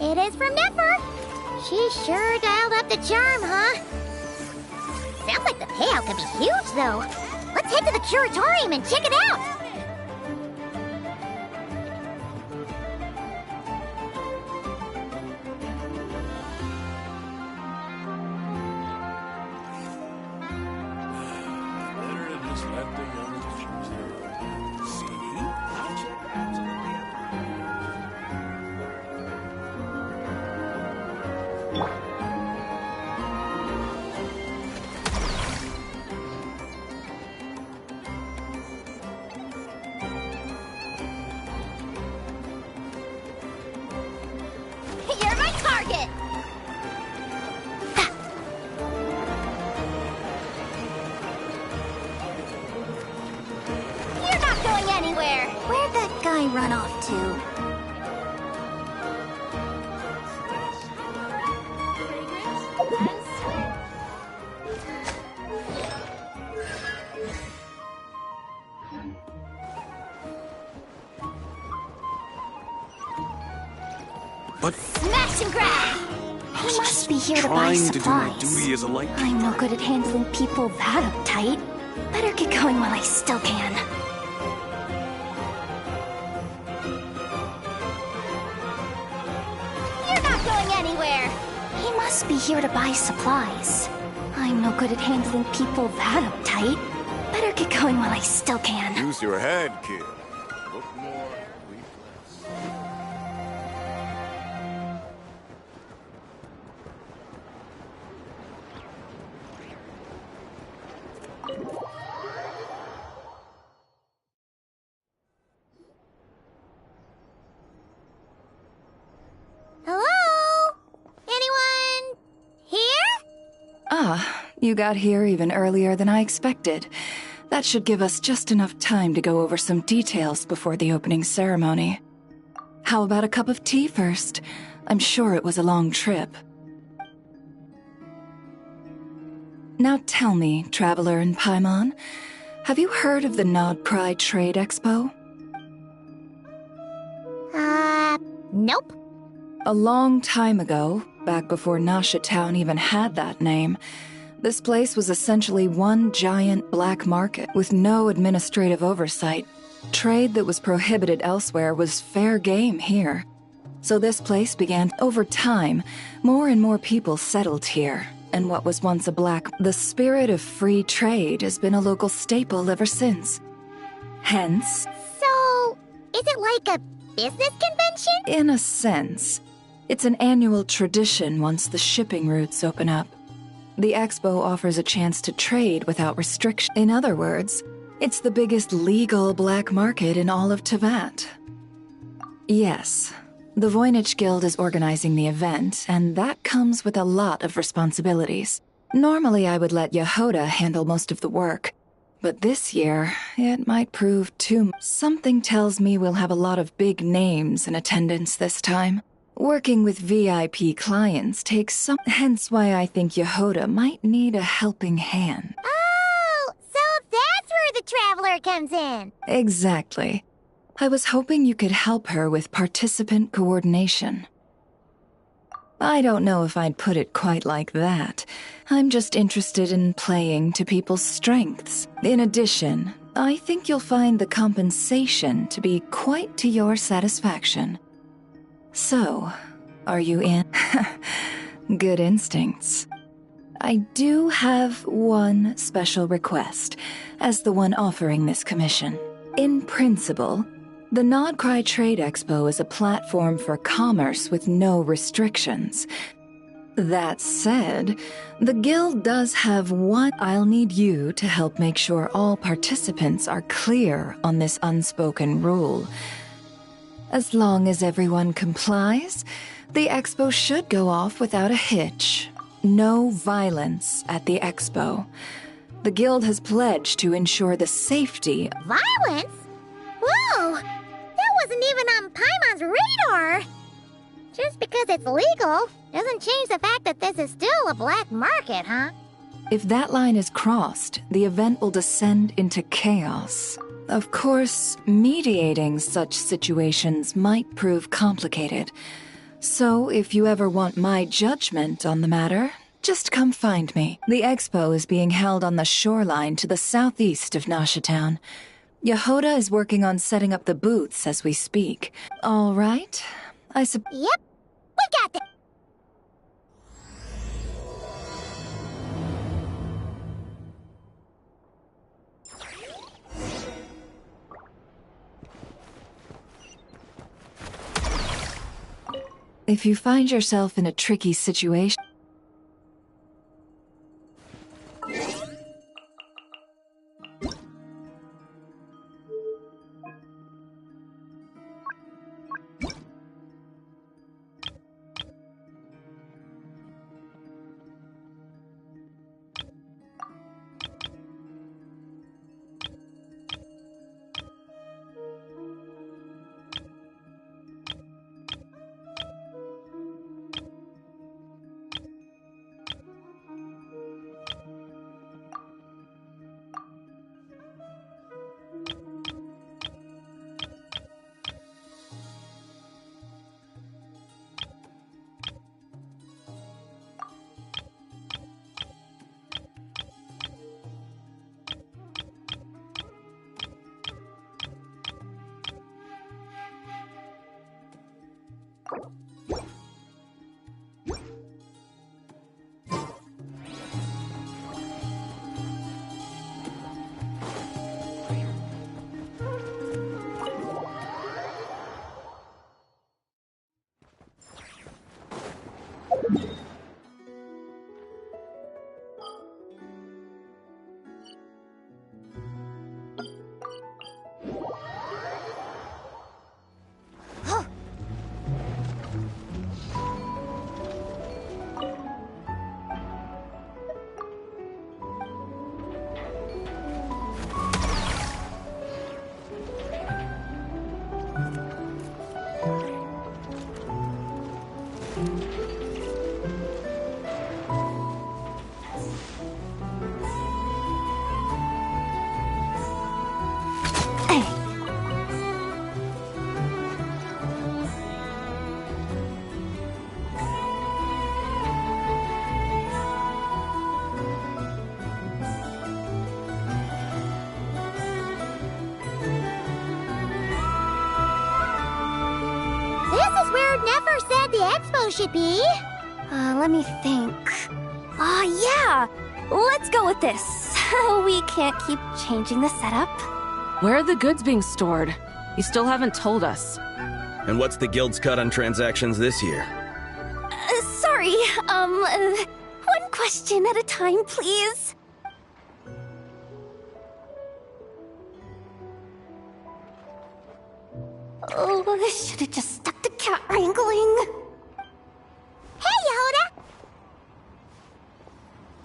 It is from Nefer. She sure dialed up the charm, huh? Sounds like the payout could be huge, though. Let's head to the curatorium and check it out. You're my target! You're not going anywhere! Where'd that guy run off to? But Smash and grab! He must be here to buy trying to do my supplies. duty as a light. I'm no good at handling people that uptight. Better get going while I still can. You're not going anywhere! He must be here to buy supplies. I'm no good at handling people that uptight. Better get going while I still can. Use your head, kid. Look more, weep less. Hello? Anyone here? Ah, you got here even earlier than I expected. That should give us just enough time to go over some details before the opening ceremony. How about a cup of tea first? I'm sure it was a long trip. Now tell me, Traveler and Paimon, have you heard of the Nodcry Trade Expo? Nope. A long time ago, back before Nasha Town even had that name, this place was essentially one giant black market with no administrative oversight. Trade that was prohibited elsewhere was fair game here. So this place began. Over time, more and more people settled here, and what was once the spirit of free trade has been a local staple ever since. Hence, So, is it like a business convention? in a sense, it's an annual tradition once the shipping routes open up. The expo offers a chance to trade without restriction. In other words, it's the biggest legal black market in all of Tevat. Yes, the Voynich Guild is organizing the event, and that comes with a lot of responsibilities. Normally I would let Yehoda handle most of the work, but this year, it might prove too much. Something tells me we'll have a lot of big names in attendance this time. Working with VIP clients takes some, hence why I think Yehoda might need a helping hand. Oh, so that's where the Traveler comes in. Exactly. I was hoping you could help her with participant coordination. I don't know if I'd put it quite like that. I'm just interested in playing to people's strengths. In addition, I think you'll find the compensation to be quite to your satisfaction. So, are you in? Good instincts. I do have one special request, as the one offering this commission. In principle, the Nodcry Trade Expo is a platform for commerce with no restrictions. That said, the Guild does have one. I'll need you to help make sure all participants are clear on this unspoken rule. As long as everyone complies, the expo should go off without a hitch. No violence at the expo. The Guild has pledged to ensure the safety. Violence? Whoa! That wasn't even on Paimon's radar! Just because it's legal doesn't change the fact that this is still a black market, huh? If that line is crossed, the event will descend into chaos. Of course, mediating such situations might prove complicated, So if you ever want my judgment on the matter, just come find me. The expo is being held on the shoreline to the southeast of Nashatown. Yehoda is working on setting up the booths as we speak. All right? Yep, we got this. If you find yourself in a tricky situation... Never said the expo should be. Let me think. Yeah! Let's go with this. We can't keep changing the setup. Where are the goods being stored? You still haven't told us. And what's the guild's cut on transactions this year? Sorry, one question at a time, please. Oh, I should have just stuck to cat wrangling. Hey, Yehoda!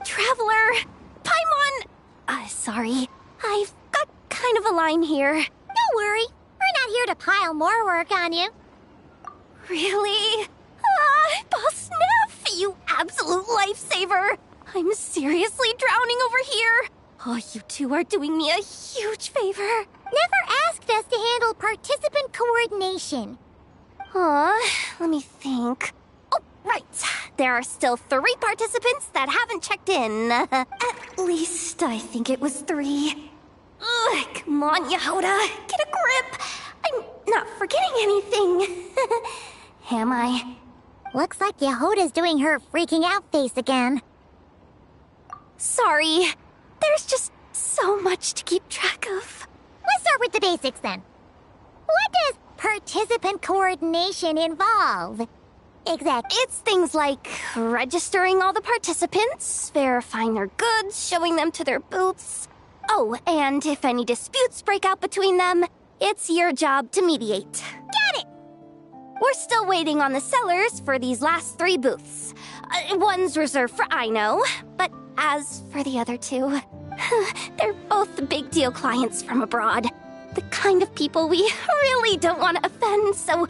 Traveler! Paimon! Sorry. I've got kind of a line here. Don't worry. We're not here to pile more work on you. Really? Boss Neff, you absolute lifesaver! I'm seriously drowning over here. Oh, you two are doing me a huge favor. Never asked us to handle participant coordination. Let me think. Oh, right. There are still 3 participants that haven't checked in. At least I think it was 3. Ugh, come on, Yehoda. Get a grip. I'm not forgetting anything. Am I? Looks like Yehoda's doing her freaking out face again. Sorry. There's just so much to keep track of. Let's start with the basics then. What does participant coordination involve? Exactly. It's things like registering all the participants, verifying their goods, showing them to their booths. Oh, and if any disputes break out between them, it's your job to mediate. Got it! We're still waiting on the sellers for these last 3 booths. One's reserved for Aino, but as for the other 2, they're both big deal clients from abroad. The kind of people we really don't want to offend, so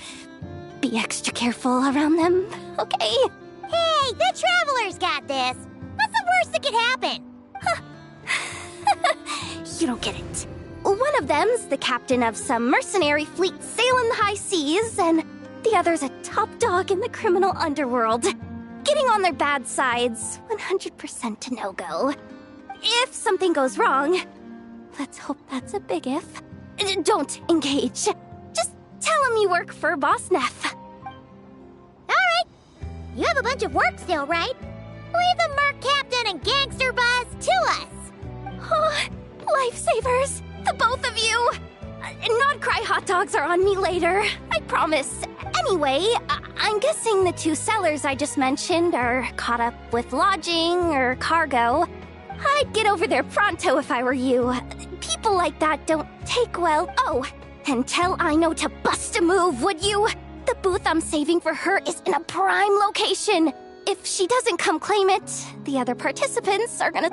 be extra careful around them, okay? Hey, the Traveler's got this. What's the worst that could happen? You don't get it. One of them's the captain of some mercenary fleet sailing the high seas, and The other's a top dog in the criminal underworld. Getting on their bad sides, 100% a no-go. If something goes wrong, let's hope that's a big if, don't engage. Just tell him you work for Boss Neff. Alright. You have a bunch of work still, right? Leave the Merc Captain and Gangster Buzz to us. Oh, lifesavers, the both of you. Not cry hot dogs are on me later, I promise. Anyway, I'm guessing the two sellers I just mentioned are caught up with lodging or cargo. I'd get over there pronto if I were you. People like that don't take well. Oh, and tell Ino to bust a move, would you? The booth I'm saving for her is in a prime location. If she doesn't come claim it, the other participants are gonna...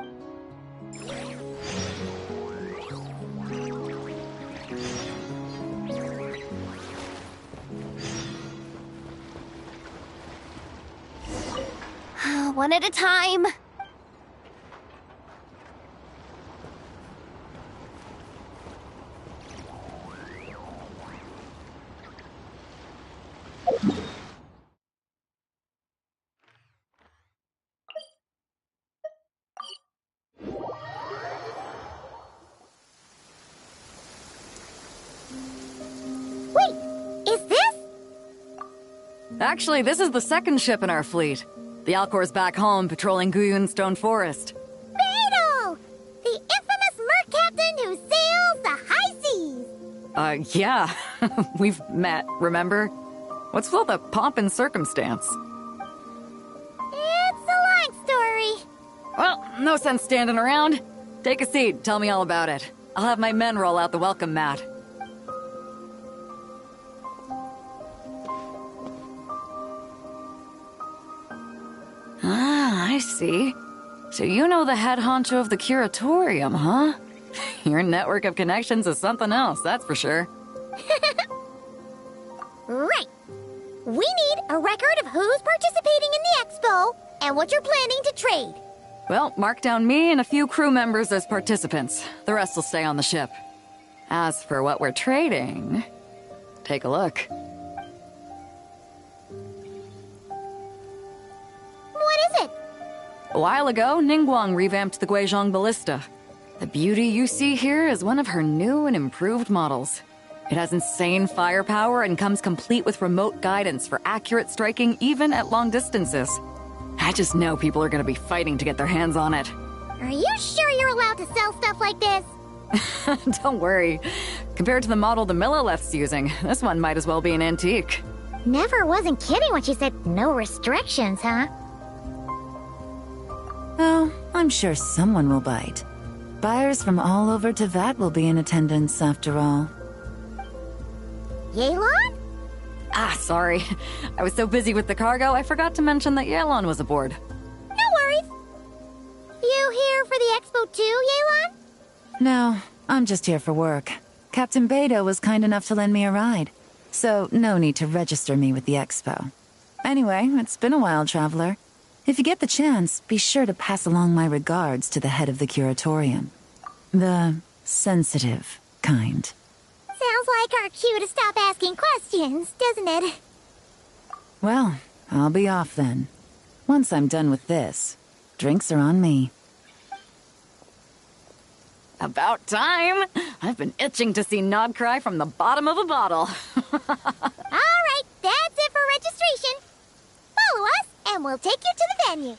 One at a time. Wait, is this? Actually, this is the second ship in our fleet. The Alcor's back home patrolling Guyun Stone Forest. Beidou! The infamous Merc Captain who sails the high seas! Yeah. We've met, remember? What's with all the pomp and circumstance? It's a long story. Well, no sense standing around. Take a seat, tell me all about it. I'll have my men roll out the welcome mat. Ah, I see. So you know the head honcho of the curatorium, huh? Your network of connections is something else, that's for sure. Right. We need a record of who's participating in the expo and what you're planning to trade. Well, mark down me and a few crew members as participants. The rest will stay on the ship. As for what we're trading, take a look. What is it? A while ago, Ningguang revamped the Guizhong Ballista. The beauty you see here is one of her new and improved models. It has insane firepower and comes complete with remote guidance for accurate striking even at long distances. I just know people are gonna be fighting to get their hands on it. Are you sure you're allowed to sell stuff like this? Don't worry. Compared to the model the Milleleft's using, this one might as well be an antique. Never wasn't kidding when she said no restrictions, huh? Oh, I'm sure someone will bite. Buyers from all over Teyvat will be in attendance, after all. Yelan? Ah, sorry. I was so busy with the cargo, I forgot to mention that Yelon was aboard. No worries. You here for the expo too, Yelan? No, I'm just here for work. Captain Beidou was kind enough to lend me a ride, so no need to register me with the expo. Anyway, it's been a while, traveler. If you get the chance, be sure to pass along my regards to the head of the curatorium. The sensitive kind. Sounds like our cue to stop asking questions, doesn't it? Well, I'll be off then. Once I'm done with this, drinks are on me. About time! I've been itching to see Nod cry from the bottom of a bottle. Alright, that's it for registration. Follow us, and we'll take you to the venue.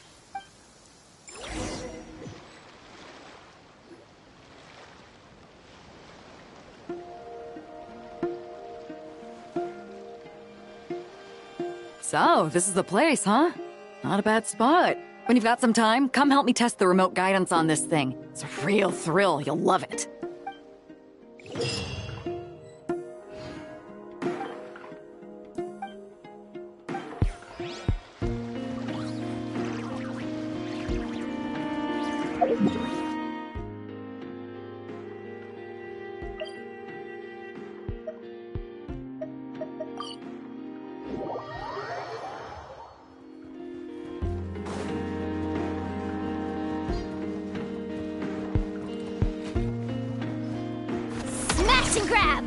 So, this is the place, huh? Not a bad spot. When you've got some time, come help me test the remote guidance on this thing. It's a real thrill, you'll love it. Smash and grab!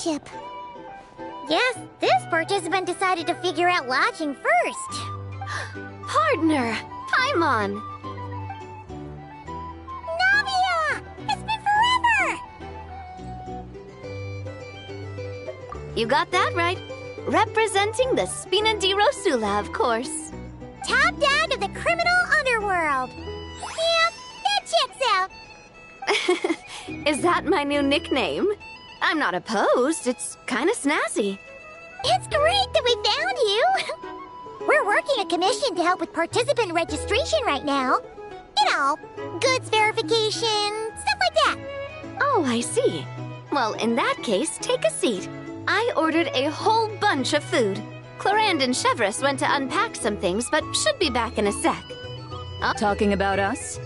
ship. Guess this participant decided to figure out lodging first. Partner, Paimon. Navia! It's been forever! You got that right. Representing the Spina di Rosula, of course. Top dog of the criminal underworld. Yeah, that checks out. Is that my new nickname? I'm not opposed. It's kind of snazzy. It's great that we found you. We're working a commission to help with participant registration right now. You know, goods verification, stuff like that. Oh, I see. Well, in that case, take a seat. I ordered a whole bunch of food. Clorand and Chevreuse went to unpack some things, but should be back in a sec. Talking about us?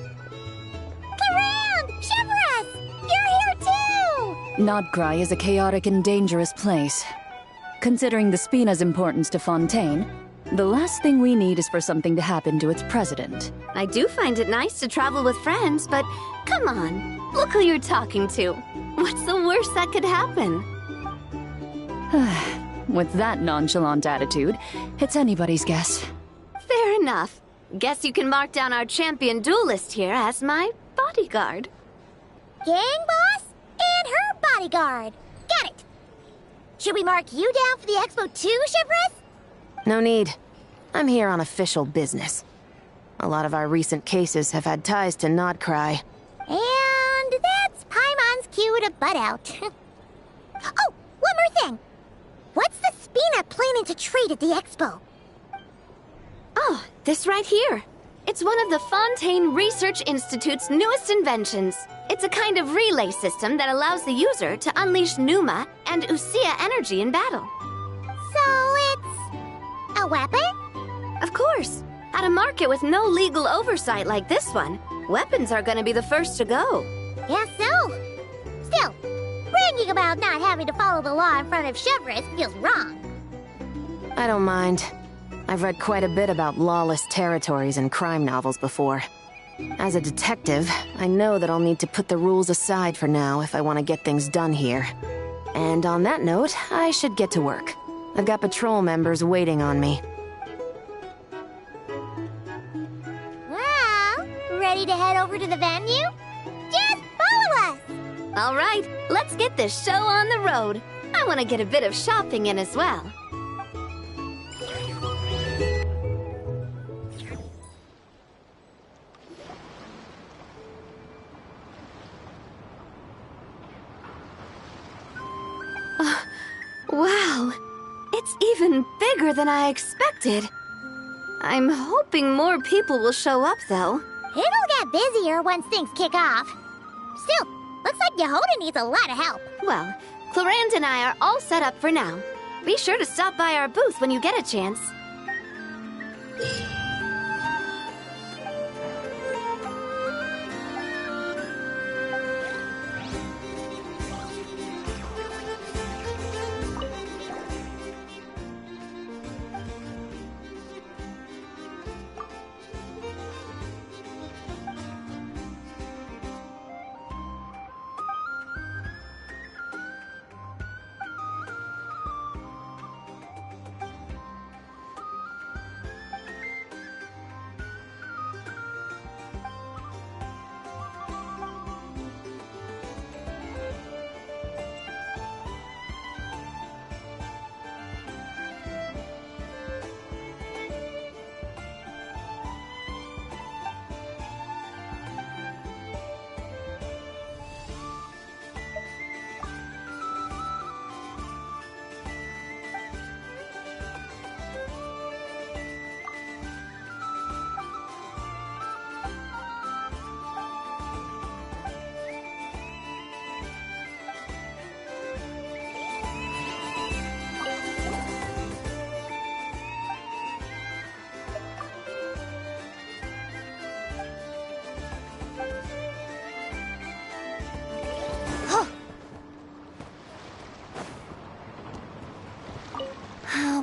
Clorand! Chevreuse! You're here too! Nodcry is a chaotic and dangerous place. Considering the Spina's importance to Fontaine, the last thing we need is for something to happen to its president. I do find it nice to travel with friends, but come on. Look who you're talking to. What's the worst that could happen? With that nonchalant attitude, it's anybody's guess. Fair enough. Guess you can mark down our champion duelist here as my bodyguard. Gang boss and her bodyguard. Got it. Should we mark you down for the expo too, Chevreuse? No need. I'm here on official business. A lot of our recent cases have had ties to Nodcry. And that's Paimon's cue to butt out. Oh, one more thing. What's the Spina planning to trade at the expo? Oh, this right here. It's one of the Fontaine Research Institute's newest inventions. It's a kind of relay system that allows the user to unleash Pneuma and Usia energy in battle. So it's a weapon? Of course. At a market with no legal oversight like this one, weapons are gonna be the first to go. Guess so. Still, bragging about not having to follow the law in front of Chevreuse feels wrong. I don't mind. I've read quite a bit about lawless territories and crime novels before. As a detective, I know that I'll need to put the rules aside for now if I want to get things done here. And on that note, I should get to work. I've got patrol members waiting on me. Well, ready to head over to the venue? Just follow us! All right, let's get this show on the road. I want to get a bit of shopping in as well. Wow, it's even bigger than I expected. I'm hoping more people will show up, though. It'll get busier once things kick off. Still, looks like Yehoda needs a lot of help. Well, Clorand and I are all set up for now. Be sure to stop by our booth when you get a chance.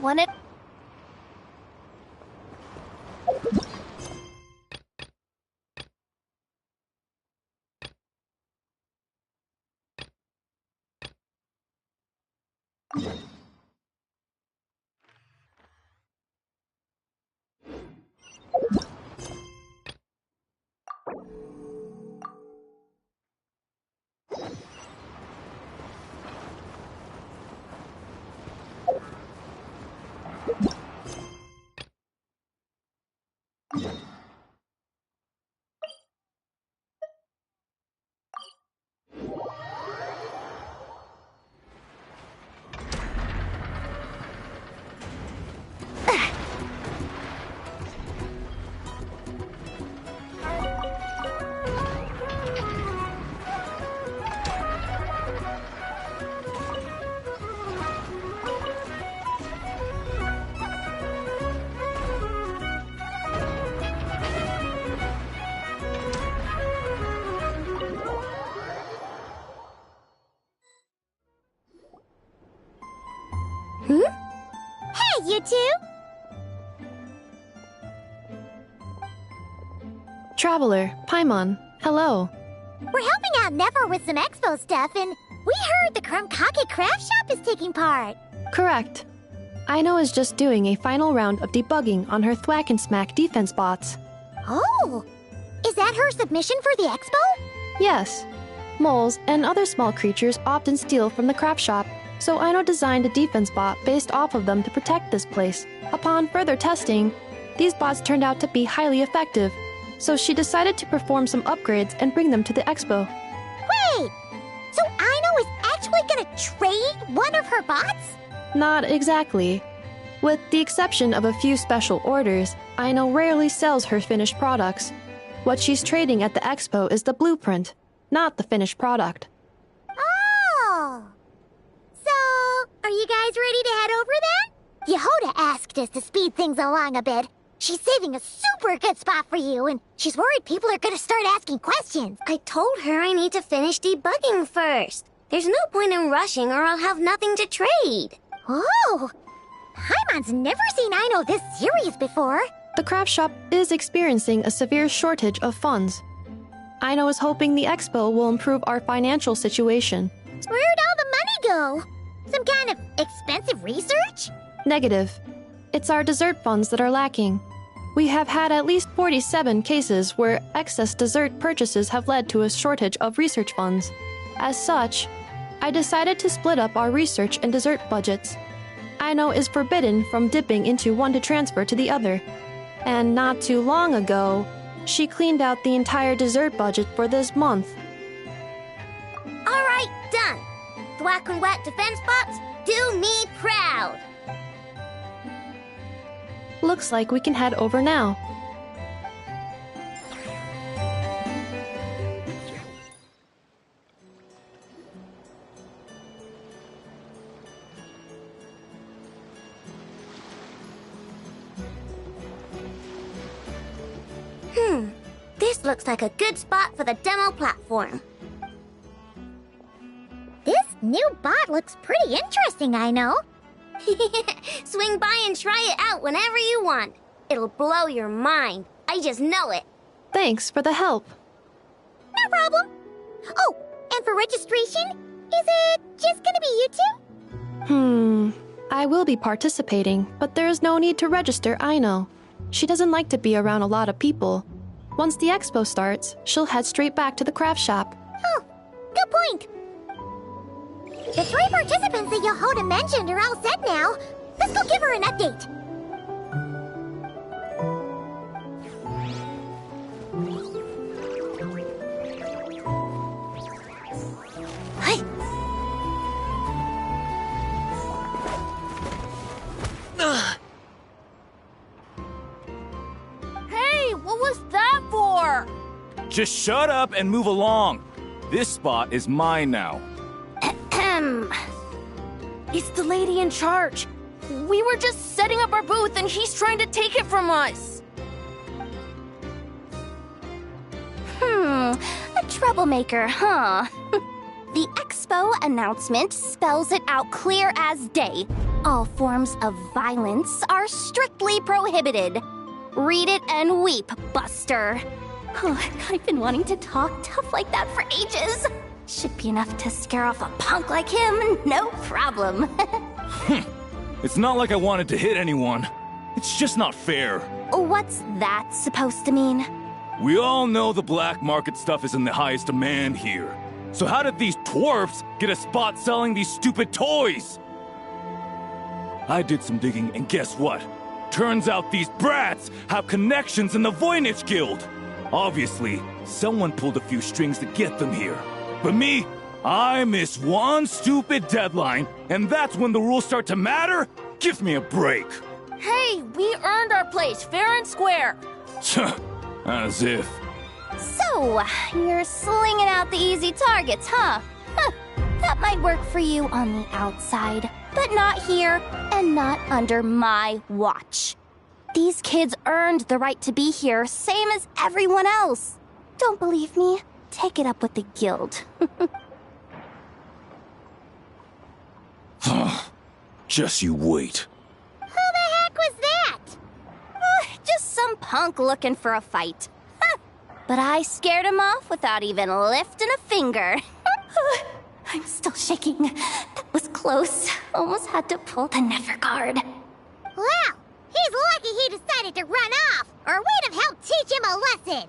Want it? Hey, you two! Traveler, Paimon, hello. We're helping out Nefer with some expo stuff, and we heard the Krumkake craft shop is taking part. Correct. Aino is just doing a final round of debugging on her Thwack and Smack defense bots. Oh! Is that her submission for the expo? Yes. Moles and other small creatures often steal from the craft shop, so Aino designed a defense bot based off of them to protect this place. Upon further testing, these bots turned out to be highly effective, so she decided to perform some upgrades and bring them to the expo. Wait! So Aino is actually gonna trade one of her bots? Not exactly. With the exception of a few special orders, Aino rarely sells her finished products. What she's trading at the expo is the blueprint, not the finished product. Oh! So, are you guys ready to head over then? Yehoda asked us to speed things along a bit. She's saving a super good spot for you, and she's worried people are gonna start asking questions. I told her I need to finish debugging first. There's no point in rushing or I'll have nothing to trade. Oh! Paimon's never seen Aino this serious before. The craft shop is experiencing a severe shortage of funds. Aino is hoping the expo will improve our financial situation. Where'd all the money go? Some kind of expensive research? Negative. It's our dessert funds that are lacking. We have had at least 47 cases where excess dessert purchases have led to a shortage of research funds. As such, I decided to split up our research and dessert budgets. Aino is forbidden from dipping into one to transfer to the other. And not too long ago, she cleaned out the entire dessert budget for this month. All right, done. Thwack and Whack defense bots, do me proud. Looks like we can head over now. This looks like a good spot for the demo platform. This new bot looks pretty interesting, Aino. Swing by and try it out whenever you want. It'll blow your mind. I just know it. Thanks for the help. No problem. Oh, and for registration, is it just gonna be you two? I will be participating, but there is no need to register, Aino. She doesn't like to be around a lot of people. Once the expo starts, she'll head straight back to the craft shop. Oh, good point. The 3 participants that Yehoda mentioned are all set now. Let's go give her an update. Hey. Hey, what was that for? Just shut up and move along. This spot is mine now. It's the lady in charge. We were just setting up our booth and he's trying to take it from us. A troublemaker, huh? The expo announcement spells it out clear as day. All forms of violence are strictly prohibited. Read it and weep, Buster. I've been wanting to talk tough like that for ages. Should be enough to scare off a punk like him, no problem. It's not like I wanted to hit anyone. It's just not fair. What's that supposed to mean? We all know the black market stuff is in the highest demand here. So how did these dwarfs get a spot selling these stupid toys? I did some digging, and guess what? Turns out these brats have connections in the Voynich Guild. Obviously, someone pulled a few strings to get them here. But me, I miss one stupid deadline, and that's when the rules start to matter? Give me a break. Hey, we earned our place fair and square. As if. So, you're slinging out the easy targets, huh? That might work for you on the outside, but not here and not under my watch. These kids earned the right to be here, same as everyone else. Don't believe me? Take it up with the guild. Just you wait. Who the heck was that? Just some punk looking for a fight. But I scared him off without even lifting a finger. I'm still shaking. That was close. Almost had to pull the Never guard. Well, he's lucky he decided to run off, or we'd have helped teach him a lesson.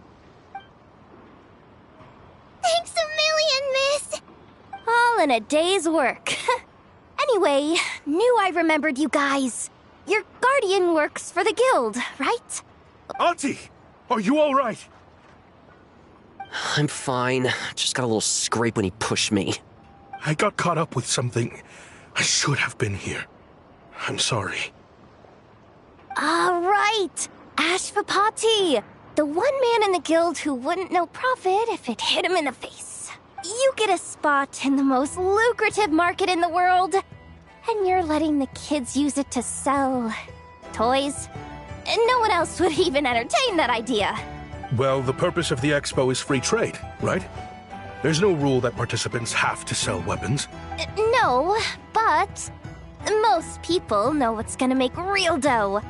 Thanks a million, miss. All in a day's work. Anyway, knew I remembered you guys. Your guardian works for the guild, right? Auntie, are you all right? I'm fine. Just got a little scrape when he pushed me. I got caught up with something. I should have been here. I'm sorry. All right. Ashvapati. The one man in the guild who wouldn't know profit if it hit him in the face. You get a spot in the most lucrative market in the world. And you're letting the kids use it to sell toys. And no one else would even entertain that idea. Well, the purpose of the expo is free trade, right? There's no rule that participants have to sell weapons. No, but most people know what's gonna make real dough.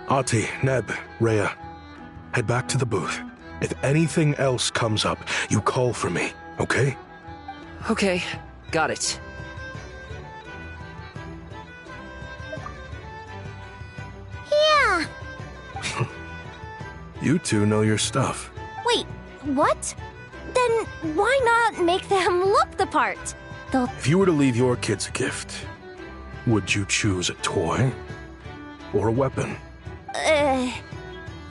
Ati, Neb, Rhea, head back to the booth. If anything else comes up, you call for me, okay? Okay, got it. Yeah. You two know your stuff. Wait, what? Then why not make them look the part? They'll... If you were to leave your kids a gift, would you choose a toy or a weapon?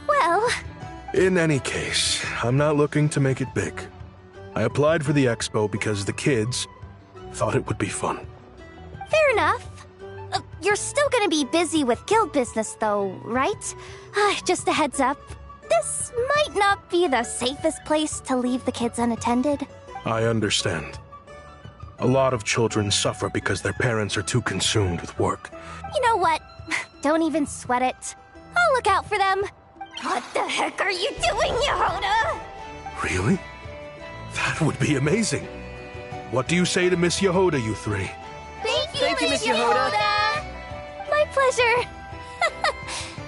Well... In any case, I'm not looking to make it big. I applied for the expo because the kids thought it would be fun. Fair enough. You're still gonna be busy with guild business though, right? Just a heads up. This might not be the safest place to leave the kids unattended. I understand. A lot of children suffer because their parents are too consumed with work. You know what? Don't even sweat it. I'll look out for them. What the heck are you doing, Yehoda? Really? That would be amazing. What do you say to Miss Yehoda, you three? Thank you, Miss Yehoda. My pleasure.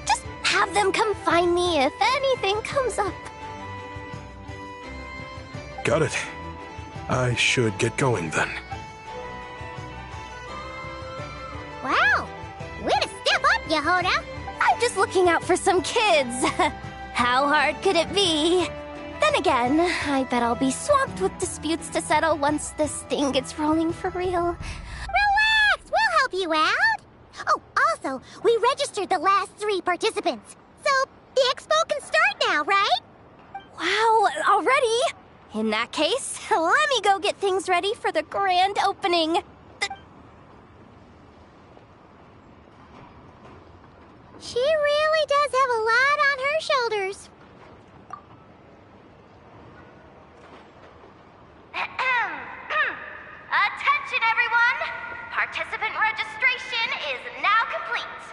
Just have them come find me if anything comes up. Got it. I should get going then. Wow. Way to step up, Yehoda. I'm just looking out for some kids. How hard could it be? Then again, I bet I'll be swamped with disputes to settle once this thing gets rolling for real. Relax, we'll help you out. Oh, also, we registered the last 3 participants. So, the expo can start now, right? Wow, already? In that case, let me go get things ready for the grand opening. She really does have a lot on her shoulders. Attention, everyone! Participant registration is now complete.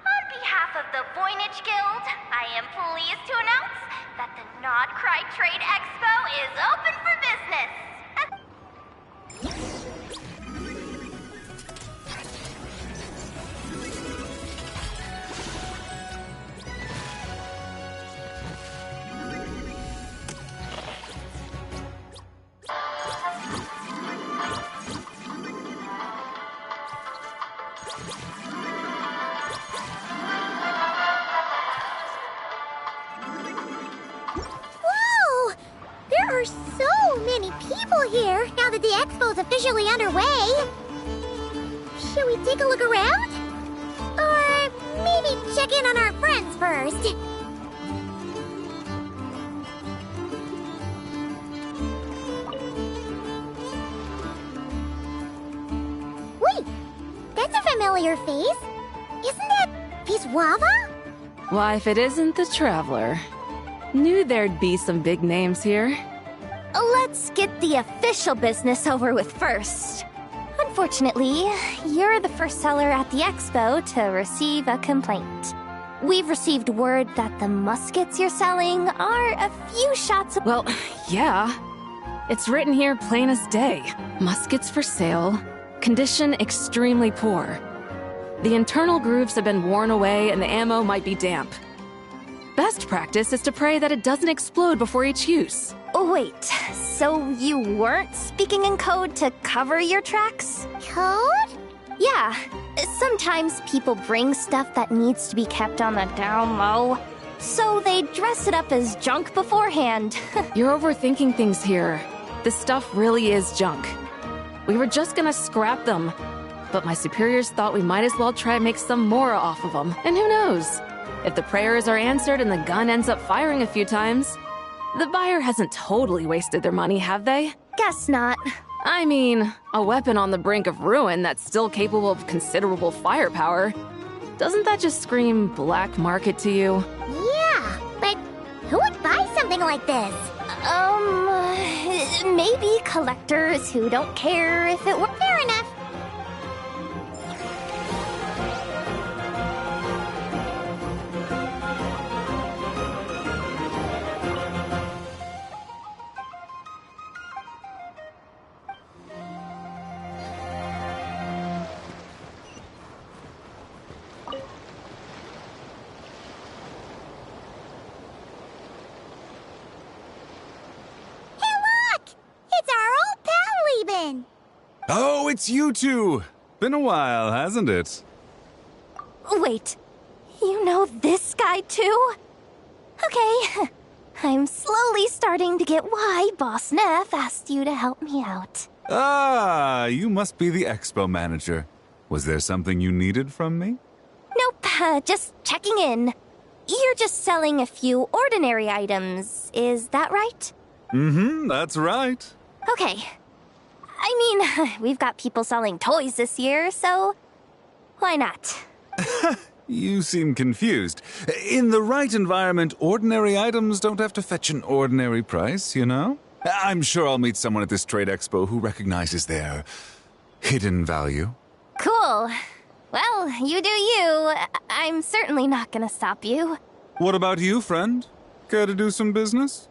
On behalf of the Voynich Guild, I am pleased to announce that the Nod Cry Trade Expo is open for business. expo's officially underway. Should we take a look around? Or maybe check in on our friends first? Wait, that's a familiar face. Isn't that Viswava? Why, if it isn't the Traveler. Knew there'd be some big names here. Let's get the official business over with first. Unfortunately, you're the first seller at the expo to receive a complaint. We've received word that the muskets you're selling are a few shots. Well, yeah. It's written here plain as day. Muskets for sale. Condition extremely poor. The internal grooves have been worn away and the ammo might be damp. Best practice is to pray that it doesn't explode before each use. Wait, so you weren't speaking in code to cover your tracks? Code? Yeah. Sometimes people bring stuff that needs to be kept on the down low, so they dress it up as junk beforehand. You're overthinking things here. This stuff really is junk. We were just gonna scrap them, but my superiors thought we might as well try and make some more off of them. And who knows? If the prayers are answered and the gun ends up firing a few times, the buyer hasn't totally wasted their money, have they? Guess not. I mean, a weapon on the brink of ruin that's still capable of considerable firepower. Doesn't that just scream black market to you? Yeah, but who would buy something like this? Maybe collectors who don't care if it were. Fair enough. Oh, it's you two! Been a while, hasn't it? Wait, you know this guy too? Okay, I'm slowly starting to get why Boss Neff asked you to help me out. Ah, you must be the expo manager. Was there something you needed from me? Nope, just checking in. You're just selling a few ordinary items, is that right? Mm-hmm, that's right. Okay. I mean, we've got people selling toys this year, so why not? You seem confused. In the right environment, ordinary items don't have to fetch an ordinary price, you know? I'm sure I'll meet someone at this trade expo who recognizes their hidden value. Cool. Well, you do you. I'm certainly not gonna stop you. What about you, friend? Care to do some business?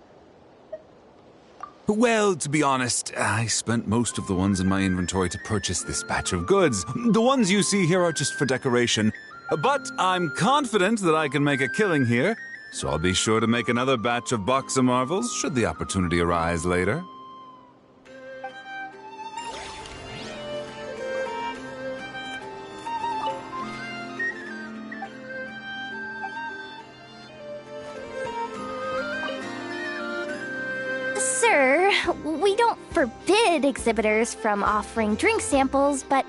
Well, to be honest, I spent most of the ones in my inventory to purchase this batch of goods. The ones you see here are just for decoration. But I'm confident that I can make a killing here, so I'll be sure to make another batch of Box of Marvels should the opportunity arise later. Sir, we don't forbid exhibitors from offering drink samples, but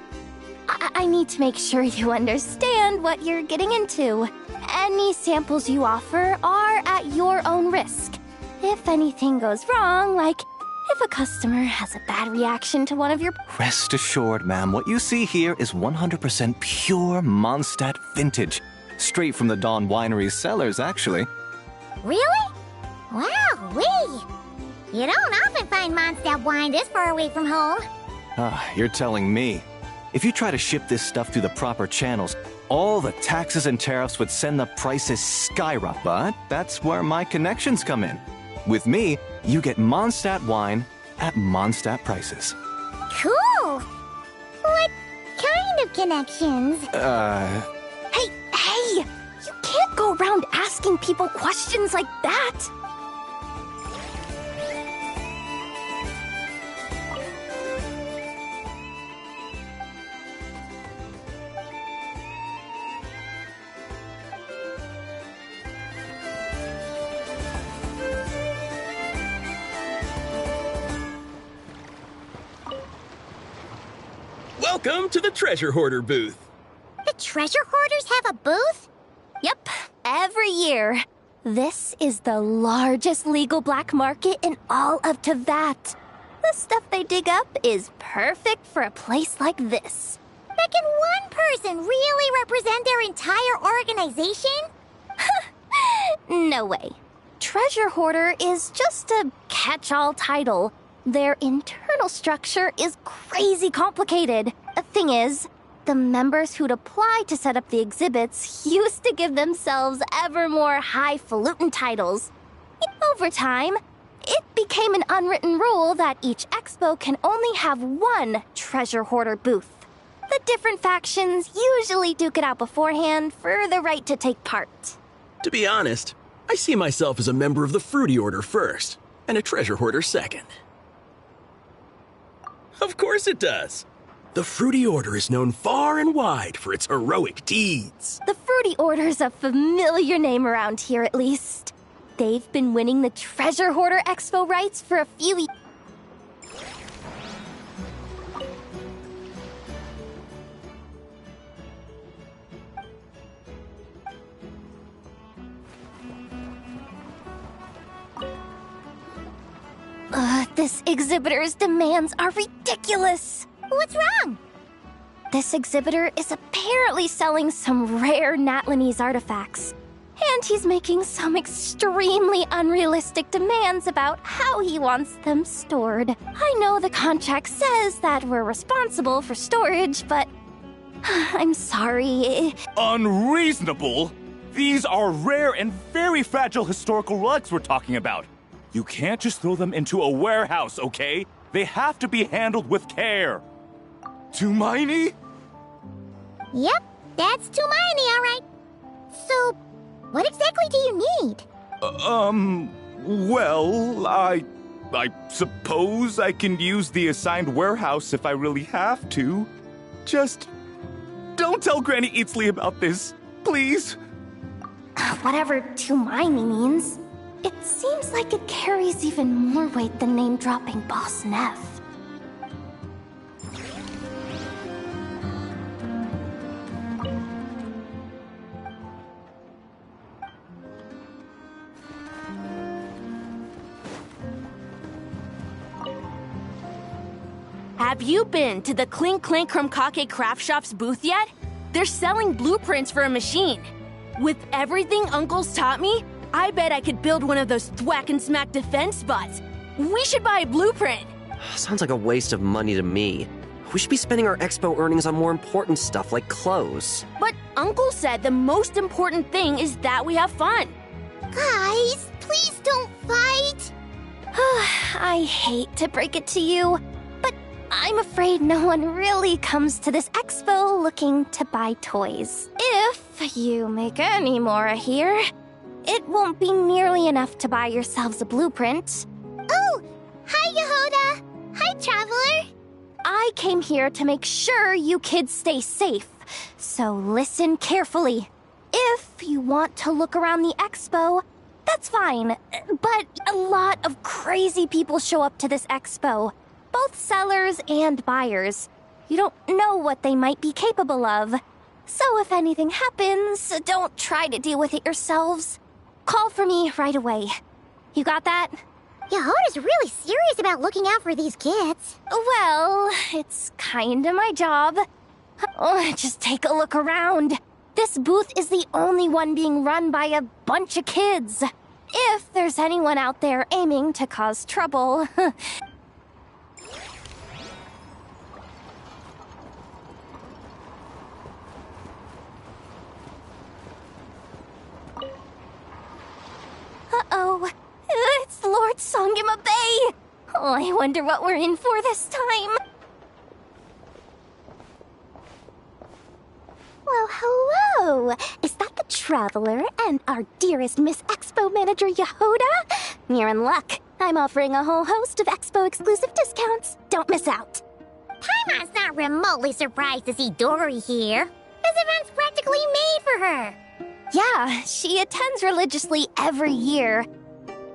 I need to make sure you understand what you're getting into. Any samples you offer are at your own risk. If anything goes wrong, like if a customer has a bad reaction to one of your... Rest assured, ma'am, what you see here is 100% pure Mondstadt vintage. Straight from the Dawn Winery's cellars, actually. Really? Wow-wee! You don't often find Mondstadt wine this far away from home. Ah, you're telling me. If you try to ship this stuff through the proper channels, all the taxes and tariffs would send the prices skyrocket. But that's where my connections come in. With me, you get Mondstadt wine at Mondstadt prices. Cool! What kind of connections? Hey! You can't go around asking people questions like that! Welcome to the Treasure Hoarder booth. The treasure hoarders have a booth? Yep, every year. This is the largest legal black market in all of Teyvat. The stuff they dig up is perfect for a place like this. But can one person really represent their entire organization? No way. Treasure Hoarder is just a catch-all title. Their internal structure is crazy complicated. The thing is, the members who'd apply to set up the exhibits used to give themselves ever more highfalutin titles. Over time, it became an unwritten rule that each expo can only have one Treasure Hoarder booth. The different factions usually duke it out beforehand for the right to take part. To be honest, I see myself as a member of the Fruity Order first, and a Treasure Hoarder second. Of course it does. The Fruity Order is known far and wide for its heroic deeds. The Fruity Order's a familiar name around here, at least. They've been winning the Treasure Hoarder Expo rights for a few years. This exhibitor's demands are ridiculous. What's wrong? This exhibitor is apparently selling some rare Natlanese artifacts. And he's making some extremely unrealistic demands about how he wants them stored. I know the contract says that we're responsible for storage, but I'm sorry. Unreasonable? These are rare and very fragile historical relics we're talking about. You can't just throw them into a warehouse, okay? They have to be handled with care. Tumaini? Yep, that's Tumaini, all right. So, what exactly do you need? Well, I suppose I can use the assigned warehouse if I really have to. Just don't tell Granny Eatsley about this, please. Whatever Tumaini means, it seems like it carries even more weight than name-dropping Boss Neff. Have you been to the Clink Clank Krumkake Craft Shop's booth yet? They're selling blueprints for a machine. With everything Uncle's taught me, I bet I could build one of those thwack and smack defense bots. We should buy a blueprint. Sounds like a waste of money to me. We should be spending our expo earnings on more important stuff like clothes. But Uncle said the most important thing is that we have fun. Guys, please don't fight. I hate to break it to you, but I'm afraid no one really comes to this expo looking to buy toys. If you make any more here, it won't be nearly enough to buy yourselves a blueprint. Oh, hi, Yehoda. Hi, Traveler. I came here to make sure you kids stay safe, so listen carefully. If you want to look around the expo, that's fine, but a lot of crazy people show up to this expo, both sellers and buyers. You don't know what they might be capable of. So if anything happens, don't try to deal with it yourselves. Call for me right away. You got that? Yehoda's really serious about looking out for these kids. Well, it's kinda my job. Oh, just take a look around. This booth is the only one being run by a bunch of kids. If there's anyone out there aiming to cause trouble. Uh-oh. It's Lord Songima Bay! Oh, I wonder what we're in for this time. Well, hello! Is that the Traveler and our dearest Miss Expo Manager Yehoda? You're in luck. I'm offering a whole host of Expo-exclusive discounts. Don't miss out. Paimon's not remotely surprised to see Dory here. This event's practically made for her. Yeah, she attends religiously every year.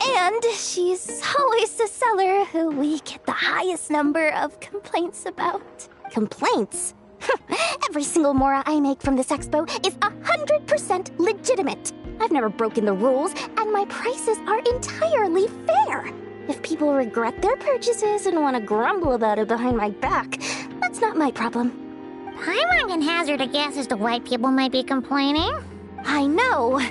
And she's always the seller who we get the highest number of complaints about. Complaints? Every single mora I make from this expo is 100% legitimate. I've never broken the rules, and my prices are entirely fair. If people regret their purchases and want to grumble about it behind my back, that's not my problem. Paimon can hazard a guess as to why people might be complaining. I know.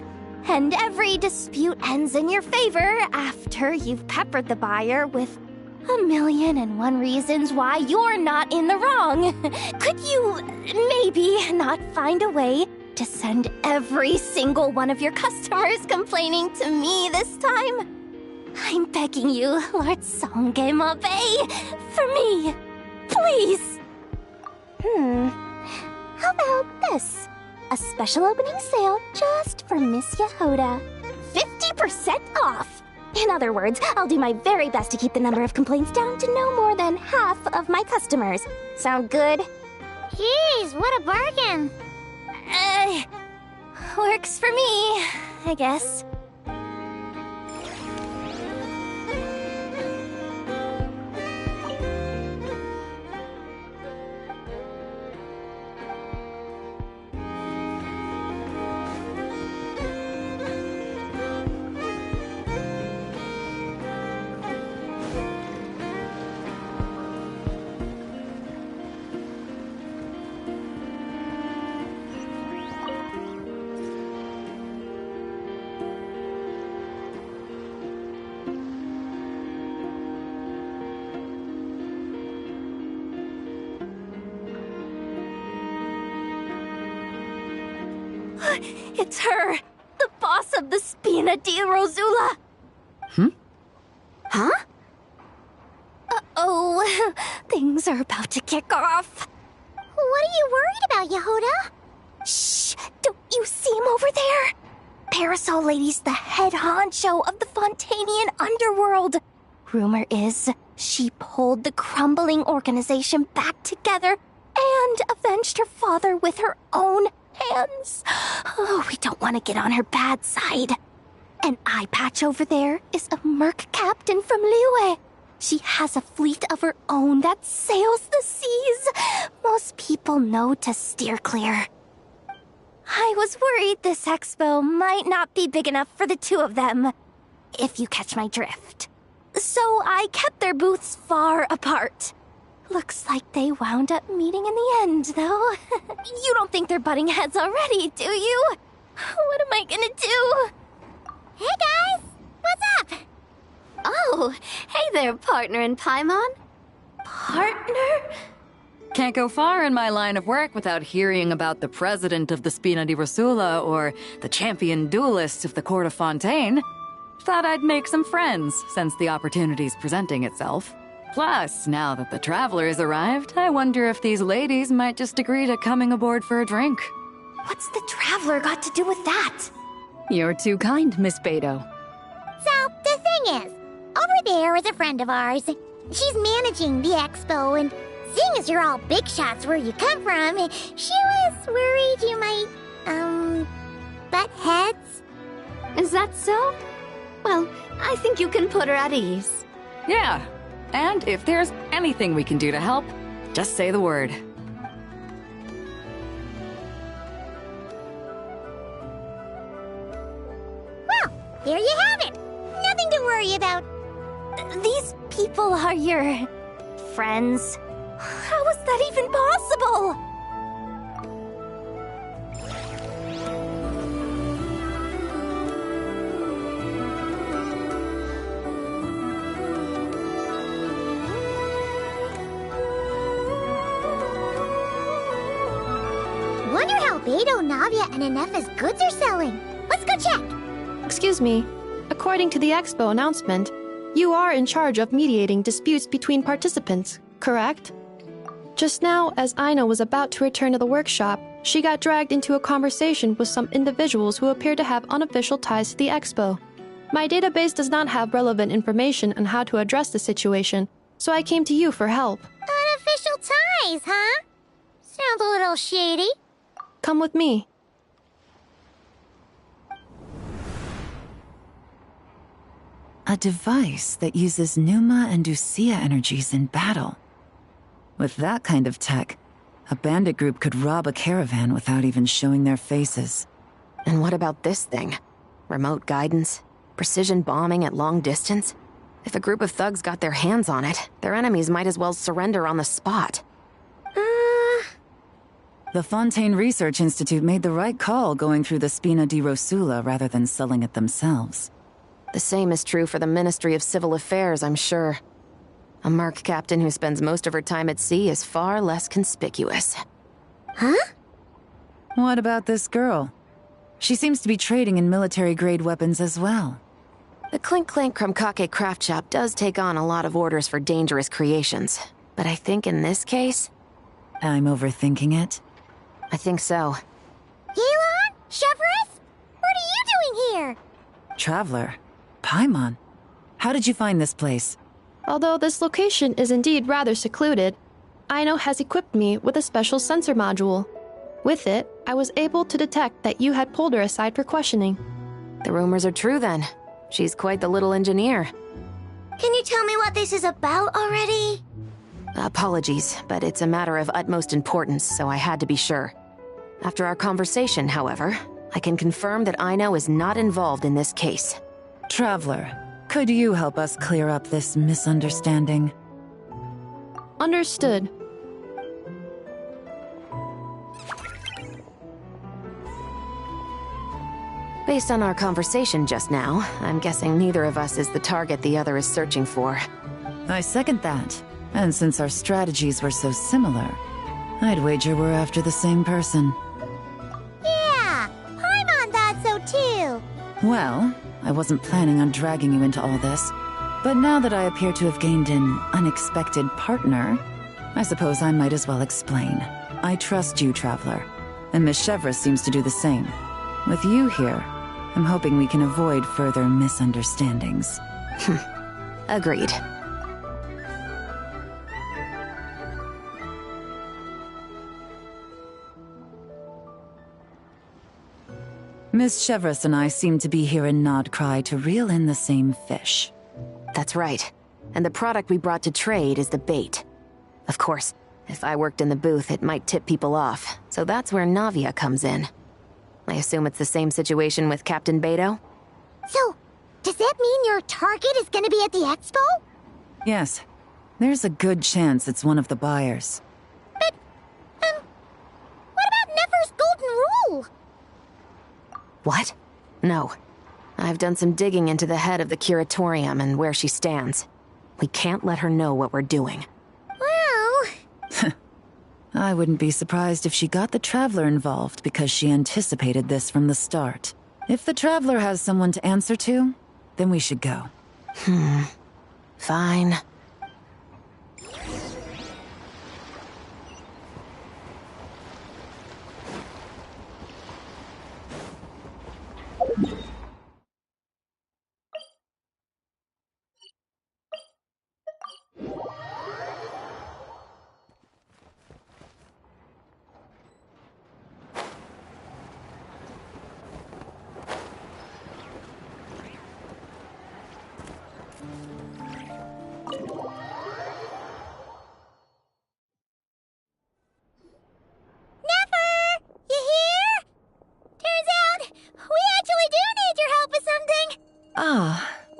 And every dispute ends in your favor after you've peppered the buyer with 1,000,001 reasons why you're not in the wrong. Could you maybe not find a way to send every single one of your customers complaining to me this time? I'm begging you, Lord Songemabe, for me. Please. How about this? A special opening sale just for Miss Yehoda. 50% off! In other words, I'll do my very best to keep the number of complaints down to no more than half of my customers. Sound good? Jeez, what a bargain! Works for me, I guess. It's her! The boss of the Spina di Rosula! Huh? Uh-oh, things are about to kick off. What are you worried about, Yehoda? Shh! Don't you see him over there? Parasol Lady's the head honcho of the Fontanian underworld. Rumor is she pulled the crumbling organization back together and avenged her father with her own hands. Oh, we don't want to get on her bad side. An eye patch over there is a merc captain from Liyue. She has a fleet of her own that sails the seas. Most people know to steer clear. I was worried this expo might not be big enough for the two of them, if you catch my drift. So I kept their booths far apart. Looks like they wound up meeting in the end, though. You don't think they're butting heads already, do you? What am I gonna do? Hey guys! What's up? Oh, hey there, partner in Paimon. Partner? Can't go far in my line of work without hearing about the president of the Spina di Rosula or the champion duelist of the court of Fontaine. Thought I'd make some friends since the opportunity's presenting itself. Plus, now that the traveler's arrived, I wonder if these ladies might just agree to coming aboard for a drink. What's the traveler got to do with that? You're too kind, Miss Beidou. So, the thing is, over there is a friend of ours. She's managing the expo, and seeing as you're all big shots where you come from, she was worried you might, butt heads. Is that so? Well, I think you can put her at ease. Yeah, and if there's anything we can do to help, just say the word. Well, there you have it. Nothing to worry about. These people are your friends. How is that even possible? Wonder how Beidou, Navia, and Anefa's goods are selling. Let's go check. Excuse me. According to the expo announcement, you are in charge of mediating disputes between participants, correct? Just now, as Aino was about to return to the workshop, she got dragged into a conversation with some individuals who appear to have unofficial ties to the expo. My database does not have relevant information on how to address the situation, so I came to you for help. Unofficial ties, huh? Sounds a little shady. Come with me. A device that uses Pneuma and Usia energies in battle. With that kind of tech, a bandit group could rob a caravan without even showing their faces. And what about this thing? Remote guidance? Precision bombing at long distance? If a group of thugs got their hands on it, their enemies might as well surrender on the spot. The Fontaine Research Institute made the right call going through the Spina di Rosula rather than selling it themselves. The same is true for the Ministry of Civil Affairs, I'm sure. A merc captain who spends most of her time at sea is far less conspicuous. Huh? What about this girl? She seems to be trading in military-grade weapons as well. The Clink Clank Krumkake craft shop does take on a lot of orders for dangerous creations. But I think in this case... I'm overthinking it. I think so. Yelan? Chevrolet? What are you doing here? Traveler? Paimon? How did you find this place? Although this location is indeed rather secluded, Aino has equipped me with a special sensor module. With it, I was able to detect that you had pulled her aside for questioning. The rumors are true then. She's quite the little engineer. Can you tell me what this is about already? Apologies, but it's a matter of utmost importance, so I had to be sure. After our conversation, however, I can confirm that Aino is not involved in this case. Traveler, could you help us clear up this misunderstanding? Understood. Based on our conversation just now, I'm guessing neither of us is the target the other is searching for. I second that. And since our strategies were so similar, I'd wager we're after the same person. Yeah, Paimon thought so too. Well, I wasn't planning on dragging you into all this, but now that I appear to have gained an unexpected partner, I suppose I might as well explain. I trust you, Traveler, and Miss Chevra seems to do the same. With you here, I'm hoping we can avoid further misunderstandings. Agreed. Miss Chevres and I seem to be here in Nodcry to reel in the same fish. That's right. And the product we brought to trade is the bait. Of course, if I worked in the booth, it might tip people off, so that's where Navia comes in. I assume it's the same situation with Captain Beto? So, does that mean your target is gonna be at the expo? Yes. There's a good chance it's one of the buyers. But, what about Nefer's golden rule? What? No. I've done some digging into the head of the curatorium and where she stands. We can't let her know what we're doing. Well... I wouldn't be surprised if she got the Traveler involved because she anticipated this from the start. If the Traveler has someone to answer to, then we should go. Fine.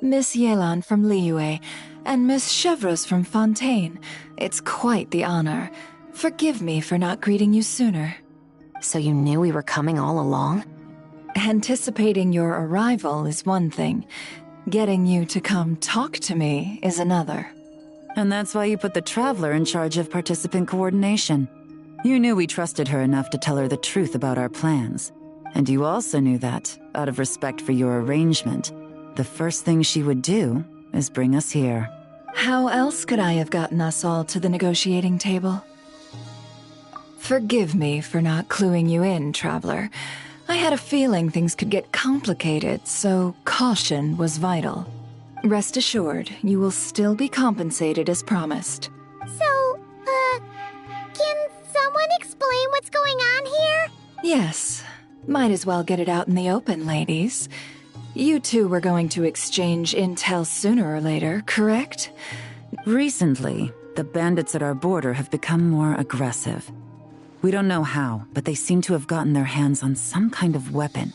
Miss Yelan from Liyue, and Miss Chevreuse from Fontaine. It's quite the honor. Forgive me for not greeting you sooner. So you knew we were coming all along? Anticipating your arrival is one thing. Getting you to come talk to me is another. And that's why you put the Traveler in charge of participant coordination. You knew we trusted her enough to tell her the truth about our plans. And you also knew that, out of respect for your arrangement, the first thing she would do is bring us here. How else could I have gotten us all to the negotiating table? Forgive me for not cluing you in, Traveler. I had a feeling things could get complicated, so caution was vital. Rest assured, you will still be compensated as promised. So, can someone explain what's going on here? Yes. Might as well get it out in the open, ladies. You two were going to exchange intel sooner or later, correct? Recently, the bandits at our border have become more aggressive. We don't know how, but they seem to have gotten their hands on some kind of weapon,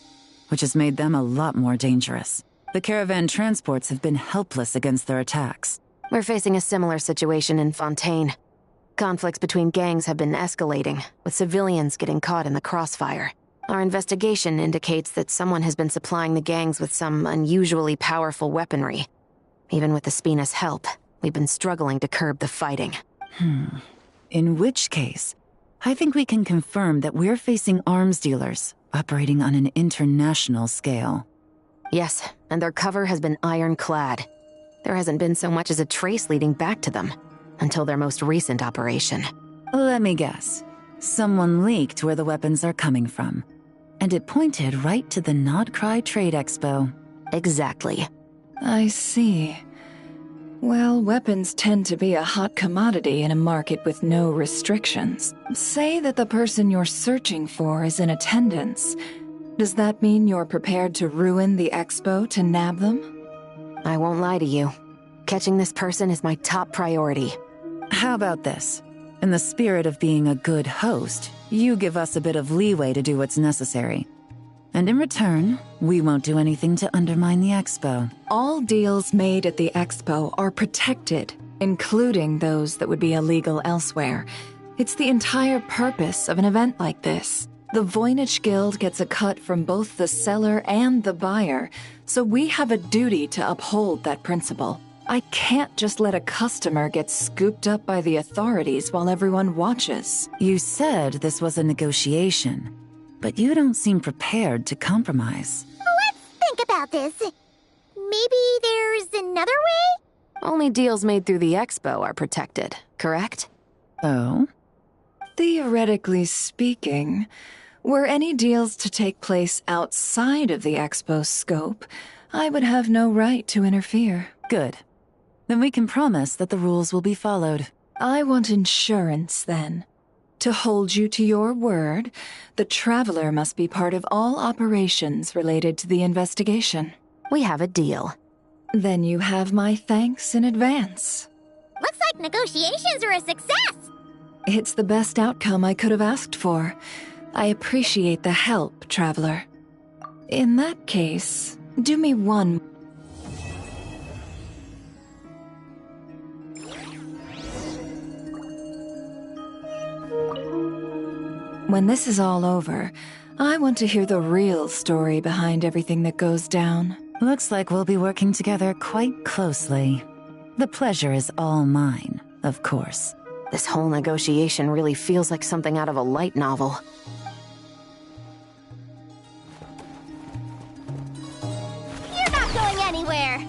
which has made them a lot more dangerous. The caravan transports have been helpless against their attacks. We're facing a similar situation in Fontaine. Conflicts between gangs have been escalating, with civilians getting caught in the crossfire. Our investigation indicates that someone has been supplying the gangs with some unusually powerful weaponry. Even with the Spina's help, we've been struggling to curb the fighting. In which case, I think we can confirm that we're facing arms dealers operating on an international scale. Yes, and their cover has been ironclad. There hasn't been so much as a trace leading back to them, until their most recent operation. Let me guess. Someone leaked where the weapons are coming from, and it pointed right to the Nodcry Trade Expo. Exactly. I see. Well, weapons tend to be a hot commodity in a market with no restrictions. Say that the person you're searching for is in attendance. Does that mean you're prepared to ruin the expo to nab them? I won't lie to you. Catching this person is my top priority. How about this? In the spirit of being a good host, you give us a bit of leeway to do what's necessary. And in return, we won't do anything to undermine the expo. All deals made at the expo are protected, including those that would be illegal elsewhere. It's the entire purpose of an event like this. The Voynich Guild gets a cut from both the seller and the buyer, so we have a duty to uphold that principle. I can't just let a customer get scooped up by the authorities while everyone watches. You said this was a negotiation, but you don't seem prepared to compromise. Let's think about this. Maybe there's another way? Only deals made through the expo are protected, correct? Oh? Theoretically speaking, were any deals to take place outside of the expo's scope, I would have no right to interfere. Good. Then we can promise that the rules will be followed. I want insurance, then. To hold you to your word, the Traveler must be part of all operations related to the investigation. We have a deal. Then you have my thanks in advance. Looks like negotiations are a success! It's the best outcome I could have asked for. I appreciate the help, Traveler. In that case, do me one. When this is all over, I want to hear the real story behind everything that goes down. Looks like we'll be working together quite closely. The pleasure is all mine, of course. This whole negotiation really feels like something out of a light novel. You're not going anywhere!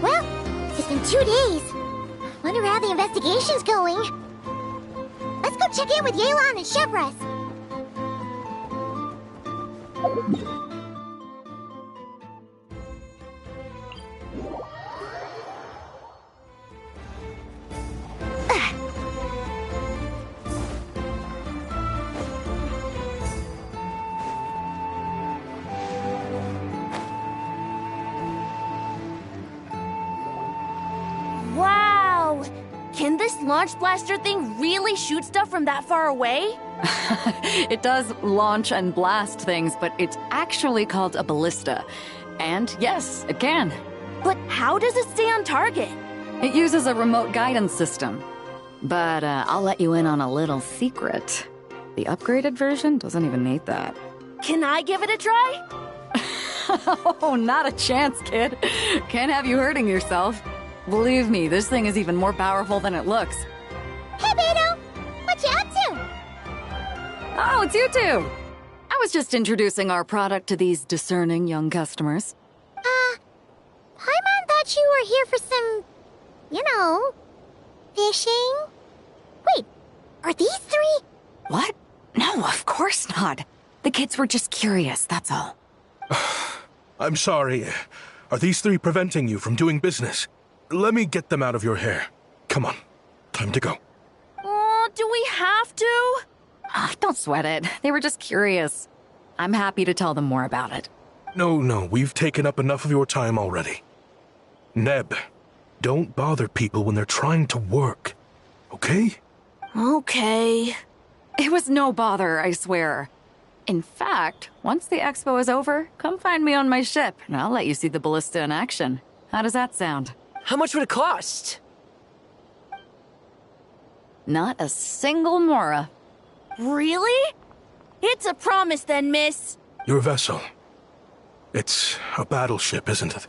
Well, just in 2 days. Wonder how the investigation's going. Let's go check in with Yelan and Chevres. Wow! Can this launch blaster thing really shoot stuff from that far away? It does launch and blast things, but it's actually called a ballista. And yes, it can. But how does it stay on target? It uses a remote guidance system. But I'll let you in on a little secret. The upgraded version doesn't even need that. Can I give it a try? Oh, not a chance, kid. Can't have you hurting yourself. Believe me, this thing is even more powerful than it looks. Hey, Beto! What you up to? Oh, it's you two! I was just introducing our product to these discerning young customers. Paimon thought you were here for some, fishing? Wait, are these 3? What? No, of course not. The kids were just curious, that's all. I'm sorry. Are these three preventing you from doing business? Let me get them out of your hair. Come on. Time to go. Do we have to? Don't sweat it. They were just curious. I'm happy to tell them more about it. No, we've taken up enough of your time already. Neb, don't bother people when they're trying to work, okay? Okay. It was no bother, I swear. In fact, once the expo is over, come find me on my ship, and I'll let you see the ballista in action. How does that sound? How much would it cost? Not a single mora. Really? It's a promise then, miss. Your vessel. It's a battleship, isn't it?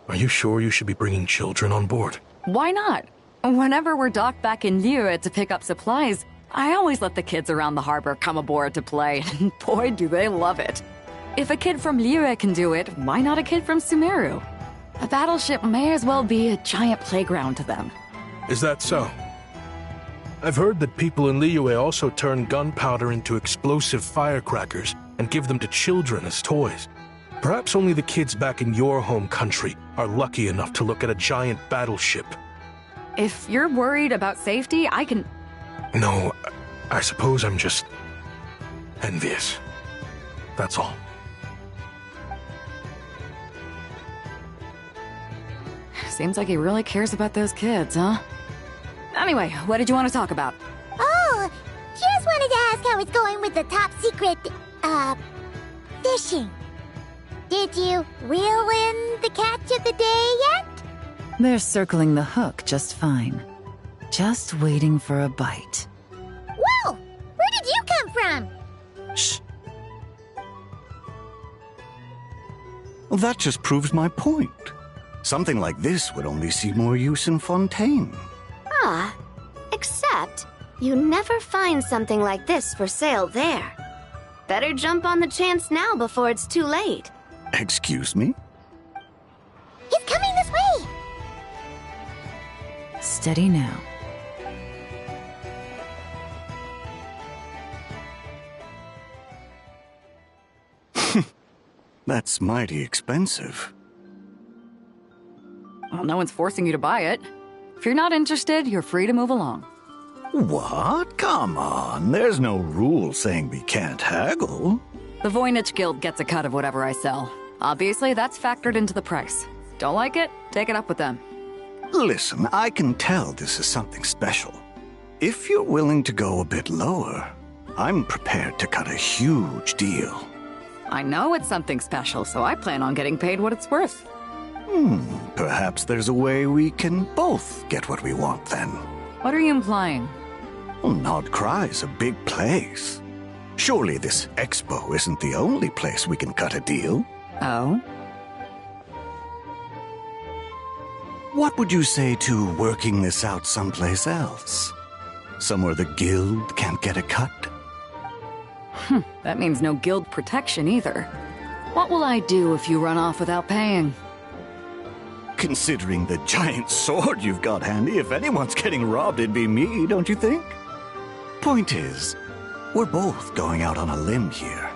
Are you sure you should be bringing children on board? Why not? Whenever we're docked back in Liyue to pick up supplies, I always let the kids around the harbor come aboard to play, and boy, do they love it. If a kid from Liyue can do it, why not a kid from Sumeru? A battleship may as well be a giant playground to them. Is that so? I've heard that people in Liyue also turn gunpowder into explosive firecrackers and give them to children as toys. Perhaps only the kids back in your home country are lucky enough to look at a giant battleship. If you're worried about safety, I can... No, I suppose I'm just envious. That's all. Seems like he really cares about those kids, huh? Anyway, what did you want to talk about? Oh, just wanted to ask how it's going with the top secret, fishing. Did you reel in the catch of the day yet? They're circling the hook just fine. Just waiting for a bite. Whoa! Where did you come from? Shh. Well, that just proves my point. Something like this would only see more use in Fontaine. Ah, except you never find something like this for sale there. Better jump on the chance now before it's too late. Excuse me? He's coming this way! Steady now. That's mighty expensive. Well, no one's forcing you to buy it. If you're not interested, you're free to move along. What? Come on, there's no rule saying we can't haggle. The Voynich Guild gets a cut of whatever I sell. Obviously, that's factored into the price. Don't like it? Take it up with them. Listen, I can tell this is something special. If you're willing to go a bit lower, I'm prepared to cut a huge deal. I know it's something special, so I plan on getting paid what it's worth. Perhaps there's a way we can both get what we want then. What are you implying? Well, Nod Cry's a big place. Surely this expo isn't the only place we can cut a deal. Oh? What would you say to working this out someplace else? Somewhere the guild can't get a cut? That means no guild protection either. What will I do if you run off without paying? Considering the giant sword you've got handy, if anyone's getting robbed, it'd be me, don't you think? Point is, we're both going out on a limb here.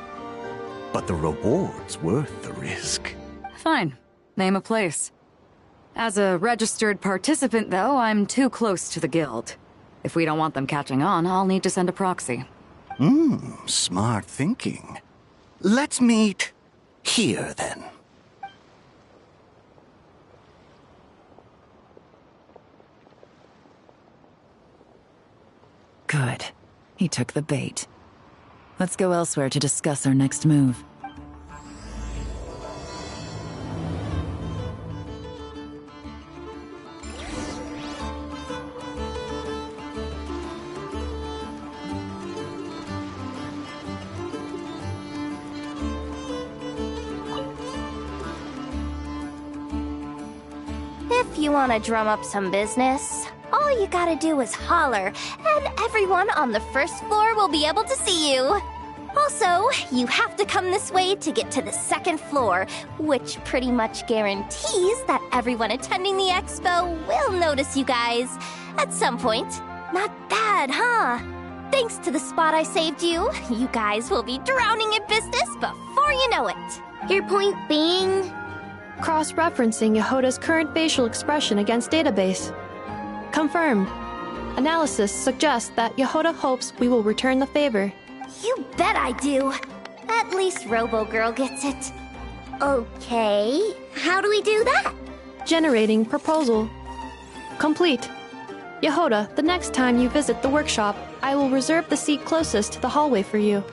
But the reward's worth the risk. Fine. Name a place. As a registered participant, though, I'm too close to the guild. If we don't want them catching on, I'll need to send a proxy. Smart thinking. Let's meet here, then. Good. He took the bait. Let's go elsewhere to discuss our next move. If you want to drum up some business, all you gotta do is holler, and everyone on the first floor will be able to see you. Also, you have to come this way to get to the second floor, which pretty much guarantees that everyone attending the expo will notice you guys at some point. Not bad, huh? Thanks to the spot I saved you, you guys will be drowning in business before you know it. Your point being? Cross-referencing Yehoda's current facial expression against database. Confirmed. Analysis suggests that Yehoda hopes we will return the favor. You bet I do. At least Robo-Girl gets it. Okay, how do we do that? Generating proposal. Complete. Yehoda, the next time you visit the workshop, I will reserve the seat closest to the hallway for you.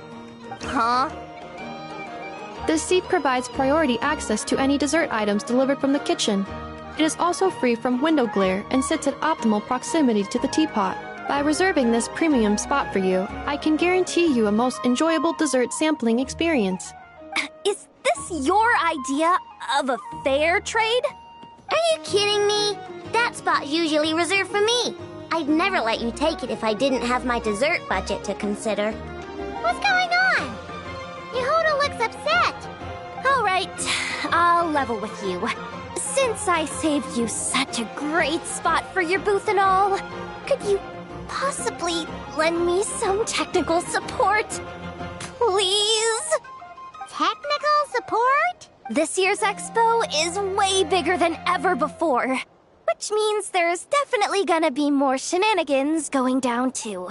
Huh? This seat provides priority access to any dessert items delivered from the kitchen. It is also free from window glare and sits at optimal proximity to the teapot. By reserving this premium spot for you, I can guarantee you a most enjoyable dessert sampling experience. Is this your idea of a fair trade? Are you kidding me? That spot's usually reserved for me. I'd never let you take it if I didn't have my dessert budget to consider. What's going on? Yehoda looks upset. All right, I'll level with you. Since I saved you such a great spot for your booth and all, could you possibly lend me some technical support? Please? Technical support? This year's expo is way bigger than ever before, which means there's definitely gonna be more shenanigans going down too.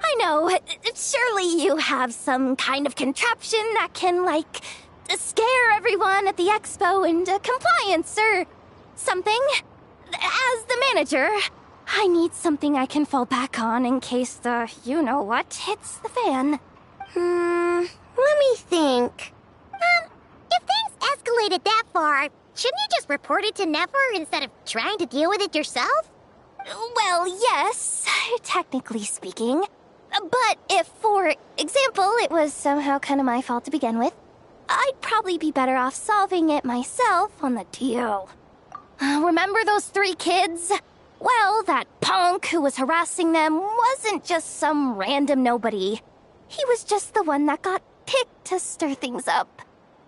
I know, surely you have some kind of contraption that can, like, scare everyone at the expo into compliance or something. As the manager, I need something I can fall back on in case the you-know-what hits the fan. Let me think. If things escalated that far, shouldn't you just report it to Nefer instead of trying to deal with it yourself? Well, yes, technically speaking. But if, for example, it was somehow kind of my fault to begin with, I'd probably be better off solving it myself on the DL. Remember those 3 kids? Well, that punk who was harassing them wasn't just some random nobody. He was just the one that got picked to stir things up.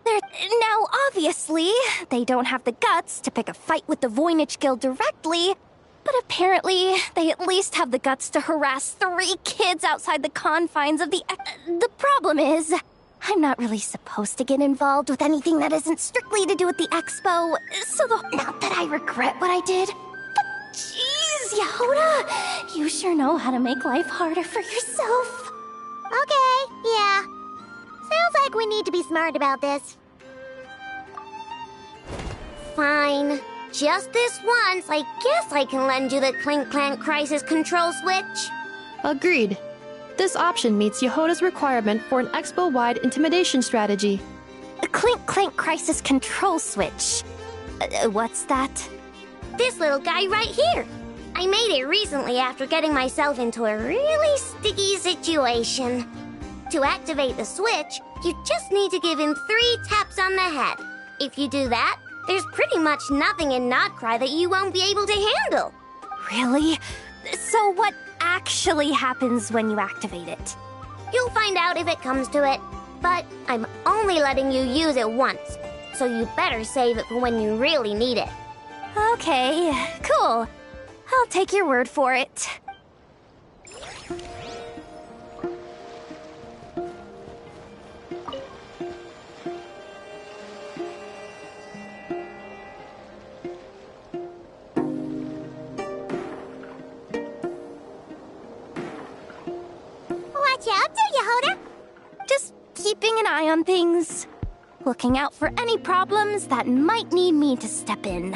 Now, obviously, they don't have the guts to pick a fight with the Voynich Guild directly, but apparently, they at least have the guts to harass 3 kids outside the confines of the... The problem is, I'm not really supposed to get involved with anything that isn't strictly to do with the expo, so not that I regret what I did, but jeez, Yehoda, you sure know how to make life harder for yourself. Okay, yeah. Sounds like we need to be smart about this. Fine. Just this once, I guess I can lend you the Clink Clank Crisis Control Switch. Agreed. This option meets Yehoda's requirement for an expo-wide intimidation strategy. A Clink Clank Crisis Control Switch. What's that? This little guy right here. I made it recently after getting myself into a really sticky situation. To activate the switch, you just need to give him 3 taps on the head. If you do that, there's pretty much nothing in Notcry that you won't be able to handle. Really? So what actually happens when you activate it? You'll find out if it comes to it, but I'm only letting you use it once, so you better save it for when you really need it. Okay, cool. I'll take your word for it. What you up to, Yehoda? Just keeping an eye on things. Looking out for any problems that might need me to step in.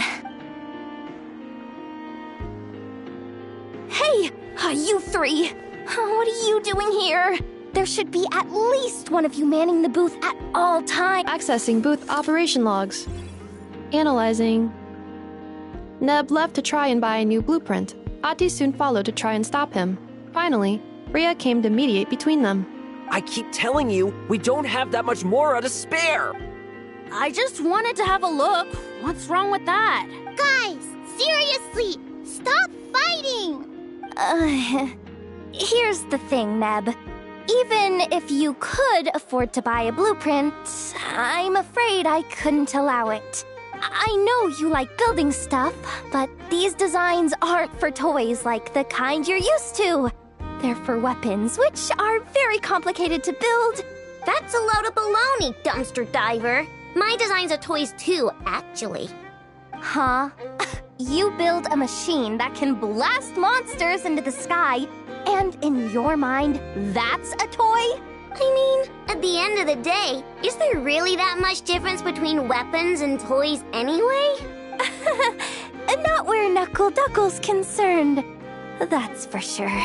Hey, you 3! What are you doing here? There should be at least one of you manning the booth at all times. Accessing booth operation logs. Analyzing. Neb left to try and buy a new blueprint. Ati soon followed to try and stop him. Finally, Rhea came to mediate between them. I keep telling you, we don't have that much Mora to spare! I just wanted to have a look. What's wrong with that? Guys, seriously, stop fighting! Here's the thing, Neb. Even if you could afford to buy a blueprint, I'm afraid I couldn't allow it. I know you like building stuff, but these designs aren't for toys like the kind you're used to. They're for weapons, which are very complicated to build. That's a load of baloney, dumpster diver. My designs are toys too, actually. Huh? You build a machine that can blast monsters into the sky, and in your mind, that's a toy? I mean, at the end of the day, is there really that much difference between weapons and toys anyway? Not where Knuckle Duckle's concerned. That's for sure.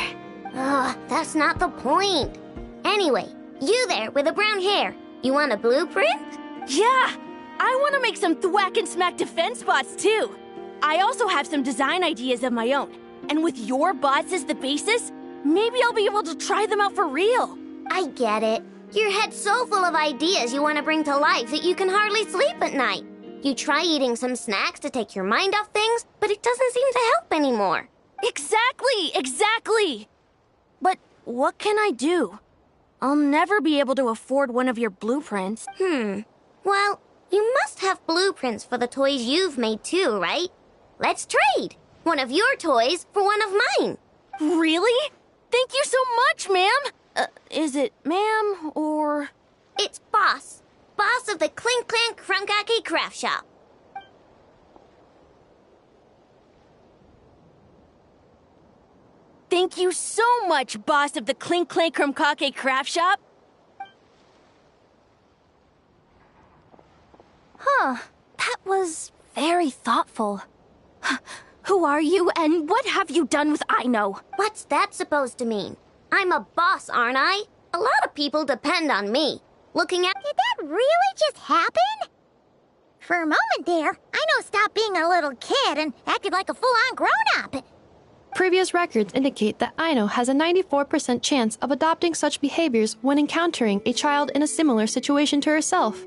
Ugh, that's not the point. Anyway, you there with the brown hair, you want a blueprint? Yeah! I want to make some thwack and smack defense bots too. I also have some design ideas of my own. And with your bots as the basis, maybe I'll be able to try them out for real. I get it. Your head's so full of ideas you want to bring to life that you can hardly sleep at night. You try eating some snacks to take your mind off things, but it doesn't seem to help anymore. Exactly! But what can I do? I'll never be able to afford one of your blueprints. Well, you must have blueprints for the toys you've made too, right? Let's trade. One of your toys for one of mine. Really? Thank you so much, ma'am. Is it ma'am or... It's Boss. Boss of the Clink Clank Krumkake Craft Shop. Thank you so much, boss of the Clink Clank Krumkake Craft Shop. Huh. That was very thoughtful. Who are you, and what have you done with Aino? What's that supposed to mean? I'm a boss, aren't I? A lot of people depend on me. Looking at... Did that really just happen? For a moment there, Aino stopped being a little kid and acted like a full-on grown-up. Previous records indicate that Aino has a 94% chance of adopting such behaviors when encountering a child in a similar situation to herself.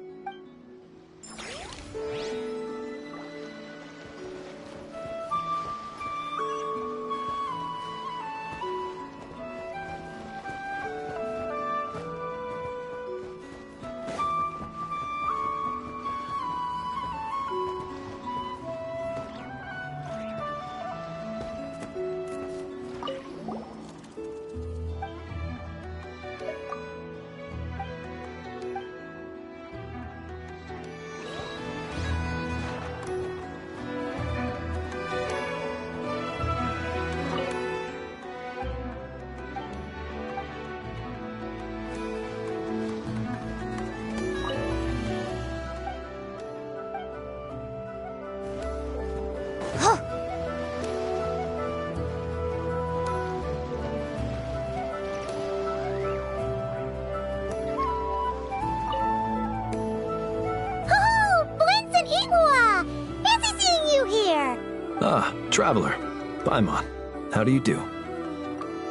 Ah, Traveler. Paimon, how do you do?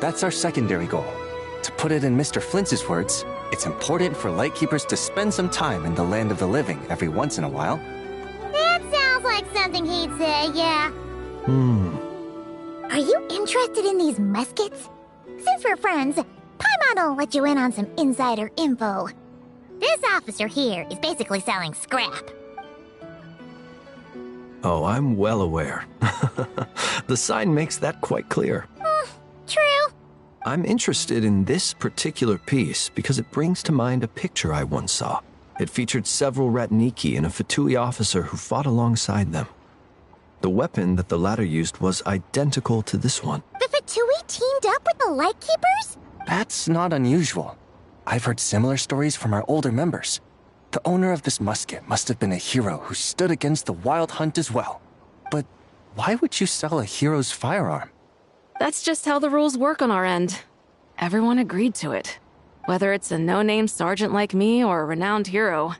That's our secondary goal. To put it in Mr. Flintz's words, it's important for Lightkeepers to spend some time in the land of the living every once in a while. That sounds like something he'd say, yeah. Are you interested in these muskets? Since we're friends, Paimon will let you in on some insider info. This officer here is basically selling scrap. Oh, I'm well aware. The sign makes that quite clear. True. I'm interested in this particular piece because it brings to mind a picture I once saw. It featured several Ratniki and a Fatui officer who fought alongside them. The weapon that the latter used was identical to this one. The Fatui teamed up with the Lightkeepers? That's not unusual. I've heard similar stories from our older members. The owner of this musket must have been a hero who stood against the Wild Hunt as well. But why would you sell a hero's firearm? That's just how the rules work on our end. Everyone agreed to it. Whether it's a no-name sergeant like me or a renowned hero.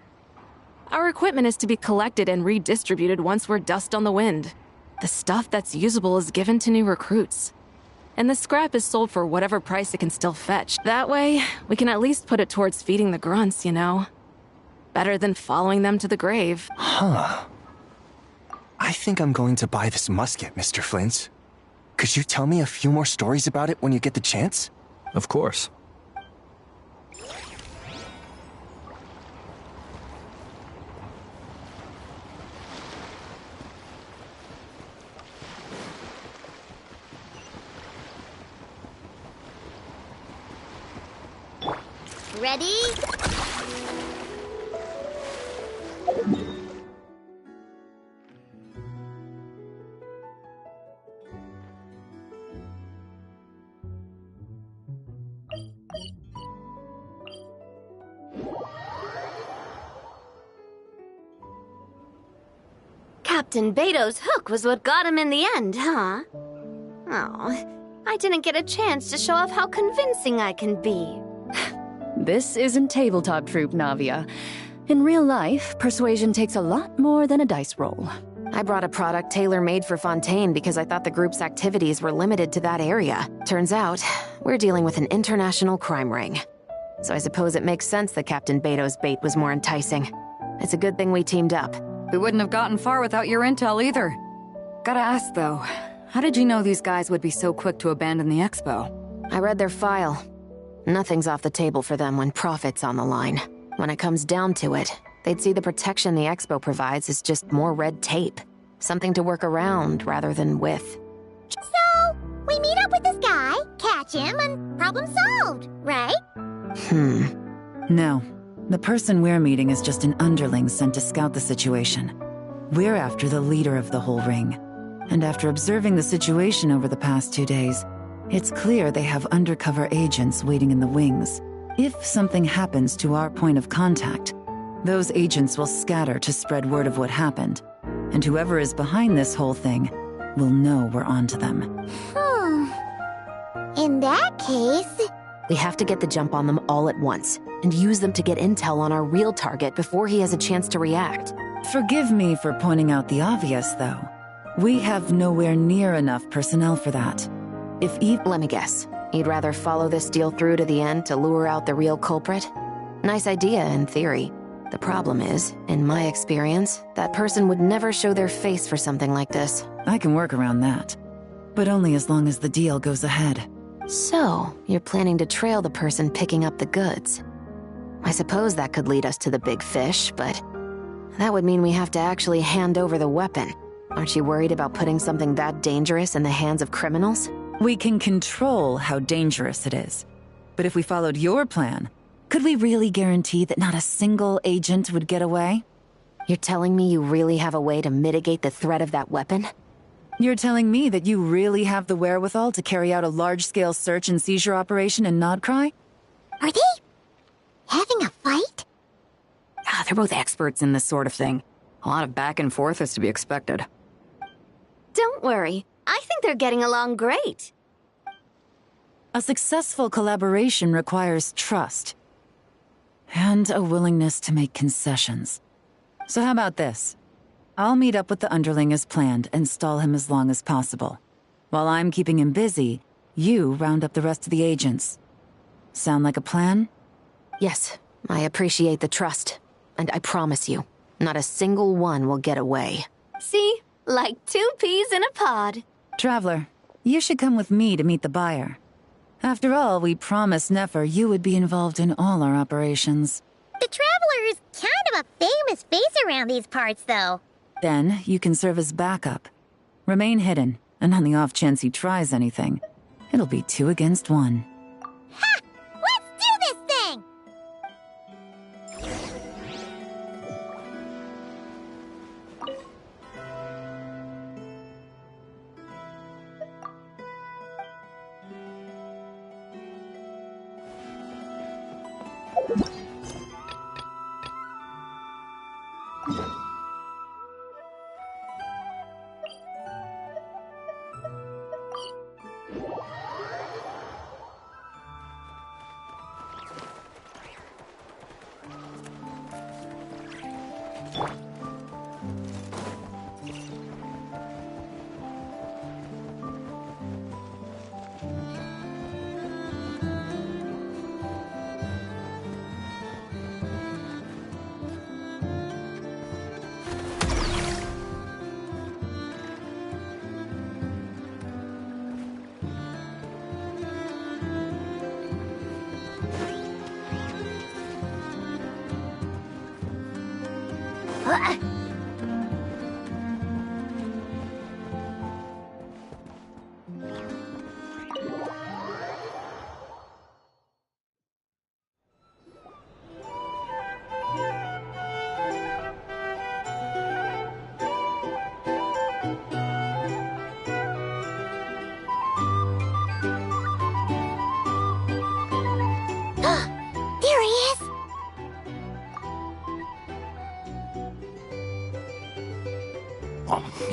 Our equipment is to be collected and redistributed once we're dust on the wind. The stuff that's usable is given to new recruits. And the scrap is sold for whatever price it can still fetch. That way, we can at least put it towards feeding the grunts, you know? Better than following them to the grave. Huh. I think I'm going to buy this musket, Mr. Flintz. Could you tell me a few more stories about it when you get the chance? Of course. Ready? Captain Beto's hook was what got him in the end, huh? Oh, I didn't get a chance to show off how convincing I can be. This isn't tabletop troop, Navia. In real life, persuasion takes a lot more than a dice roll. I brought a product tailor-made for Fontaine because I thought the group's activities were limited to that area. Turns out, we're dealing with an international crime ring. So I suppose it makes sense that Captain Beto's bait was more enticing. It's a good thing we teamed up. We wouldn't have gotten far without your intel either. Gotta ask though, how did you know these guys would be so quick to abandon the expo? I read their file. Nothing's off the table for them when profit's on the line. When it comes down to it, they'd see the protection the expo provides as just more red tape. Something to work around rather than with. So, we meet up with this guy, catch him, and problem solved, right? No. The person we're meeting is just an underling sent to scout the situation. We're after the leader of the whole ring. And after observing the situation over the past 2 days, it's clear they have undercover agents waiting in the wings. If something happens to our point of contact, those agents will scatter to spread word of what happened. And whoever is behind this whole thing will know we're onto them. In that case... We have to get the jump on them all at once, and use them to get intel on our real target before he has a chance to react. Forgive me for pointing out the obvious, though. We have nowhere near enough personnel for that. Let me guess. You'd rather follow this deal through to the end to lure out the real culprit? Nice idea, in theory. The problem is, in my experience, that person would never show their face for something like this. I can work around that. But only as long as the deal goes ahead. So, you're planning to trail the person picking up the goods. I suppose that could lead us to the big fish, but that would mean we have to actually hand over the weapon. Aren't you worried about putting something that dangerous in the hands of criminals? We can control how dangerous it is. But if we followed your plan, could we really guarantee that not a single agent would get away? You're telling me you really have a way to mitigate the threat of that weapon? You're telling me that you really have the wherewithal to carry out a large-scale search and seizure operation in Nodcry? Are they having a fight? They're both experts in this sort of thing. A lot of back and forth is to be expected. Don't worry. I think they're getting along great. A successful collaboration requires trust. And a willingness to make concessions. So how about this? I'll meet up with the underling as planned and stall him as long as possible. While I'm keeping him busy, you round up the rest of the agents. Sound like a plan? Yes, I appreciate the trust. And I promise you, not a single one will get away. See? Like 2 peas in a pod. Traveler, you should come with me to meet the buyer. After all, we promised Nefer you would be involved in all our operations. The Traveler is kind of a famous face around these parts, though. Then, you can serve as backup. Remain hidden, and on the off chance he tries anything, it'll be 2 against 1. Ha! Let's do this thing!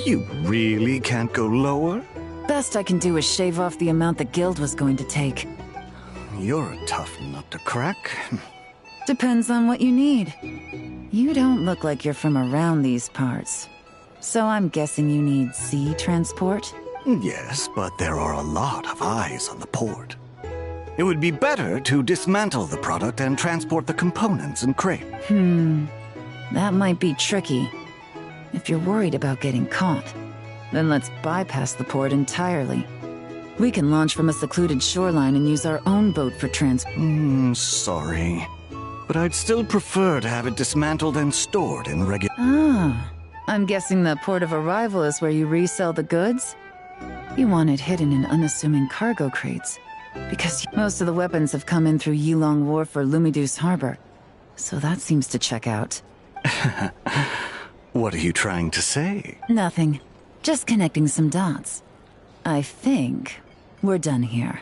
You really can't go lower? Best I can do is shave off the amount the guild was going to take. You're a tough nut to crack. Depends on what you need. You don't look like you're from around these parts. So I'm guessing you need sea transport? Yes, but there are a lot of eyes on the port. It would be better to dismantle the product and transport the components in crate. That might be tricky. If you're worried about getting caught, then let's bypass the port entirely. We can launch from a secluded shoreline and use our own boat for transport. Sorry. But I'd still prefer to have it dismantled and stored in regular... Ah, I'm guessing the port of arrival is where you resell the goods? You want it hidden in unassuming cargo crates, because most of the weapons have come in through Yilong Wharf or Lumidus Harbor, so that seems to check out. What are you trying to say? Nothing. Just connecting some dots. I think we're done here.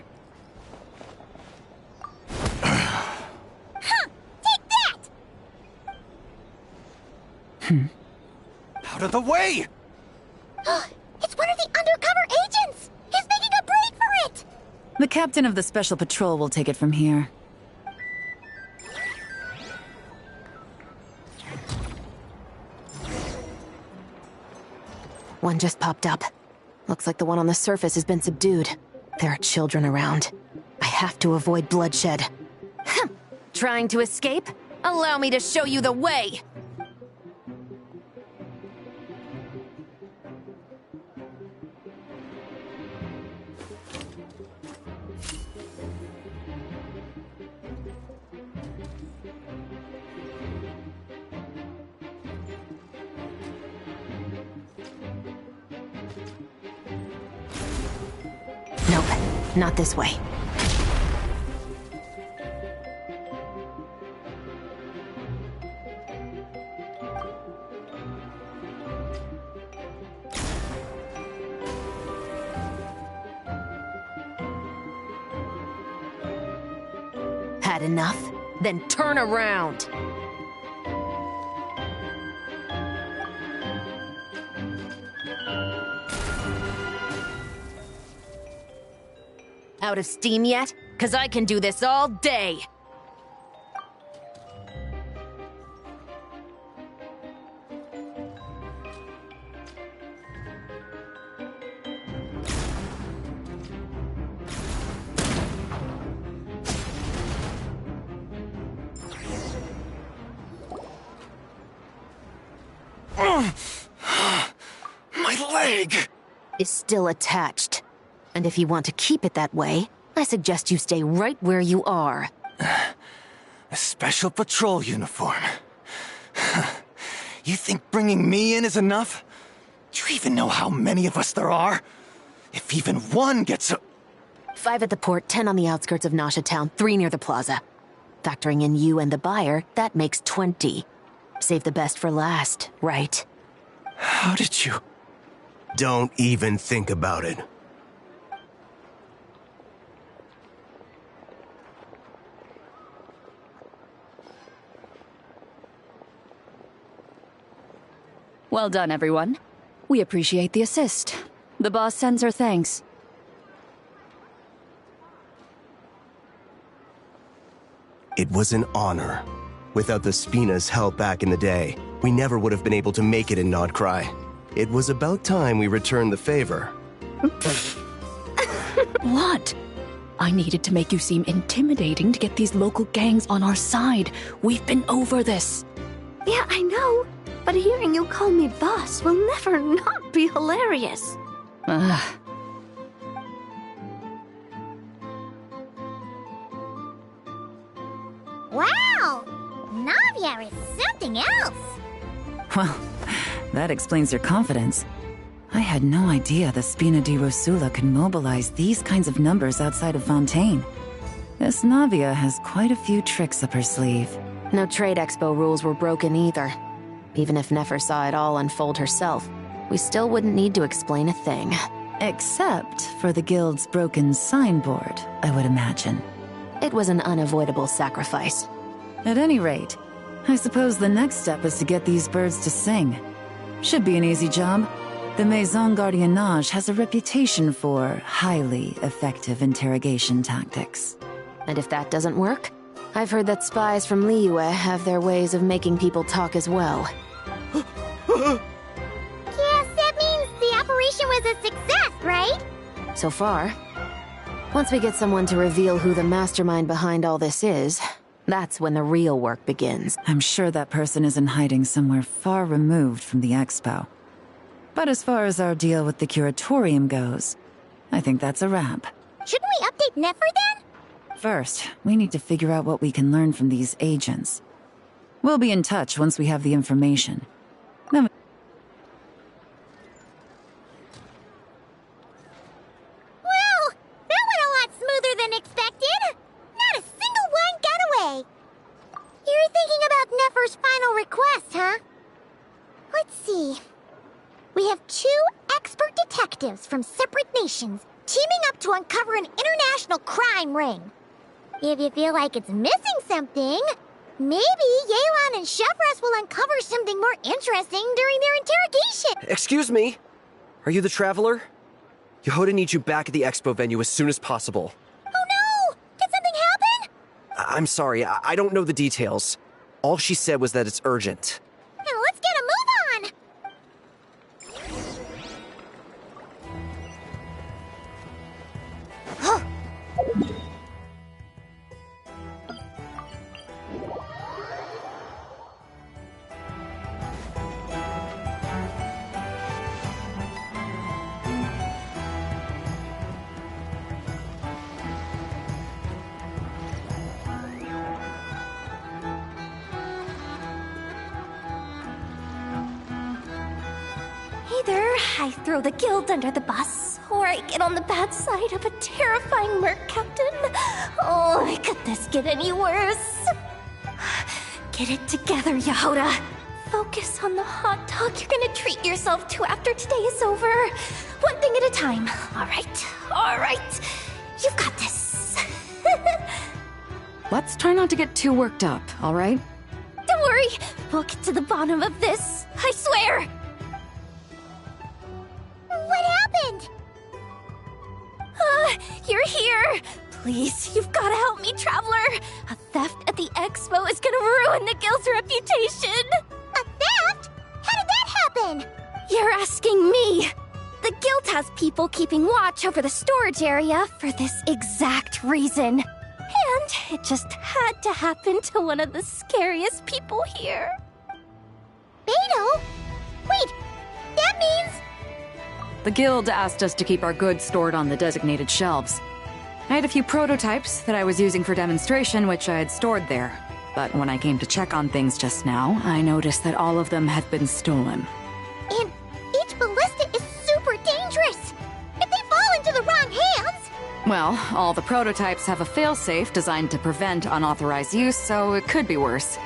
Out of the way! It's one of the undercover agents! He's making a break for it! The captain of the Special Patrol will take it from here. One just popped up. Looks like the one on the surface has been subdued. There are children around. I have to avoid bloodshed. Trying to escape? Allow me to show you the way! Nope, not this way. Had enough? Then turn around! Out of steam yet? 'Cause I can do this all day! My leg! Is still attached. And if you want to keep it that way, I suggest you stay right where you are. A special patrol uniform. You think bringing me in is enough? Do you even know how many of us there are? If even one gets a... 5 at the port, 10 on the outskirts of Nasha Town, 3 near the plaza. Factoring in you and the buyer, that makes 20. Save the best for last, right? How did you... Don't even think about it. Well done, everyone. We appreciate the assist. The boss sends her thanks. It was an honor. Without the Spina's help back in the day, we never would have been able to make it in Nodcry. It was about time we returned the favor. What? I needed to make you seem intimidating to get these local gangs on our side. We've been over this. Yeah, I know. But hearing you call me boss will never not be hilarious. Wow! Navia is something else! Well, that explains your confidence. I had no idea the Spina di Rosula could mobilize these kinds of numbers outside of Fontaine. This Navia has quite a few tricks up her sleeve. No trade expo rules were broken either. Even if Nefer saw it all unfold herself, we still wouldn't need to explain a thing. Except for the guild's broken signboard, I would imagine. It was an unavoidable sacrifice. At any rate, I suppose the next step is to get these birds to sing. Should be an easy job. The Maison Gardiennage has a reputation for highly effective interrogation tactics. And if that doesn't work, I've heard that spies from Liyue have their ways of making people talk as well. Yes, that means the operation was a success, right? So far. Once we get someone to reveal who the mastermind behind all this is, that's when the real work begins. I'm sure that person is in hiding somewhere far removed from the expo. But as far as our deal with the curatorium goes, I think that's a wrap. Shouldn't we update Nefer then? First, we need to figure out what we can learn from these agents. We'll be in touch once we have the information. Then Well, that went a lot smoother than expected. Not a single one got away. You're thinking about Nefer's final request, huh? Let's see. We have 2 expert detectives from separate nations teaming up to uncover an international crime ring. If you feel like it's missing something, maybe Yelan and Chevres will uncover something more interesting during their interrogation. Excuse me? Are you the Traveler? Yehoda needs you back at the expo venue as soon as possible. Oh no! Did something happen? I'm sorry, I don't know the details. All she said was that it's urgent. Then let's get a move on! Either I throw the guild under the bus, or I get on the bad side of a terrifying merc captain. Oh, could this get any worse? Get it together, Yehoda. Focus on the hot dog you're gonna treat yourself to after today is over. One thing at a time. All right. You've got this. Let's try not to get too worked up, all right? Don't worry, we'll get to the bottom of this. I swear. What happened? You're here! Please, you've gotta help me, Traveler! A theft at the expo is gonna ruin the guild's reputation! A theft? How did that happen? You're asking me! The guild has people keeping watch over the storage area for this exact reason. And it just had to happen to one of the scariest people here. Beidou? Wait, that means... The guild asked us to keep our goods stored on the designated shelves. I had a few prototypes that I was using for demonstration, which I had stored there. But when I came to check on things just now, I noticed that all of them had been stolen. And each ballista is super dangerous! If they fall into the wrong hands... Well, all the prototypes have a failsafe designed to prevent unauthorized use, so it could be worse.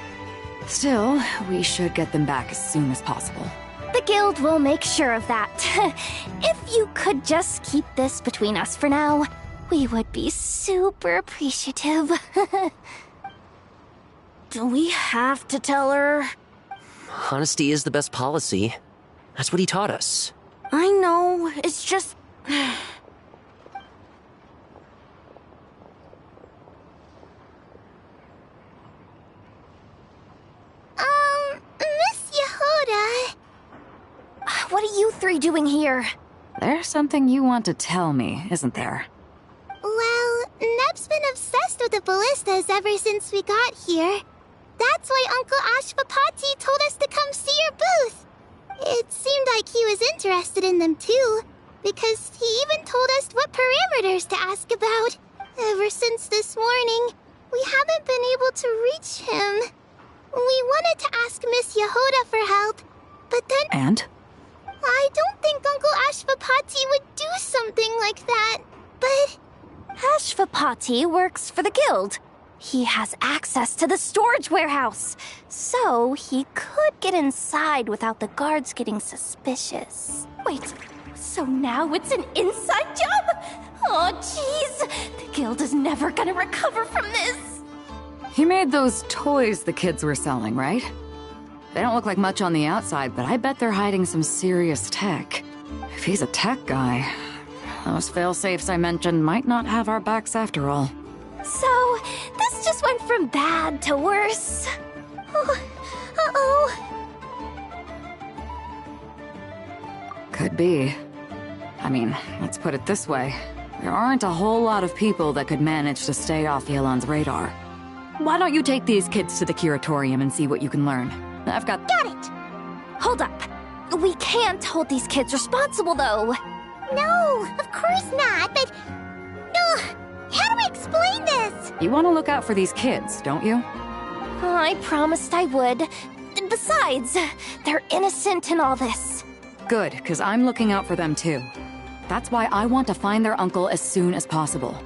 Still, we should get them back as soon as possible. The guild will make sure of that. If you could just keep this between us for now, we would be super appreciative. Do we have to tell her? Honesty is the best policy. That's what he taught us. I know, it's just... Miss Yehoda... What are you 3 doing here? There's something you want to tell me, isn't there? Well, Neb's been obsessed with the ballistas ever since we got here. That's why Uncle Ashvapati told us to come see your booth. It seemed like he was interested in them too, because he even told us what parameters to ask about. Ever since this morning, we haven't been able to reach him. We wanted to ask Miss Yehoda for help, but then... And? I don't think Uncle Ashvapati would do something like that, but... Ashvapati works for the guild. He has access to the storage warehouse, so he could get inside without the guards getting suspicious. Wait, so now it's an inside job? Oh, jeez! The guild is never gonna recover from this! He made those toys the kids were selling, right? They don't look like much on the outside, but I bet they're hiding some serious tech. If he's a tech guy, those fail-safes I mentioned might not have our backs after all. So, this just went from bad to worse. Oh, uh-oh. Could be. I mean, let's put it this way. There aren't a whole lot of people that could manage to stay off Yelan's radar. Why don't you take these kids to the curatorium and see what you can learn? I've got... Got it! Hold up. We can't hold these kids responsible, though. No, of course not, but... how do we explain this? You want to look out for these kids, don't you? I promised I would. Besides, they're innocent in all this. Good, because I'm looking out for them too. That's why I want to find their uncle as soon as possible.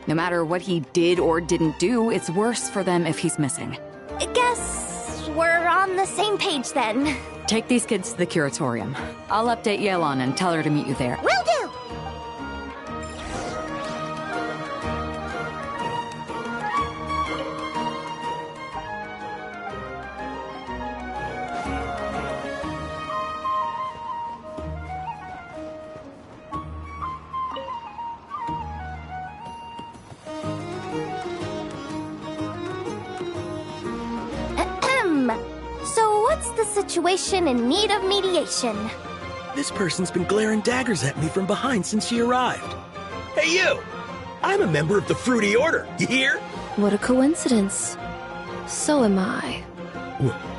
No matter what he did or didn't do, it's worse for them if he's missing. I guess we're on the same page then. Take these kids to the curatorium. I'll update Yelan and tell her to meet you there. Will do! So what's the situation in need of mediation? This person's been glaring daggers at me from behind since she arrived. Hey you! I'm a member of the Fruity Order, you hear? What a coincidence. So am I.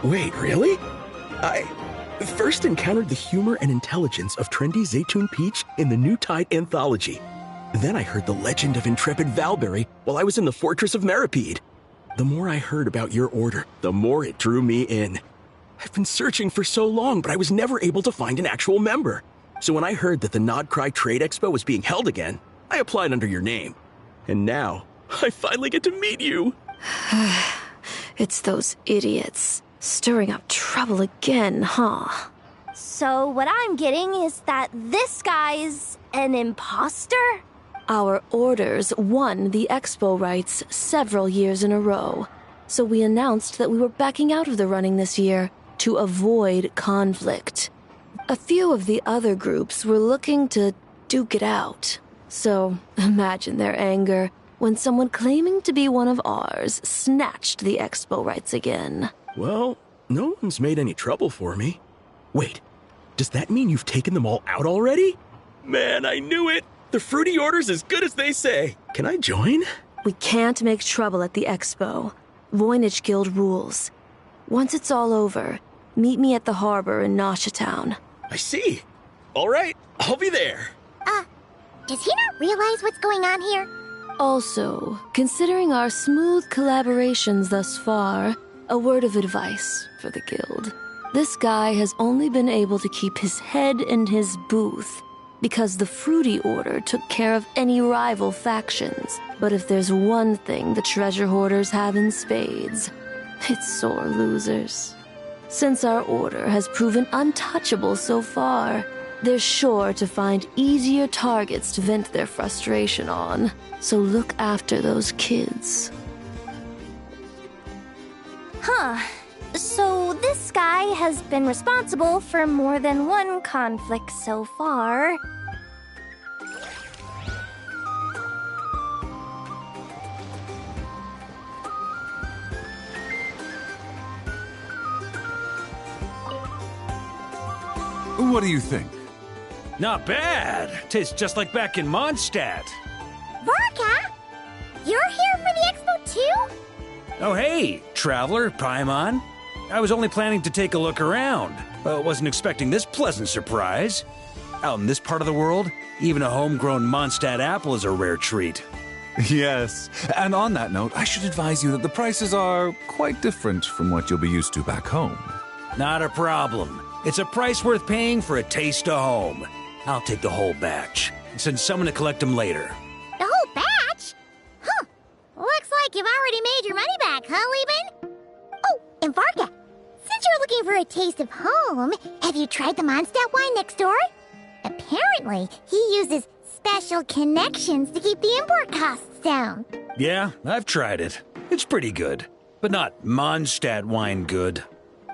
Wait, really? I first encountered the humor and intelligence of trendy Zaytun Peach in the New Tide anthology. Then I heard the legend of intrepid Valberry while I was in the Fortress of Meripede. The more I heard about your order, the more it drew me in. I've been searching for so long, but I was never able to find an actual member. So when I heard that the Nodcry Trade Expo was being held again, I applied under your name. And now, I finally get to meet you. It's those idiots. Stirring up trouble again, huh? So what I'm getting is that this guy's an imposter? Our orders won the expo rights several years in a row, so we announced that we were backing out of the running this year to avoid conflict. A few of the other groups were looking to duke it out, so imagine their anger when someone claiming to be one of ours snatched the expo rights again. Well, no one's made any trouble for me. Wait, does that mean you've taken them all out already? Man, I knew it! The Fruity Order's as good as they say. Can I join? We can't make trouble at the expo. Voynich Guild rules. Once it's all over, meet me at the harbor in Nasha Town. I see. All right, I'll be there. Does he not realize what's going on here? Also, considering our smooth collaborations thus far, a word of advice for the guild. This guy has only been able to keep his head in his booth because the Fruity Order took care of any rival factions. But if there's one thing the treasure hoarders have in spades, it's sore losers. Since our order has proven untouchable so far, they're sure to find easier targets to vent their frustration on. So look after those kids. Huh. So this guy has been responsible for more than one conflict so far. What do you think? Not bad. Tastes just like back in Mondstadt. Varka? You're here for the expo too? Oh hey, Traveler, Paimon. I was only planning to take a look around. Wasn't expecting this pleasant surprise. Out in this part of the world, even a homegrown Mondstadt apple is a rare treat. Yes, and on that note, I should advise you that the prices are quite different from what you'll be used to back home. Not a problem. It's a price worth paying for a taste of home. I'll take the whole batch and send someone to collect them later. The whole batch? Huh. Looks like you've already made your money back, huh, Lieben? Oh, and Varka, since you're looking for a taste of home, have you tried the Mondstadt wine next door? Apparently, he uses special connections to keep the import costs down. Yeah, I've tried it. It's pretty good, but not Mondstadt wine good.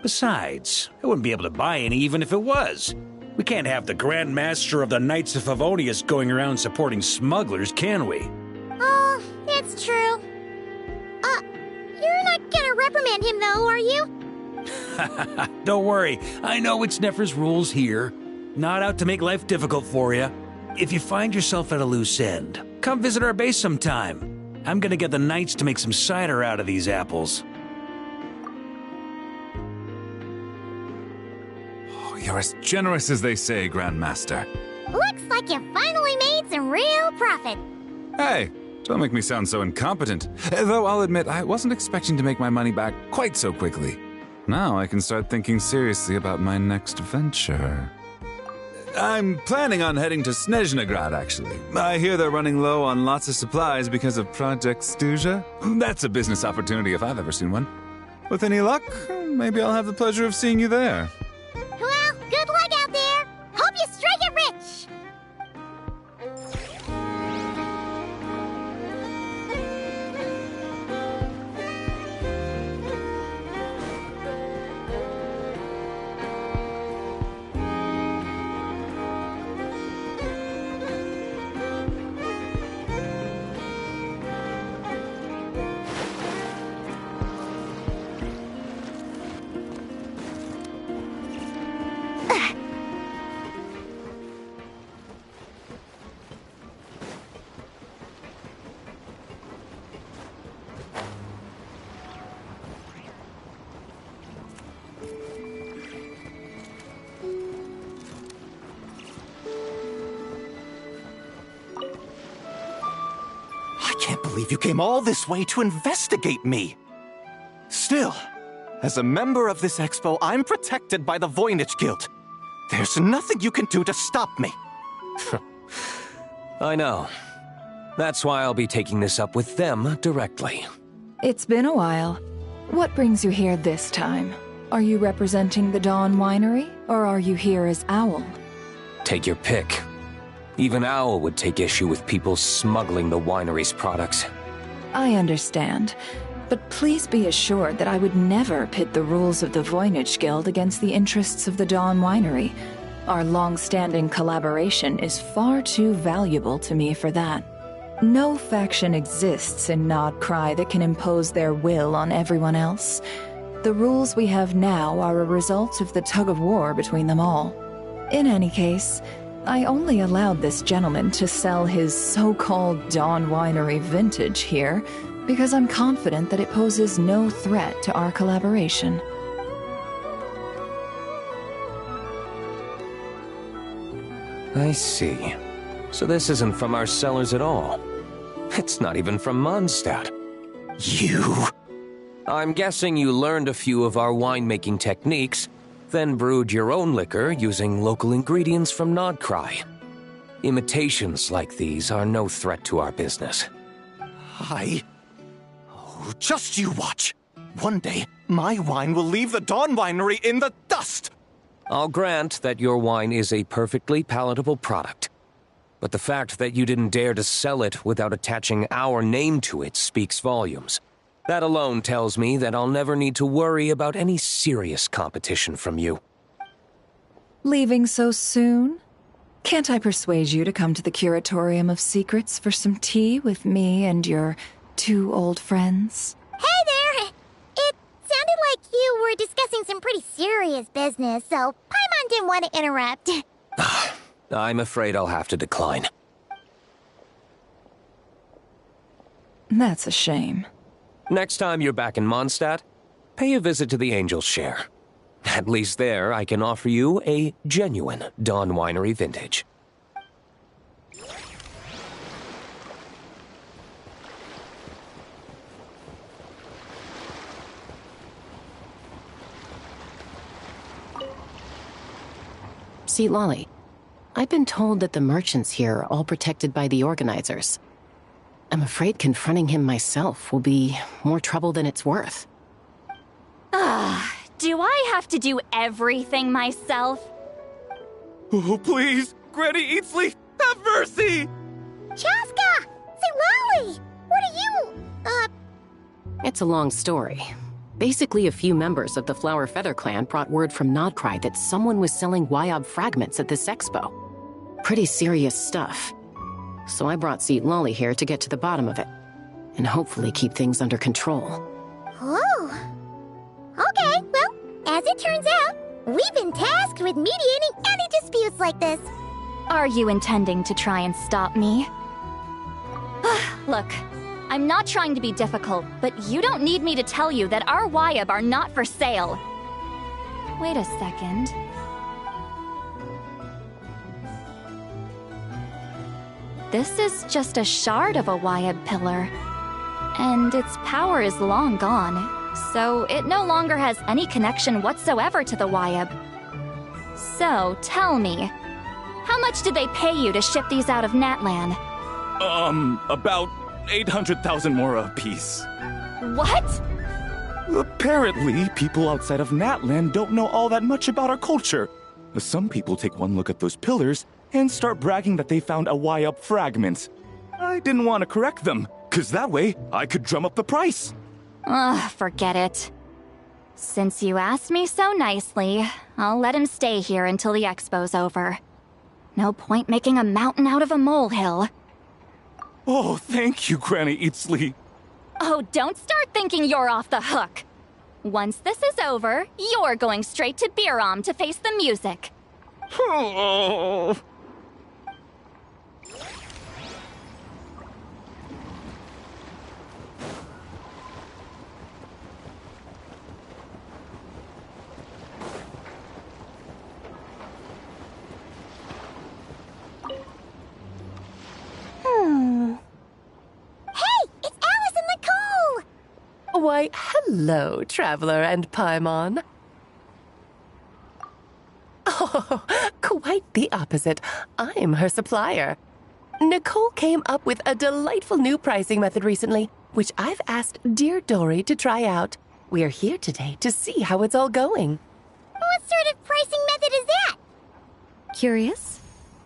Besides, I wouldn't be able to buy any even if it was. We can't have the Grand Master of the Knights of Favonius going around supporting smugglers, can we? Oh, it's true. You're not gonna reprimand him though, are you? Don't worry, I know it's Nefer's rules here. Not out to make life difficult for you. If you find yourself at a loose end, come visit our base sometime. I'm gonna get the Knights to make some cider out of these apples. Oh, you're as generous as they say, Grandmaster. Looks like you finally made some real profit. Hey, don't make me sound so incompetent. Though I'll admit, I wasn't expecting to make my money back quite so quickly. Now I can start thinking seriously about my next venture. I'm planning on heading to Snezhnegrad, actually. I hear they're running low on lots of supplies because of Project Stuja. That's a business opportunity if I've ever seen one. With any luck, maybe I'll have the pleasure of seeing you there. Well, good luck out there. Hope you strike it rich. I can't believe you came all this way to investigate me. Still, as a member of this expo, I'm protected by the Voynich Guild. There's nothing you can do to stop me. I know. That's why I'll be taking this up with them directly. It's been a while. What brings you here this time? Are you representing the Dawn Winery, or are you here as Owl? Take your pick. Even Owl would take issue with people smuggling the winery's products. I understand, but please be assured that I would never pit the rules of the Voynich Guild against the interests of the Dawn Winery. Our long-standing collaboration is far too valuable to me for that. No faction exists in Nodcry that can impose their will on everyone else. The rules we have now are a result of the tug-of-war between them all. In any case, I only allowed this gentleman to sell his so-called Dawn Winery vintage here because I'm confident that it poses no threat to our collaboration. I see. So this isn't from our cellars at all. It's not even from Mondstadt. You? I'm guessing you learned a few of our winemaking techniques, then brewed your own liquor using local ingredients from Nodcry. Imitations like these are no threat to our business. Oh, just you watch. One day, my wine will leave the Dawn Winery in the dust! I'll grant that your wine is a perfectly palatable product. But the fact that you didn't dare to sell it without attaching our name to it speaks volumes. That alone tells me that I'll never need to worry about any serious competition from you. Leaving so soon? Can't I persuade you to come to the Curatorium of Secrets for some tea with me and your two old friends? Hey there! It sounded like you were discussing some pretty serious business, so Paimon didn't want to interrupt. I'm afraid I'll have to decline. That's a shame. Next time you're back in Mondstadt, pay a visit to the Angel's Share. At least there, I can offer you a genuine Dawn Winery vintage. See, Lolly, I've been told that the merchants here are all protected by the organizers. I'm afraid confronting him myself will be more trouble than it's worth. Do I have to do everything myself? Oh, please! Granny Eatsley, have mercy! Chaska! Say, Lolly! What are you, It's a long story. Basically, a few members of the Flower Feather clan brought word from Nodcry that someone was selling Wyob fragments at this expo. Pretty serious stuff. So I brought Seat Lolly here to get to the bottom of it, and hopefully keep things under control. Oh. Okay, well, as it turns out, we've been tasked with mediating any disputes like this. Are you intending to try and stop me? Look, I'm not trying to be difficult, but you don't need me to tell you that our Wyob are not for sale. Wait a second. This is just a shard of a Wyob pillar, and its power is long gone, so it no longer has any connection whatsoever to the Wyob. So, tell me, how much did they pay you to ship these out of Natlan? About 800,000 more apiece. What? Apparently, people outside of Natlan don't know all that much about our culture. Some people take one look at those pillars and start bragging that they found a Wyob fragment. I didn't want to correct them, cause that way I could drum up the price. Ugh, forget it. Since you asked me so nicely, I'll let him stay here until the expo's over. No point making a mountain out of a molehill. Oh, thank you, Granny Eatsley. Oh, don't start thinking you're off the hook. Once this is over, you're going straight to Biram to face the music. Oh. Hey, it's Alice and Nicole! Why, hello, Traveler and Paimon. Oh, quite the opposite. I'm her supplier. Nicole came up with a delightful new pricing method recently, which I've asked dear Dory to try out. We're here today to see how it's all going. What sort of pricing method is that? Curious?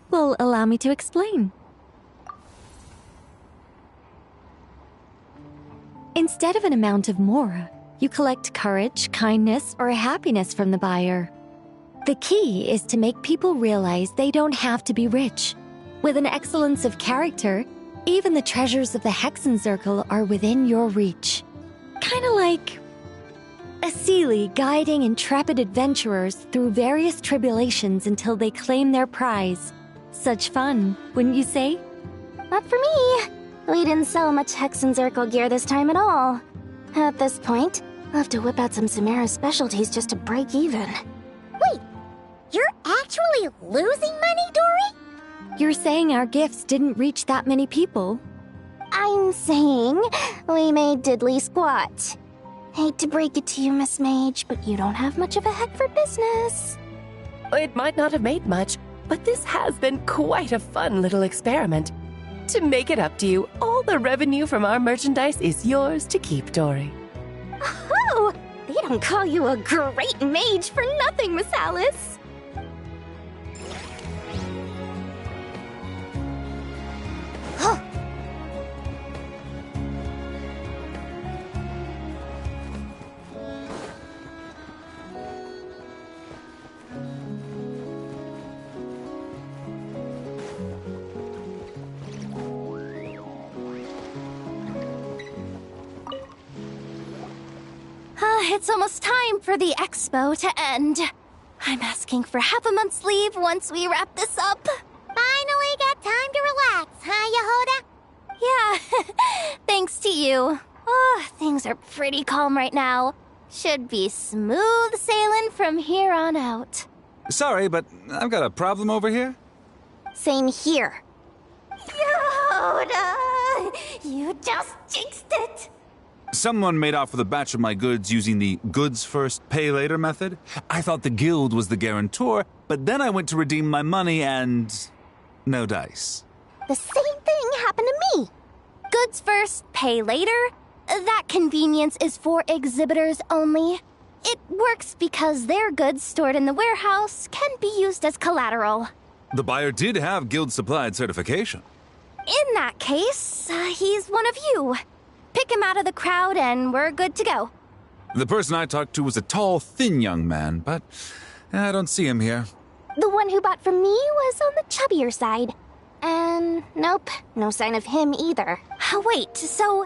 Well, allow me to explain. Instead of an amount of mora, you collect courage, kindness, or happiness from the buyer. The key is to make people realize they don't have to be rich. With an excellence of character, even the treasures of the Hexen Circle are within your reach. Kinda like a Seelie guiding intrepid adventurers through various tribulations until they claim their prize. Such fun, wouldn't you say? Not for me. We didn't sell much Hexen Circle gear this time at all. At this point, I'll have to whip out some Samara specialties just to break even. Wait, you're actually losing money, Dory? You're saying our gifts didn't reach that many people? I'm saying we made diddly squat. Hate to break it to you, Miss Mage, but you don't have much of a head for business. It might not have made much, but this has been quite a fun little experiment. To make it up to you, all the revenue from our merchandise is yours to keep, Dory. Oh, they don't call you a great mage for nothing, Miss Alice. It's almost time for the expo to end. I'm asking for half a month's leave once we wrap this up. Finally got time to relax, huh, Yehoda? Yeah, thanks to you. Oh, things are pretty calm right now. Should be smooth sailing from here on out. Sorry, but I've got a problem over here. Same here. Yehoda, you just jinxed it. Someone made off with a batch of my goods using the goods first, pay later method. I thought the guild was the guarantor, but then I went to redeem my money and no dice. The same thing happened to me. Goods first, pay later? That convenience is for exhibitors only. It works because their goods stored in the warehouse can be used as collateral. The buyer did have guild supplied certification. In that case, he's one of you. Pick him out of the crowd and we're good to go. The person I talked to was a tall, thin young man, but I don't see him here. The one who bought from me was on the chubbier side. And nope, no sign of him either. Wait, so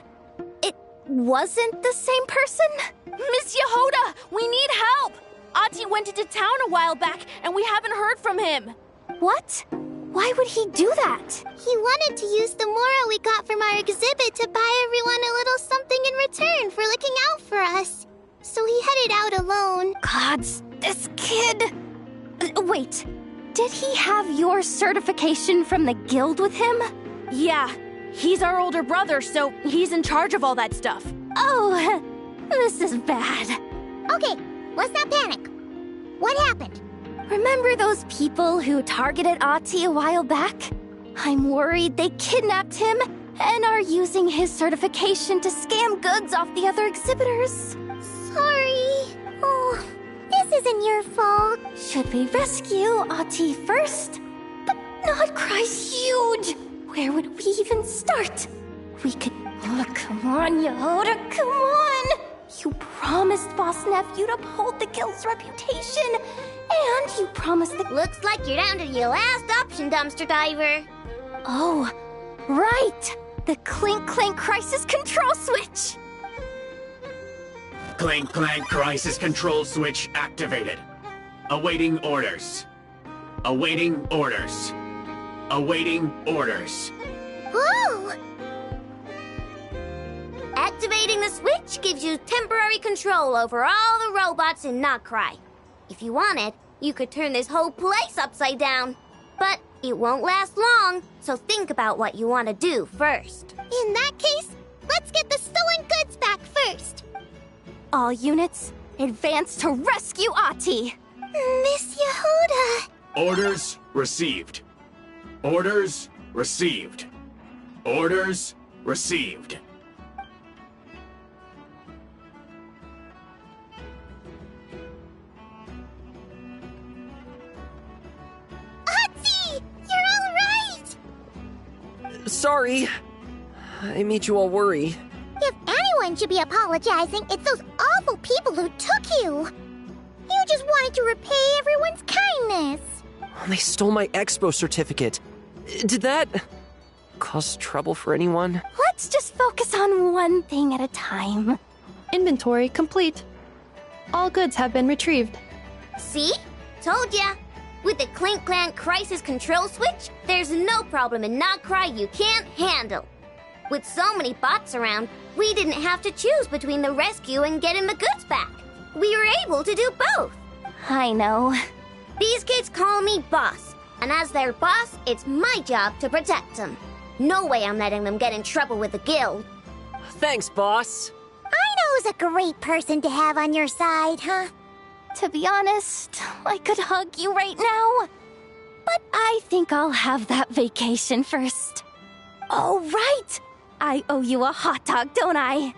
it wasn't the same person? Miss Yehoda, we need help! Ati went into town a while back, and we haven't heard from him. What? Why would he do that? He wanted to use the mora we got from our exhibit to buy everyone a little something in return for looking out for us. So he headed out alone. Gods, this kid... Wait, did he have your certification from the guild with him? Yeah, he's our older brother, so he's in charge of all that stuff. Oh, this is bad. Okay, let's not panic. What happened? Remember those people who targeted Ati a while back? I'm worried they kidnapped him and are using his certification to scam goods off the other exhibitors. Sorry. Oh, this isn't your fault. Should we rescue Ati first? But Nodcry's huge. Where would we even start? We could... Oh, come on, Yehoda, come on! You promised Boss Nephew to uphold the guild's reputation, and you promised the... Looks like you're down to your last option, dumpster diver. Oh, right! The Clink Clank Crisis Control Switch! Clink Clank Crisis Control Switch activated. Awaiting orders. Awaiting orders. Awaiting orders. Whoa! Activating the switch gives you temporary control over all the robots in Nodcry. If you wanted, you could turn this whole place upside down. But it won't last long, so think about what you want to do first. In that case, let's get the stolen goods back first. All units, advance to rescue Ati! Miss Yehoda! Orders received. Orders received. Orders received. Ati! You're all right! Sorry. I made you all worry. If anyone should be apologizing, it's those awful people who took you. You just wanted to repay everyone's kindness. They stole my expo certificate. Did that cause trouble for anyone? Let's just focus on one thing at a time. Inventory complete. All goods have been retrieved. See? Told ya. With the Clink Clank Crisis Control Switch, there's no problem in Nodcry you can't handle. With so many bots around, we didn't have to choose between the rescue and getting the goods back. We were able to do both. I know. These kids call me boss, and as their boss, it's my job to protect them. No way I'm letting them get in trouble with the guild. Thanks, boss. Aino's a great person to have on your side, huh? To be honest, I could hug you right now. But I think I'll have that vacation first. Oh, right! I owe you a hot dog, don't I?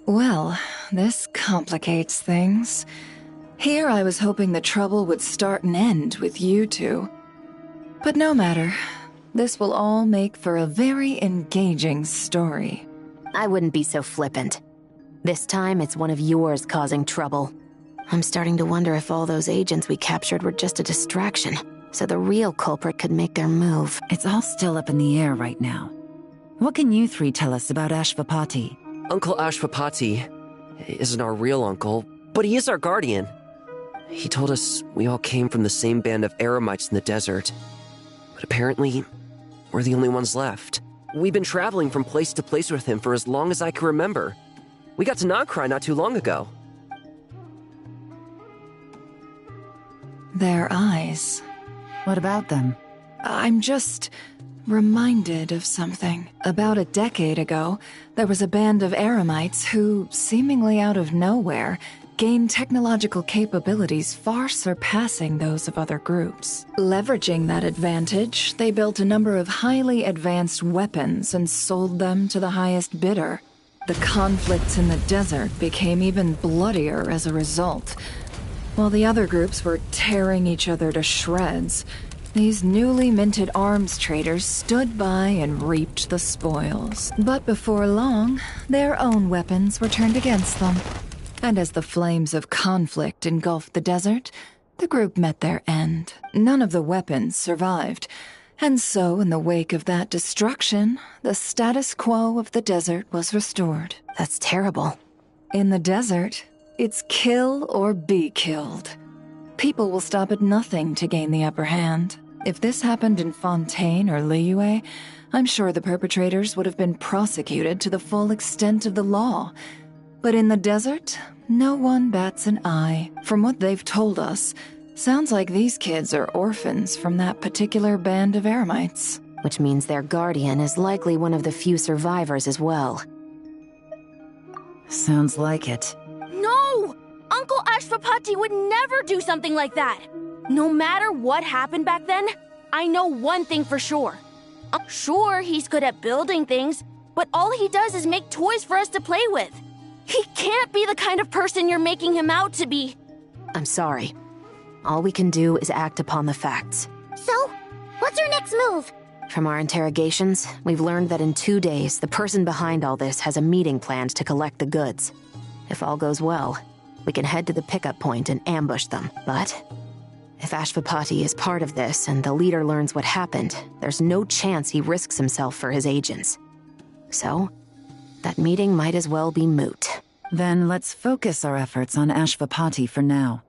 Well, this complicates things. Here I was hoping the trouble would start and end with you two. But no matter. This will all make for a very engaging story. I wouldn't be so flippant. This time, it's one of yours causing trouble. I'm starting to wonder if all those agents we captured were just a distraction, so the real culprit could make their move. It's all still up in the air right now. What can you three tell us about Ashvapati? Uncle Ashvapati isn't our real uncle, but he is our guardian. He told us we all came from the same band of eremites in the desert. But apparently, we're the only ones left. We've been traveling from place to place with him for as long as I can remember. We got to Nodcry not too long ago. Their eyes. What about them? I'm just reminded of something. About a decade ago, there was a band of Eremites who, seemingly out of nowhere, gained technological capabilities far surpassing those of other groups. Leveraging that advantage, they built a number of highly advanced weapons and sold them to the highest bidder. The conflicts in the desert became even bloodier as a result. While the other groups were tearing each other to shreds, these newly minted arms traders stood by and reaped the spoils. But before long, their own weapons were turned against them. And as the flames of conflict engulfed the desert, the group met their end. None of the weapons survived. And so, in the wake of that destruction, the status quo of the desert was restored. That's terrible. In the desert, it's kill or be killed. People will stop at nothing to gain the upper hand. If this happened in Fontaine or Liyue, I'm sure the perpetrators would have been prosecuted to the full extent of the law. But in the desert, no one bats an eye. From what they've told us, sounds like these kids are orphans from that particular band of Eremites. Which means their guardian is likely one of the few survivors as well. Sounds like it. No! Uncle Ashvapati would never do something like that! No matter what happened back then, I know one thing for sure. Sure, he's good at building things, but all he does is make toys for us to play with. He can't be the kind of person you're making him out to be. I'm sorry. All we can do is act upon the facts. So, what's our next move? From our interrogations, we've learned that in 2 days, the person behind all this has a meeting planned to collect the goods. If all goes well, we can head to the pickup point and ambush them. But if Ashvapati is part of this and the leader learns what happened, there's no chance he risks himself for his agents. So, that meeting might as well be moot. Then let's focus our efforts on Ashvapati for now.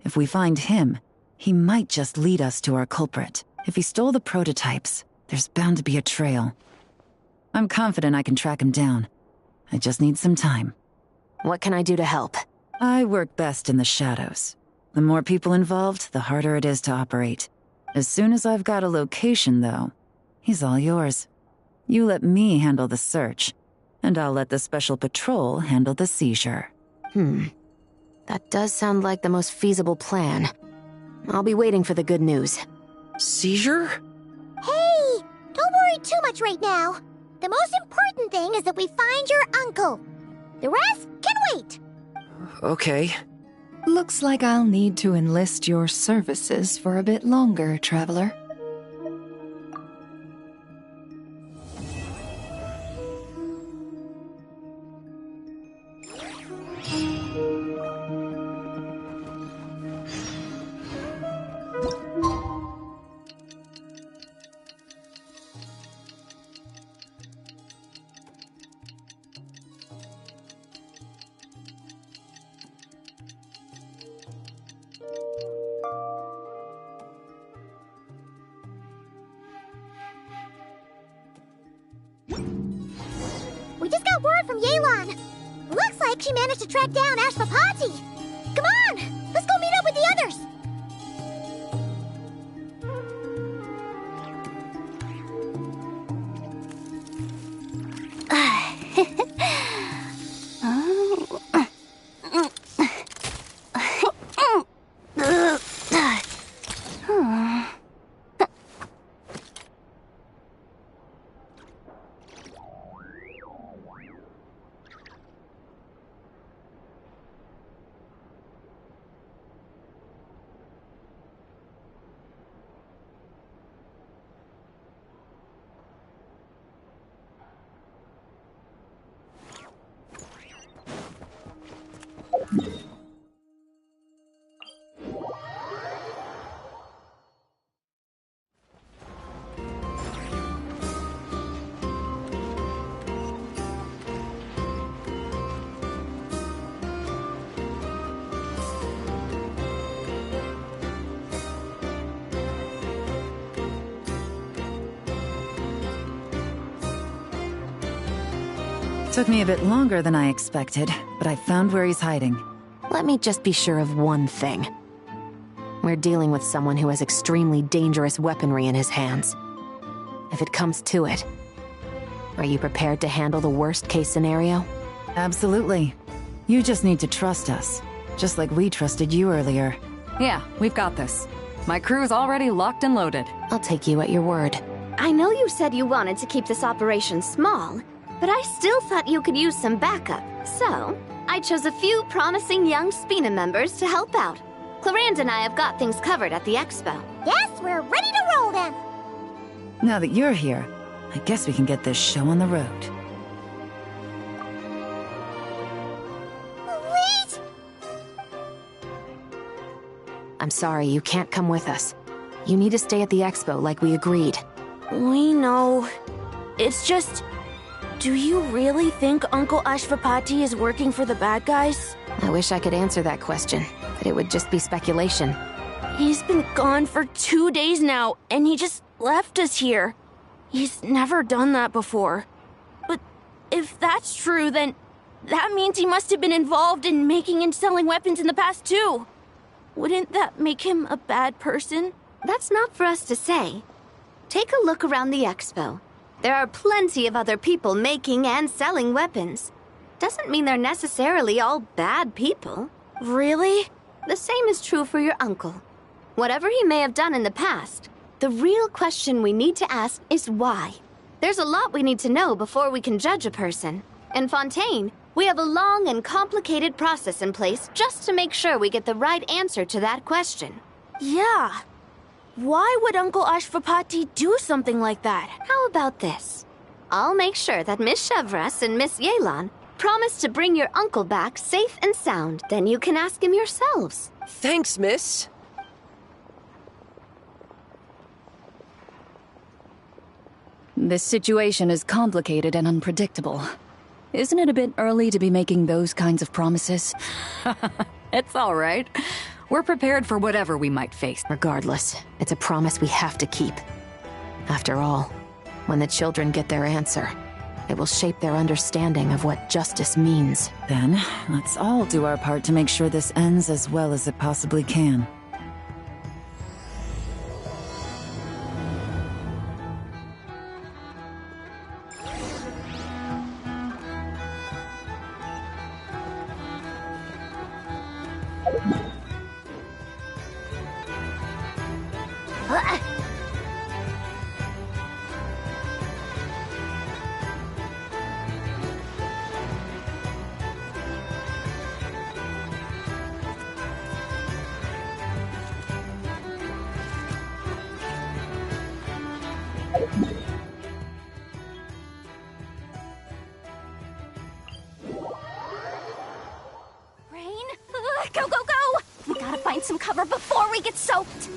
If we find him, he might just lead us to our culprit. If he stole the prototypes, there's bound to be a trail. I'm confident I can track him down. I just need some time. What can I do to help? I work best in the shadows. The more people involved, the harder it is to operate. As soon as I've got a location, though, he's all yours. You let me handle the search, and I'll let the special patrol handle the seizure. That does sound like the most feasible plan. I'll be waiting for the good news. Seizure? Hey, don't worry too much right now. The most important thing is that we find your uncle. The rest can wait. Okay. Looks like I'll need to enlist your services for a bit longer, traveler. We just got word from Yelan. Looks like she managed to track down Ashvapati. Come on, let's go meet up with the others. Took me a bit longer than I expected, but I found where he's hiding. Let me just be sure of one thing. We're dealing with someone who has extremely dangerous weaponry in his hands. If it comes to it, are you prepared to handle the worst-case scenario? Absolutely. You just need to trust us, just like we trusted you earlier. Yeah, we've got this. My crew's already locked and loaded. I'll take you at your word. I know you said you wanted to keep this operation small, but I still thought you could use some backup. So, I chose a few promising young Spina members to help out. Clarande and I have got things covered at the expo. Yes, we're ready to roll then. Now that you're here, I guess we can get this show on the road. Wait! I'm sorry, you can't come with us. You need to stay at the expo like we agreed. We know. It's just... Do you really think Uncle Ashvapati is working for the bad guys? I wish I could answer that question, but it would just be speculation. He's been gone for 2 days now, and he just left us here. He's never done that before. But if that's true, then that means he must have been involved in making and selling weapons in the past too. Wouldn't that make him a bad person? That's not for us to say. Take a look around the expo. There are plenty of other people making and selling weapons. Doesn't mean they're necessarily all bad people. Really? The same is true for your uncle. Whatever he may have done in the past, the real question we need to ask is why. There's a lot we need to know before we can judge a person. In Fontaine, we have a long and complicated process in place just to make sure we get the right answer to that question. Yeah. Why would Uncle Ashvapati do something like that? How about this? I'll make sure that Miss Chevras and Miss Yelan promise to bring your uncle back safe and sound. Then you can ask him yourselves. Thanks, miss. This situation is complicated and unpredictable. Isn't it a bit early to be making those kinds of promises? It's all right. We're prepared for whatever we might face. Regardless, it's a promise we have to keep. After all, when the children get their answer, it will shape their understanding of what justice means. Then, let's all do our part to make sure this ends as well as it possibly can. Go, go, go! We gotta find some cover before we get soaked.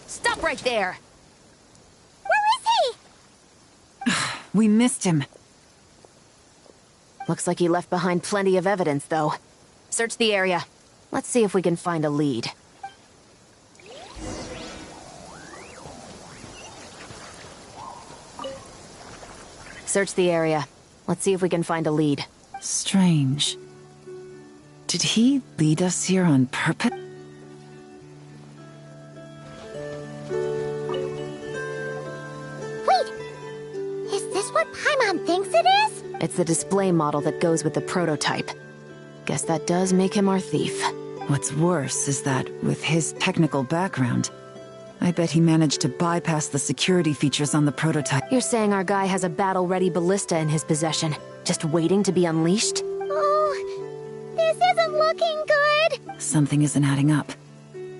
Stop right there! We missed him. Looks like he left behind plenty of evidence, though. Search the area. Let's see if we can find a lead. Search the area. Let's see if we can find a lead. Strange. Did he lead us here on purpose? What Paimon thinks it is? It's the display model that goes with the prototype. Guess that does make him our thief. What's worse is that, with his technical background, I bet he managed to bypass the security features on the prototype. You're saying our guy has a battle-ready ballista in his possession, just waiting to be unleashed? Oh, this isn't looking good. Something isn't adding up.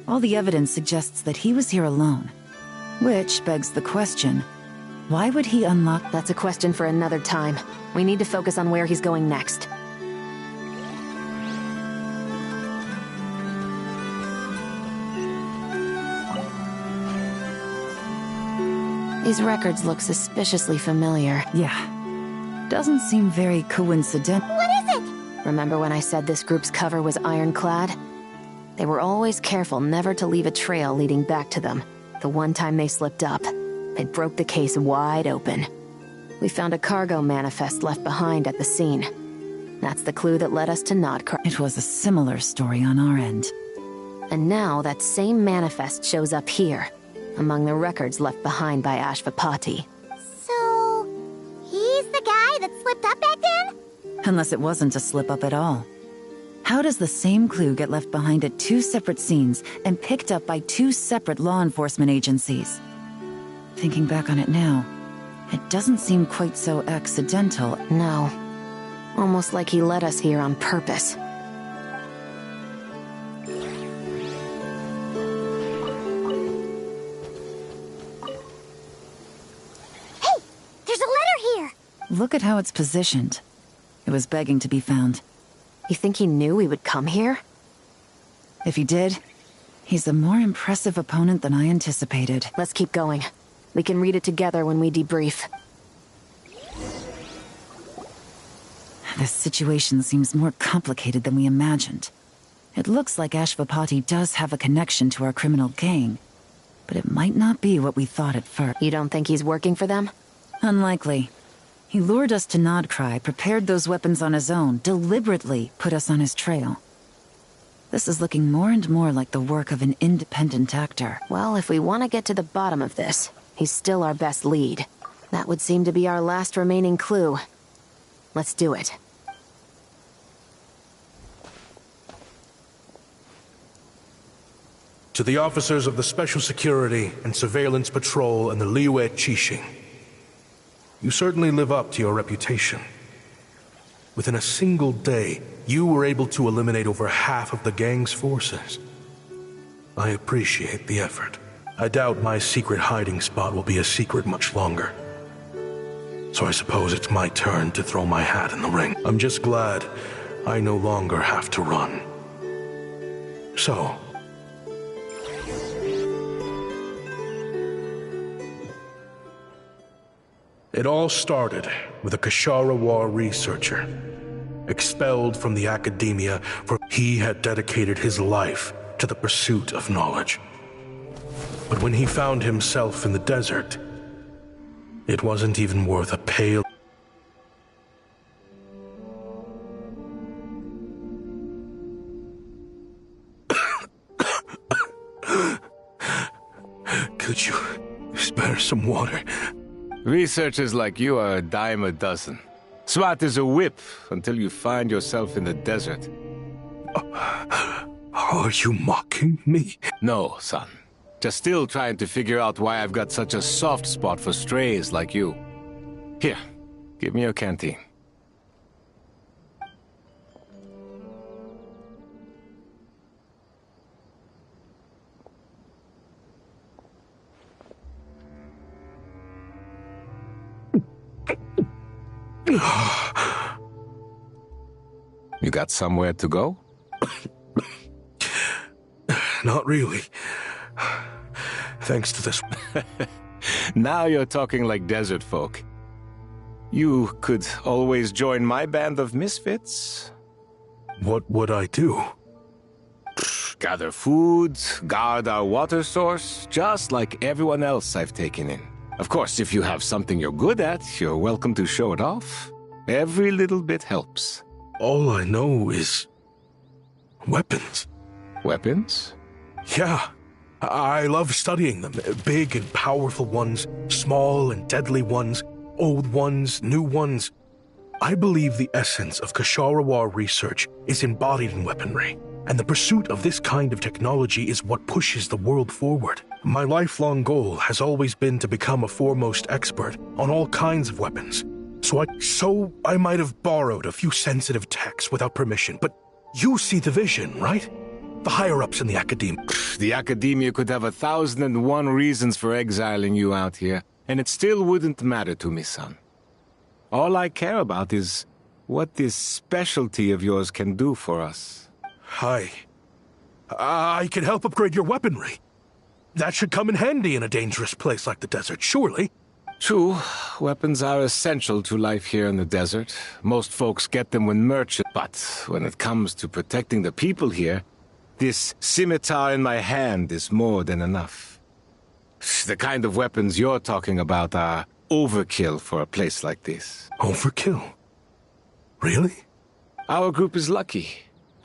All the evidence suggests that he was here alone. Which begs the question, why would he unlock? That's a question for another time. We need to focus on where he's going next. These records look suspiciously familiar. Yeah. doesn't seem very coincidental. What is it? Remember when I said this group's cover was ironclad? They were always careful never to leave a trail leading back to them. The one time they slipped up, it broke the case wide open. We found a cargo manifest left behind at the scene. That's the clue that led us to Nodcry. It was a similar story on our end. And now that same manifest shows up here, among the records left behind by Ashvapati. So, he's the guy that slipped up back then? Unless it wasn't a slip-up at all. How does the same clue get left behind at two separate scenes and picked up by two separate law enforcement agencies? Thinking back on it now, it doesn't seem quite so accidental. No. Almost like he led us here on purpose. Hey! There's a letter here! Look at how it's positioned. It was begging to be found. You think he knew we would come here? If he did, he's a more impressive opponent than I anticipated. Let's keep going. We can read it together when we debrief. This situation seems more complicated than we imagined. It looks like Ashvapati does have a connection to our criminal gang, but it might not be what we thought at first. You don't think he's working for them? Unlikely. He lured us to Nodcry, prepared those weapons on his own, deliberately put us on his trail. This is looking more and more like the work of an independent actor. Well, if we want to get to the bottom of this, he's still our best lead. That would seem to be our last remaining clue. Let's do it. To the officers of the Special Security and Surveillance Patrol and the Liyue Qixing, you certainly live up to your reputation. Within a single day, you were able to eliminate over half of the gang's forces. I appreciate the effort. I doubt my secret hiding spot will be a secret much longer. So I suppose it's my turn to throw my hat in the ring. I'm just glad I no longer have to run. So, it all started with a Kashara War researcher, expelled from the academia for he had dedicated his life to the pursuit of knowledge. But when he found himself in the desert, it wasn't even worth a pale. Could you spare some water? Researchers like you are a dime a dozen. Smart as a whip until you find yourself in the desert. Are you mocking me? No, son. Just still trying to figure out why I've got such a soft spot for strays like you. Here, give me your canteen. You got somewhere to go? Not really. Thanks to this. Now you're talking like desert folk. You could always join my band of misfits. What would I do? Gather food, guard our water source, just like everyone else I've taken in. Of course, if you have something you're good at, you're welcome to show it off. Every little bit helps. All I know is weapons. Weapons? Yeah. I love studying them. Big and powerful ones, small and deadly ones, old ones, new ones. I believe the essence of Kashara research is embodied in weaponry, and the pursuit of this kind of technology is what pushes the world forward. My lifelong goal has always been to become a foremost expert on all kinds of weapons. So I might have borrowed a few sensitive techs without permission, but you see the vision, right? The higher-ups in the academia. The academia could have 1,001 reasons for exiling you out here, and it still wouldn't matter to me, son. All I care about is what this specialty of yours can do for us. I can help upgrade your weaponry. That should come in handy in a dangerous place like the desert, surely. True, weapons are essential to life here in the desert. Most folks get them when merchant, but when it comes to protecting the people here, this scimitar in my hand is more than enough. The kind of weapons you're talking about are overkill for a place like this. Overkill? Really? Our group is lucky.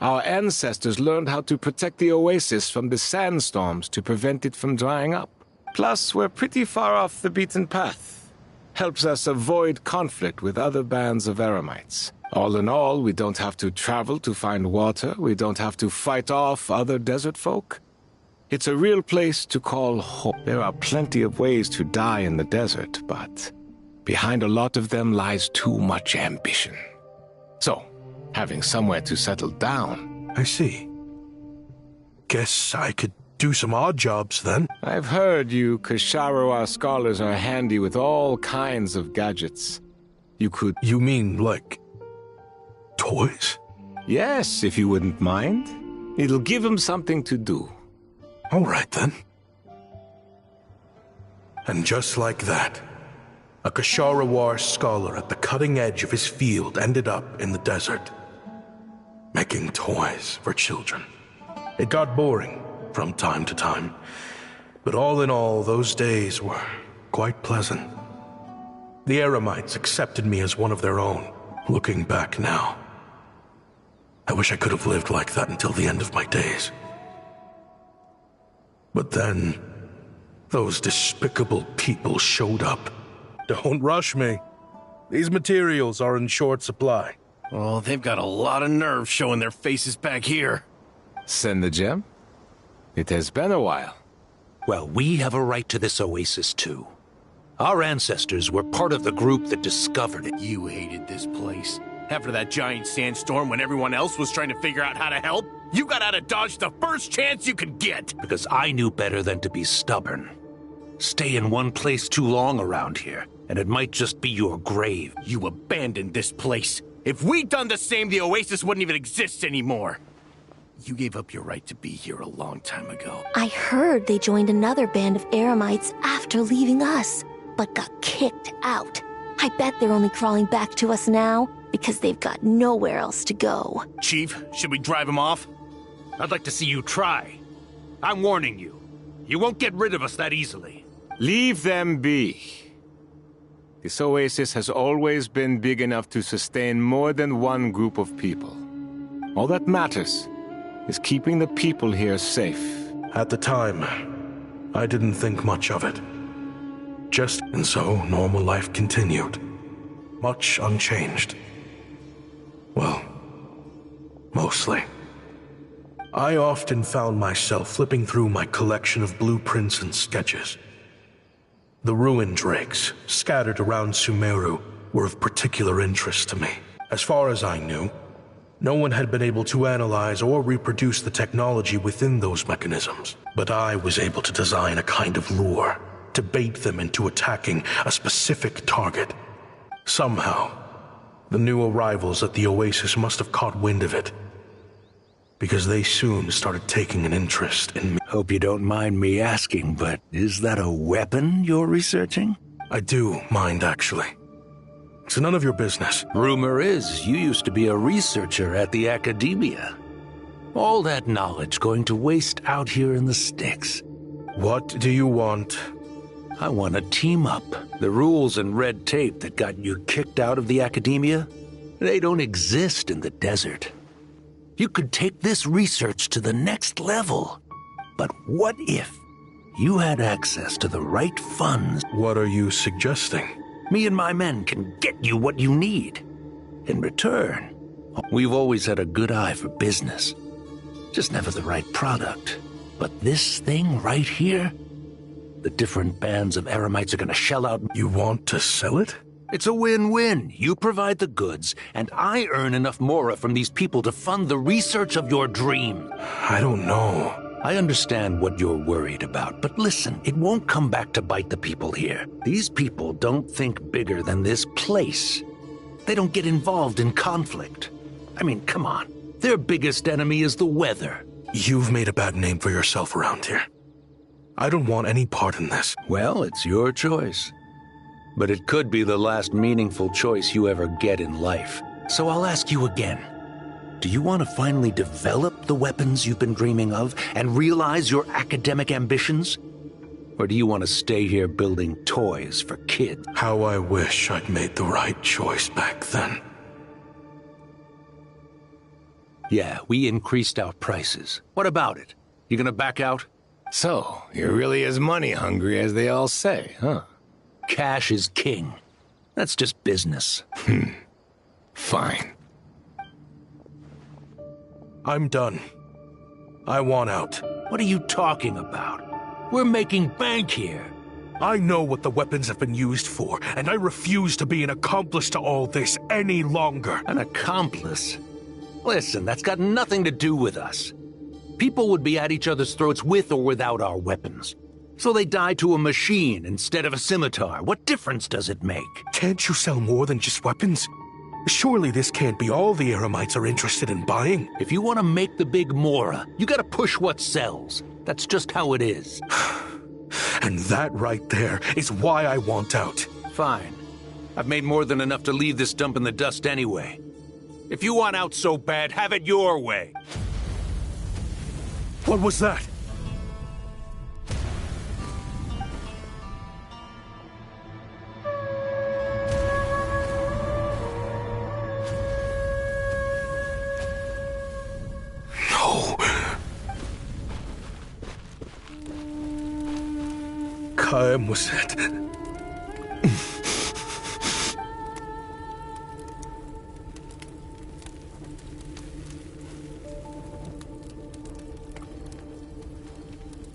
Our ancestors learned how to protect the oasis from the sandstorms to prevent it from drying up. Plus, we're pretty far off the beaten path. Helps us avoid conflict with other bands of Eremites. All in all, we don't have to travel to find water. We don't have to fight off other desert folk. It's a real place to call home. There are plenty of ways to die in the desert, but behind a lot of them lies too much ambition. So, having somewhere to settle down... I see. Guess I could do some odd jobs then. I've heard you Ksharowa scholars are handy with all kinds of gadgets. You could... You mean, like... toys? Yes, if you wouldn't mind. It'll give him something to do. All right, then. And just like that, a Ksharowa scholar at the cutting edge of his field ended up in the desert, making toys for children. It got boring from time to time, but all in all, those days were quite pleasant. The Eremites accepted me as one of their own. Looking back now, I wish I could have lived like that until the end of my days. But then, those despicable people showed up. Don't rush me. These materials are in short supply. Oh, they've got a lot of nerve showing their faces back here. Send the gem? It has been a while. Well, we have a right to this oasis, too. Our ancestors were part of the group that discovered it. You hated this place. After that giant sandstorm when everyone else was trying to figure out how to help, you got out of Dodge the first chance you could get. Because I knew better than to be stubborn. Stay in one place too long around here, and it might just be your grave. You abandoned this place. If we'd done the same, the oasis wouldn't even exist anymore. You gave up your right to be here a long time ago. I heard they joined another band of Eremites after leaving us, but got kicked out. I bet they're only crawling back to us now because they've got nowhere else to go. Chief, should we drive him off? I'd like to see you try. I'm warning you. You won't get rid of us that easily. Leave them be. This oasis has always been big enough to sustain more than one group of people. All that matters is keeping the people here safe. At the time, I didn't think much of it. And so normal life continued, much unchanged. Well, mostly. I often found myself flipping through my collection of blueprints and sketches. The ruin drakes scattered around Sumeru were of particular interest to me. As far as I knew, no one had been able to analyze or reproduce the technology within those mechanisms. But I was able to design a kind of lure to bait them into attacking a specific target. Somehow, the new arrivals at the oasis must have caught wind of it, because they soon started taking an interest in me. Hope you don't mind me asking, but is that a weapon you're researching? I do mind, actually. It's none of your business. Rumor is you used to be a researcher at the Academia. All that knowledge going to waste out here in the sticks. What do you want? I want to team up. The rules and red tape that got you kicked out of the Academia, they don't exist in the desert. You could take this research to the next level. But what if you had access to the right funds? What are you suggesting? Me and my men can get you what you need. In return, we've always had a good eye for business. Just never the right product. But this thing right here, the different bands of Eremites are gonna shell out. You want to sell it? It's a win-win. You provide the goods, and I earn enough mora from these people to fund the research of your dream. I don't know. I understand what you're worried about, but listen, it won't come back to bite the people here. These people don't think bigger than this place. They don't get involved in conflict. I mean, come on. Their biggest enemy is the weather. You've made a bad name for yourself around here. I don't want any part in this. Well, it's your choice. But it could be the last meaningful choice you ever get in life. So I'll ask you again. Do you want to finally develop the weapons you've been dreaming of and realize your academic ambitions? Or do you want to stay here building toys for kids? How I wish I'd made the right choice back then. Yeah, we increased our prices. What about it? You gonna back out? So, you're really as money hungry as they all say, huh? Cash is king. That's just business. Fine. I'm done. I want out. What are you talking about? We're making bank here. I know what the weapons have been used for, and I refuse to be an accomplice to all this any longer. An accomplice? Listen, that's got nothing to do with us. People would be at each other's throats with or without our weapons. So they die to a machine instead of a scimitar. What difference does it make? Can't you sell more than just weapons? Surely this can't be all the Eremites are interested in buying. If you want to make the big Mora, you gotta push what sells. That's just how it is. And that right there is why I want out. Fine. I've made more than enough to leave this dump in the dust anyway. If you want out so bad, have it your way. What was that? No. Kaem was it.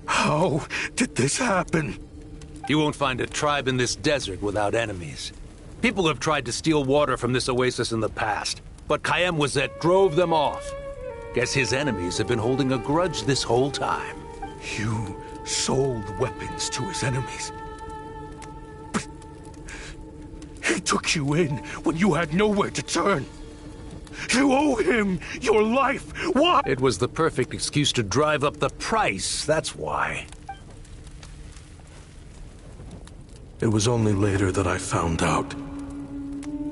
How did this happen? You won't find a tribe in this desert without enemies. People have tried to steal water from this oasis in the past, but Kaem Wazet drove them off. Guess his enemies have been holding a grudge this whole time. You sold weapons to his enemies. But he took you in when you had nowhere to turn. You owe him your life. Why? It was the perfect excuse to drive up the price, that's why. It was only later that I found out.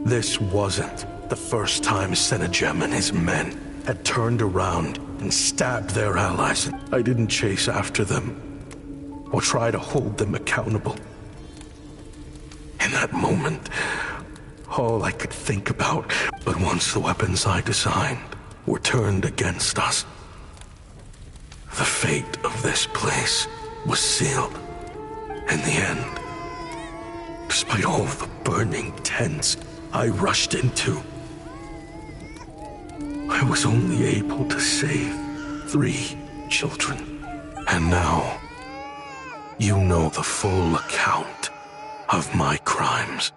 This wasn't the first time Senegem and his men had turned around and stabbed their allies. I didn't chase after them or try to hold them accountable. In that moment, all I could think about, but once the weapons I designed were turned against us, the fate of this place was sealed. In the end, despite all the burning tents I rushed into, I was only able to save 3 children. And now, you know the full account of my crimes.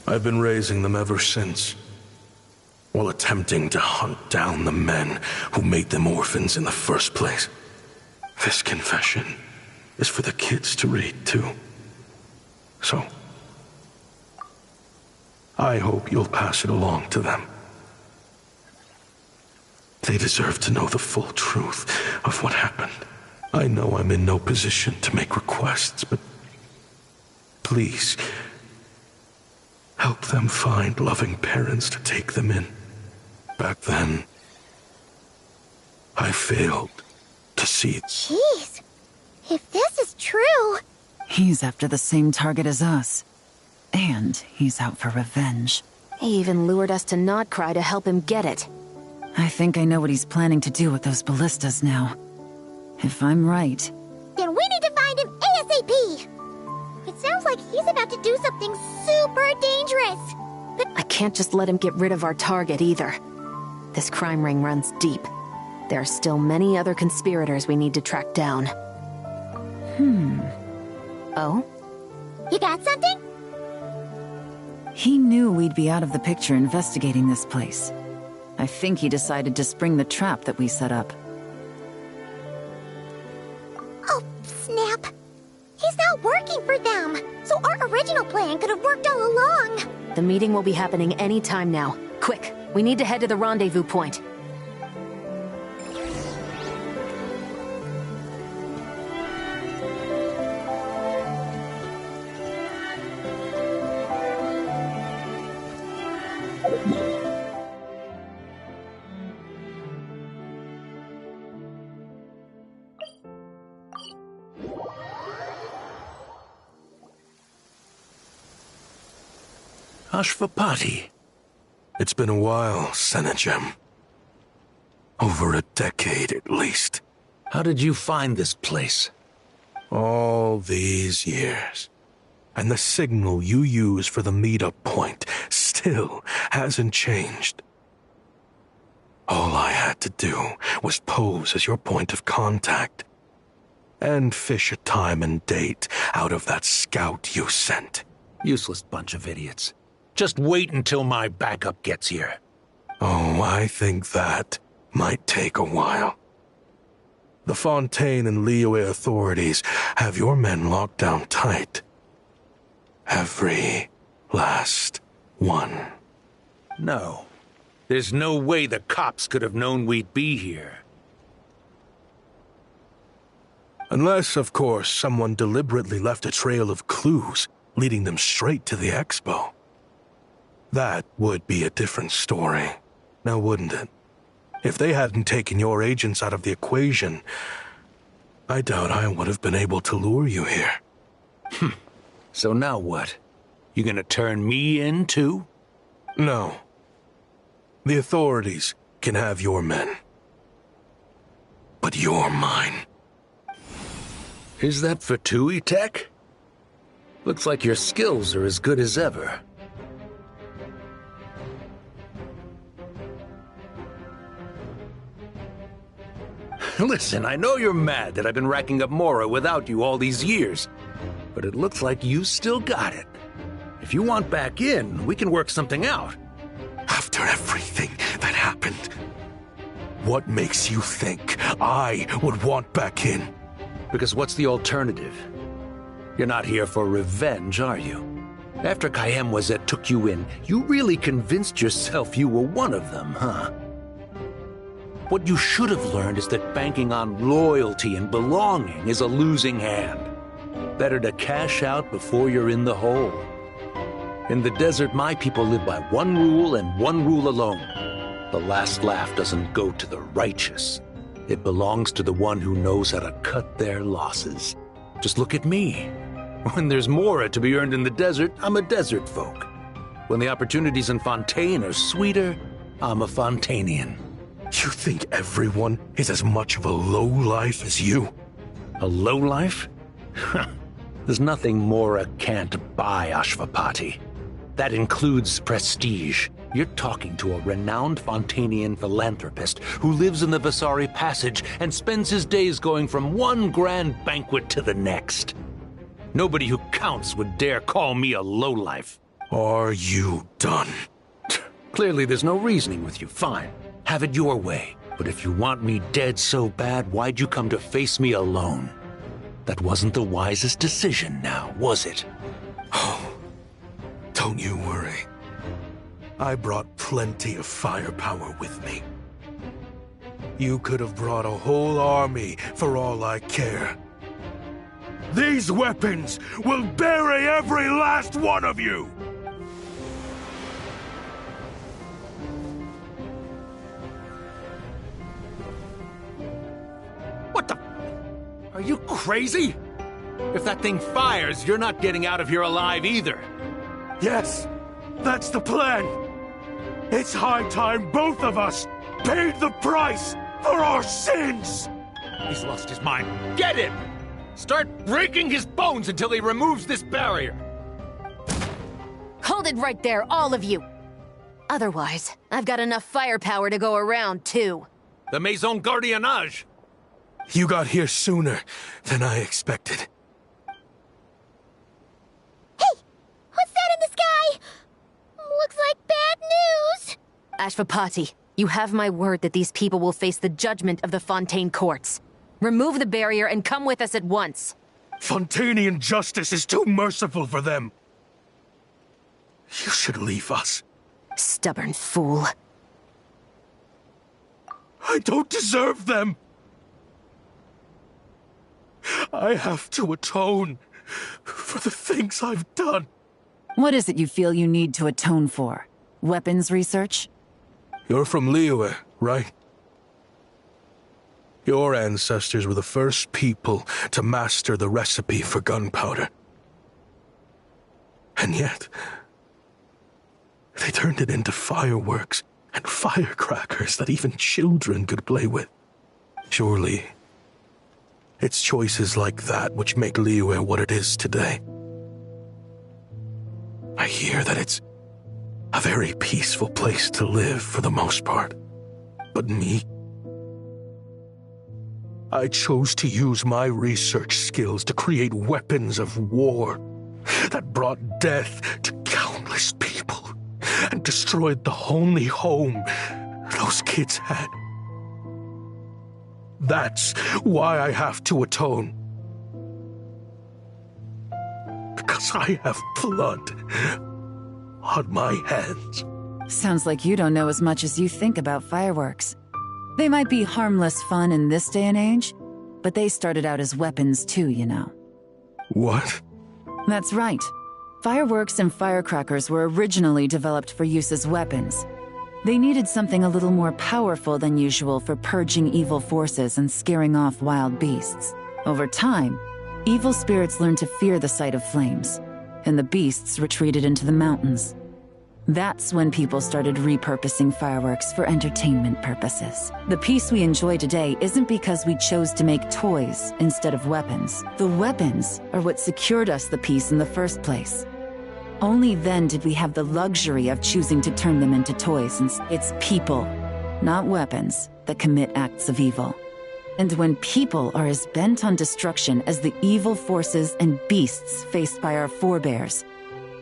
I've been raising them ever since, while attempting to hunt down the men who made them orphans in the first place. This confession is for the kids to read, too. So, I hope you'll pass it along to them. They deserve to know the full truth of what happened. I know I'm in no position to make requests, but please, help them find loving parents to take them in. Back then, I failed to see. Jeez, if this is true... He's after the same target as us. And he's out for revenge. He even lured us to Nodcry to help him get it. I think I know what he's planning to do with those ballistas now. If I'm right... Then we need to find him ASAP! It sounds like he's about to do something super dangerous. But I can't just let him get rid of our target either. This crime ring runs deep. There are still many other conspirators we need to track down. Oh? You got something? He knew we'd be out of the picture investigating this place. I think he decided to spring the trap that we set up. Oh, snap. He's not working for them, so our original plan could have worked all along. The meeting will be happening any time now. Quick, we need to head to the rendezvous point. Ashvapati. It's been a while, Senegem. Over a decade, at least. How did you find this place? All these years. And the signal you use for the meetup point still hasn't changed. All I had to do was pose as your point of contact. And fish a time and date out of that scout you sent. Useless bunch of idiots. Just wait until my backup gets here. Oh, I think that might take a while. The Fontaine and Liyue authorities have your men locked down tight. Every last one. No. There's no way the cops could have known we'd be here. Unless, of course, someone deliberately left a trail of clues, leading them straight to the expo. That would be a different story, now wouldn't it? If they hadn't taken your agents out of the equation, I doubt I would have been able to lure you here. So now what? You gonna turn me in, too? No. The authorities can have your men. But you're mine. Is that for Tui Tech? Looks like your skills are as good as ever. Listen, I know you're mad that I've been racking up Mora without you all these years, but it looks like you still got it. If you want back in, we can work something out. After everything that happened, what makes you think I would want back in? Because what's the alternative? You're not here for revenge, are you? After Kayemwazet took you in, you really convinced yourself you were one of them, huh? What you should have learned is that banking on loyalty and belonging is a losing hand. Better to cash out before you're in the hole. In the desert, my people live by one rule and one rule alone. The last laugh doesn't go to the righteous. It belongs to the one who knows how to cut their losses. Just look at me. When there's Mora to be earned in the desert, I'm a desert folk. When the opportunities in Fontaine are sweeter, I'm a Fontainian. You think everyone is as much of a lowlife as you? A lowlife? There's nothing Mora can't buy, Ashvapati. That includes prestige. You're talking to a renowned Fontainian philanthropist who lives in the Vasari Passage and spends his days going from one grand banquet to the next. Nobody who counts would dare call me a lowlife. Are you done? Clearly there's no reasoning with you. Fine. Have it your way. But if you want me dead so bad, why'd you come to face me alone? That wasn't the wisest decision now, was it? Oh, don't you worry. I brought plenty of firepower with me. You could have brought a whole army for all I care. These weapons will bury every last one of you! What the? Are you crazy? If that thing fires, you're not getting out of here alive either. Yes, that's the plan. It's high time both of us paid the price for our sins! He's lost his mind. Get him! Start breaking his bones until he removes this barrier! Hold it right there, all of you! Otherwise, I've got enough firepower to go around, too. The Maison Gardiennage! You got here sooner than I expected. Hey! What's that in the sky? Looks like bad news! Ashvapati, you have my word that these people will face the judgment of the Fontaine courts. Remove the barrier and come with us at once. Fontainian justice is too merciful for them. You should leave us. Stubborn fool. I don't deserve them. I have to atone for the things I've done. What is it you feel you need to atone for? Weapons research? You're from Liyue, right? Your ancestors were the first people to master the recipe for gunpowder. And yet, they turned it into fireworks and firecrackers that even children could play with. Surely, it's choices like that which make Liyue what it is today. I hear that it's a very peaceful place to live for the most part. But me, I chose to use my research skills to create weapons of war that brought death to countless people and destroyed the only home those kids had. That's why I have to atone. Because I have blood on my hands. Sounds like you don't know as much as you think about fireworks. They might be harmless fun in this day and age, but they started out as weapons too, you know. What? That's right. Fireworks and firecrackers were originally developed for use as weapons. They needed something a little more powerful than usual for purging evil forces and scaring off wild beasts. Over time, evil spirits learned to fear the sight of flames, and the beasts retreated into the mountains. That's when people started repurposing fireworks for entertainment purposes. The peace we enjoy today isn't because we chose to make toys instead of weapons. The weapons are what secured us the peace in the first place. Only then did we have the luxury of choosing to turn them into toys. It's people, not weapons, that commit acts of evil. And when people are as bent on destruction as the evil forces and beasts faced by our forebears,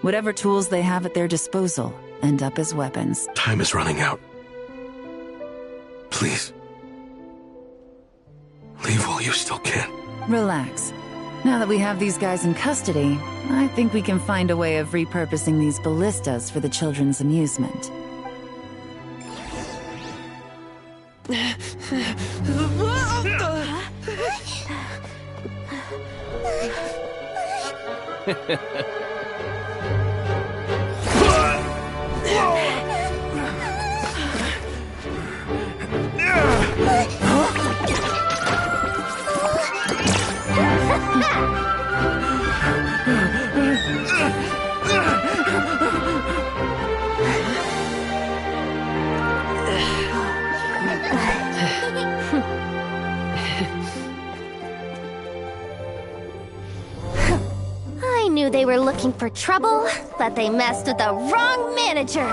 whatever tools they have at their disposal end up as weapons. Time is running out. Please. Leave while you still can. Relax. Now that we have these guys in custody, I think we can find a way of repurposing these ballistas for the children's amusement. I knew they were looking for trouble, but they messed with the wrong manager.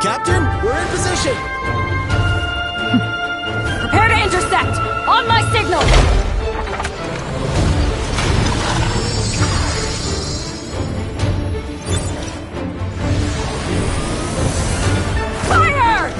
Captain, we're in position! Prepare to intercept! On my signal! Fire!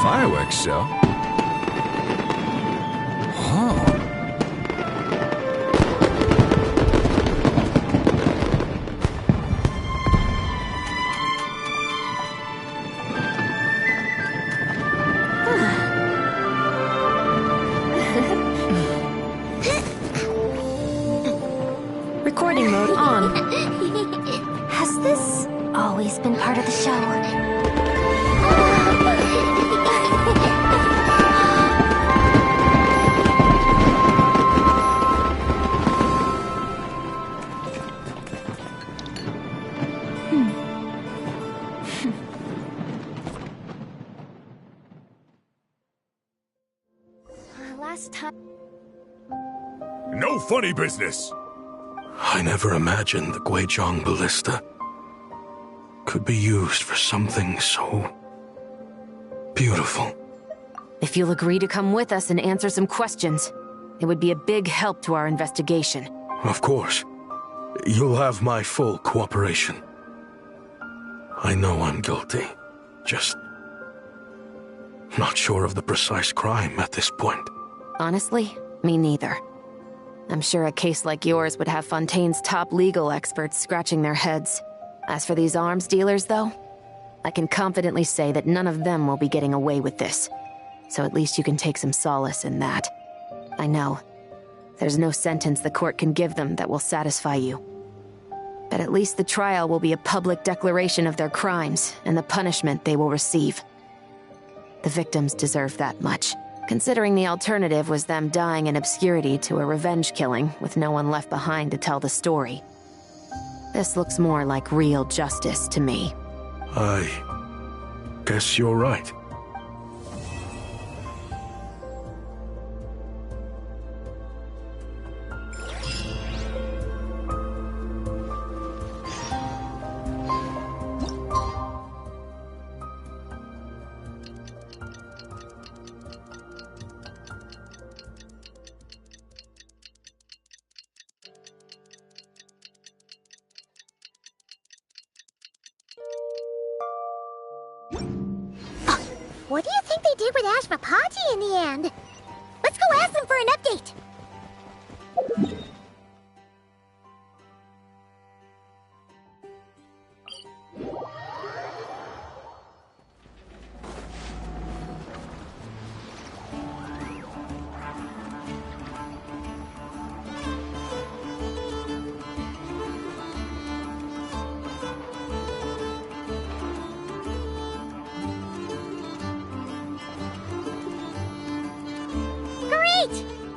Fireworks show? Oh. Recording mode on. Has this always been part of the show. Last time... No funny business! I never imagined the Guizhong Ballista could be used for something so beautiful. If you'll agree to come with us and answer some questions, it would be a big help to our investigation. Of course. You'll have my full cooperation. I know I'm guilty. Just not sure of the precise crime at this point. Honestly, me neither. I'm sure a case like yours would have Fontaine's top legal experts scratching their heads. As for these arms dealers, though, I can confidently say that none of them will be getting away with this. So at least you can take some solace in that. I know. There's no sentence the court can give them that will satisfy you. But at least the trial will be a public declaration of their crimes and the punishment they will receive. The victims deserve that much, considering the alternative was them dying in obscurity to a revenge killing with no one left behind to tell the story. This looks more like real justice to me. I guess you're right. What do you think they did with Ashvapati in the end? Let's go ask them for an update.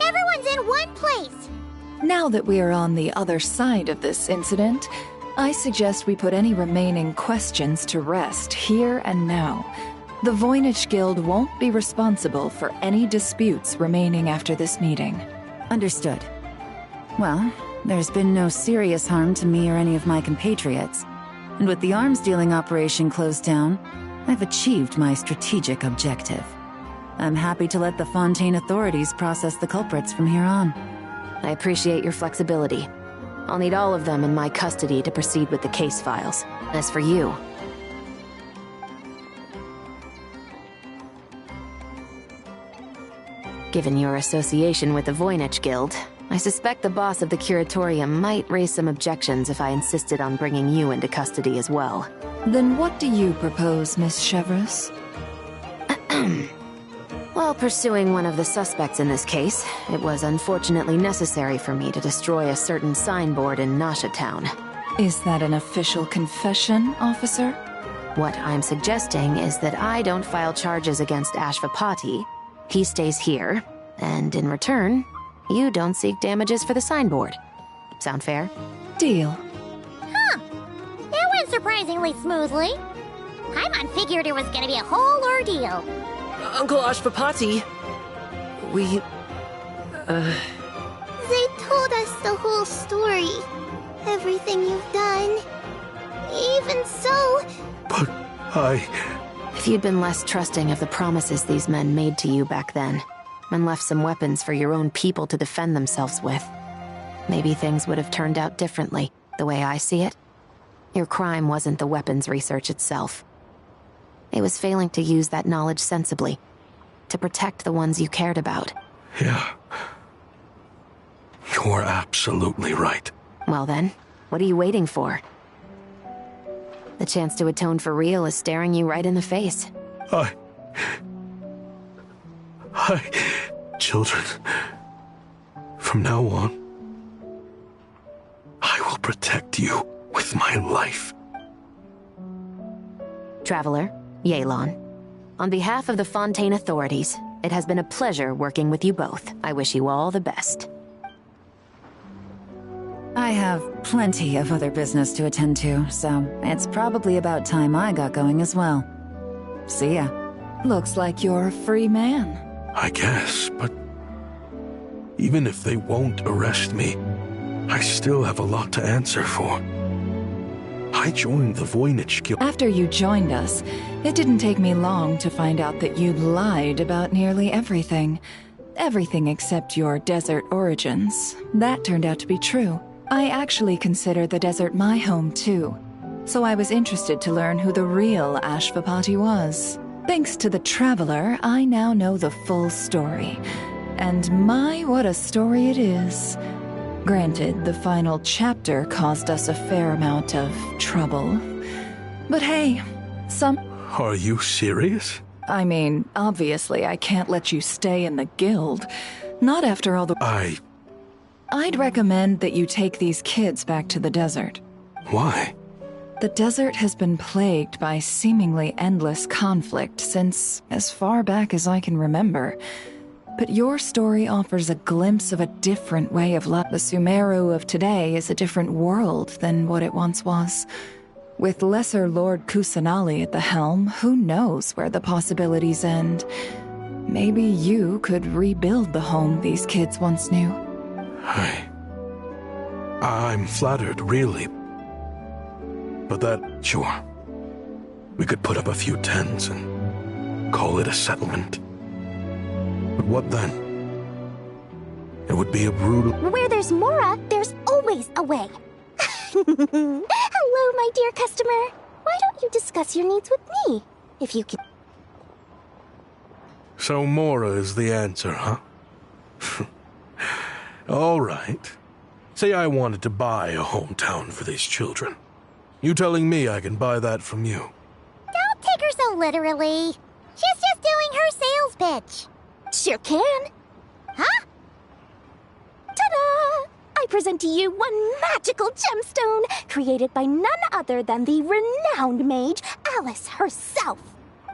Everyone's in one place! Now that we are on the other side of this incident, I suggest we put any remaining questions to rest here and now. The Voynich Guild won't be responsible for any disputes remaining after this meeting. Understood. Well, there's been no serious harm to me or any of my compatriots. And with the arms dealing operation closed down, I've achieved my strategic objective. I'm happy to let the Fontaine authorities process the culprits from here on. I appreciate your flexibility. I'll need all of them in my custody to proceed with the case files. As for you... Given your association with the Voynich Guild, I suspect the boss of the Curatorium might raise some objections if I insisted on bringing you into custody as well. Then what do you propose, Miss Chevreuse? While pursuing one of the suspects in this case, it was unfortunately necessary for me to destroy a certain signboard in Nasha Town. Is that an official confession, officer? What I'm suggesting is that I don't file charges against Ashvapati. He stays here, and in return, you don't seek damages for the signboard. Sound fair? Deal. Huh. That went surprisingly smoothly. Paimon figured it was gonna be a whole ordeal. Uncle Ashvapati, we... They told us the whole story. Everything you've done. Even so... But I... If you'd been less trusting of the promises these men made to you back then, and left some weapons for your own people to defend themselves with, maybe things would have turned out differently, the way I see it. Your crime wasn't the weapons research itself. It was failing to use that knowledge sensibly, to protect the ones you cared about. Yeah. You're absolutely right. Well then, what are you waiting for? The chance to atone for real is staring you right in the face. Children, from now on, I will protect you with my life. Traveler, Yelan. On behalf of the Fontaine authorities, it has been a pleasure working with you both. I wish you all the best. I have plenty of other business to attend to, so it's probably about time I got going as well. See ya. Looks like you're a free man. I guess, but even if they won't arrest me, I still have a lot to answer for. I joined the Voynich Guild. After you joined us, it didn't take me long to find out that you'd lied about nearly everything. Everything except your desert origins. That turned out to be true. I actually consider the desert my home too. So I was interested to learn who the real Ashvapati was. Thanks to the Traveler, I now know the full story. And my, what a story it is. Granted, the final chapter caused us a fair amount of trouble. But hey, Are you serious? I mean, obviously I can't let you stay in the guild. Not after all the— I'd recommend that you take these kids back to the desert. Why? The desert has been plagued by seemingly endless conflict since as far back as I can remember. But your story offers a glimpse of a different way of life. The Sumeru of today is a different world than what it once was. With Lesser Lord Kusanali at the helm, who knows where the possibilities end? Maybe you could rebuild the home these kids once knew. I'm flattered, really. But sure. We could put up a few tents and call it a settlement. But what then? It would be a brutal— Where there's Mora, there's always a way. Hello, my dear customer. Why don't you discuss your needs with me? If you can. So Mora is the answer, huh? All right. Say I wanted to buy a hometown for these children. You telling me I can buy that from you? Don't take her so literally. She's just doing her sales pitch. Sure can. Huh? Ta-da! I present to you one magical gemstone created by none other than the renowned mage Alice herself.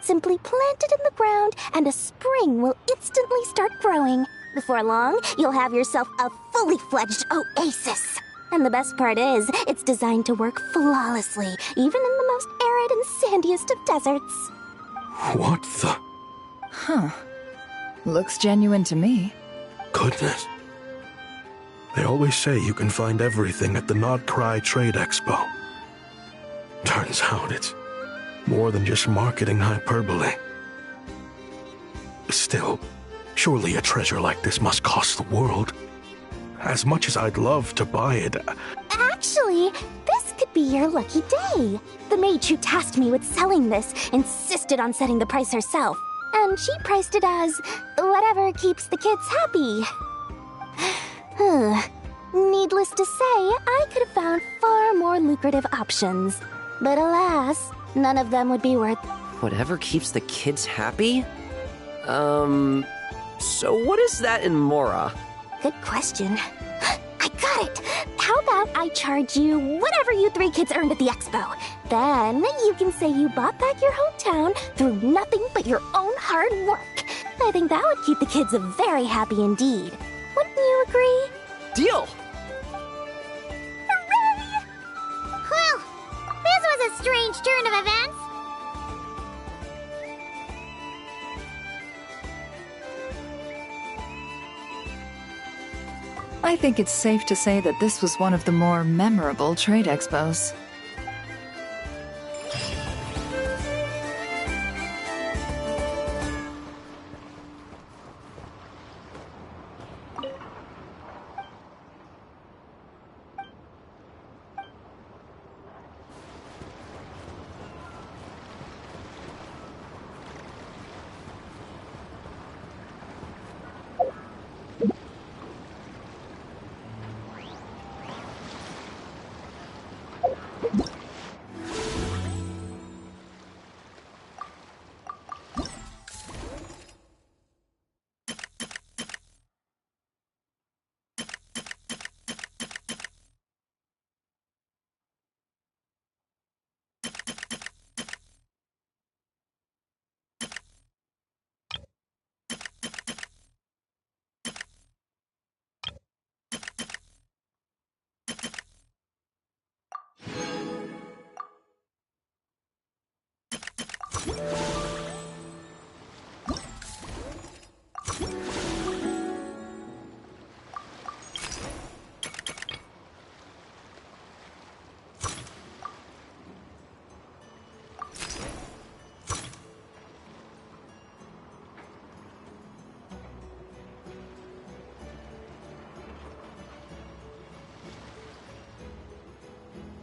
Simply plant it in the ground and a spring will instantly start growing. Before long, you'll have yourself a fully fledged oasis. And the best part is, it's designed to work flawlessly, even in the most arid and sandiest of deserts. What the? Huh. Looks genuine to me. Goodness. They always say you can find everything at the Not Cry Trade Expo. Turns out it's more than just marketing hyperbole. Still, surely a treasure like this must cost the world. As much as I'd love to buy it— Actually, this could be your lucky day. The mage who tasked me with selling this insisted on setting the price herself. And she priced it as whatever keeps the kids happy. Needless to say, I could have found far more lucrative options. But alas, none of them would be worth— Whatever keeps the kids happy? So what is that in Mora? Good question. I got it! How about I charge you whatever you three kids earned at the expo? Then you can say you bought back your hometown through nothing but your own hard work. I think that would keep the kids very happy indeed. Wouldn't you agree? Deal! Hooray! Well, this was a strange turn of events. I think it's safe to say that this was one of the more memorable trade expos.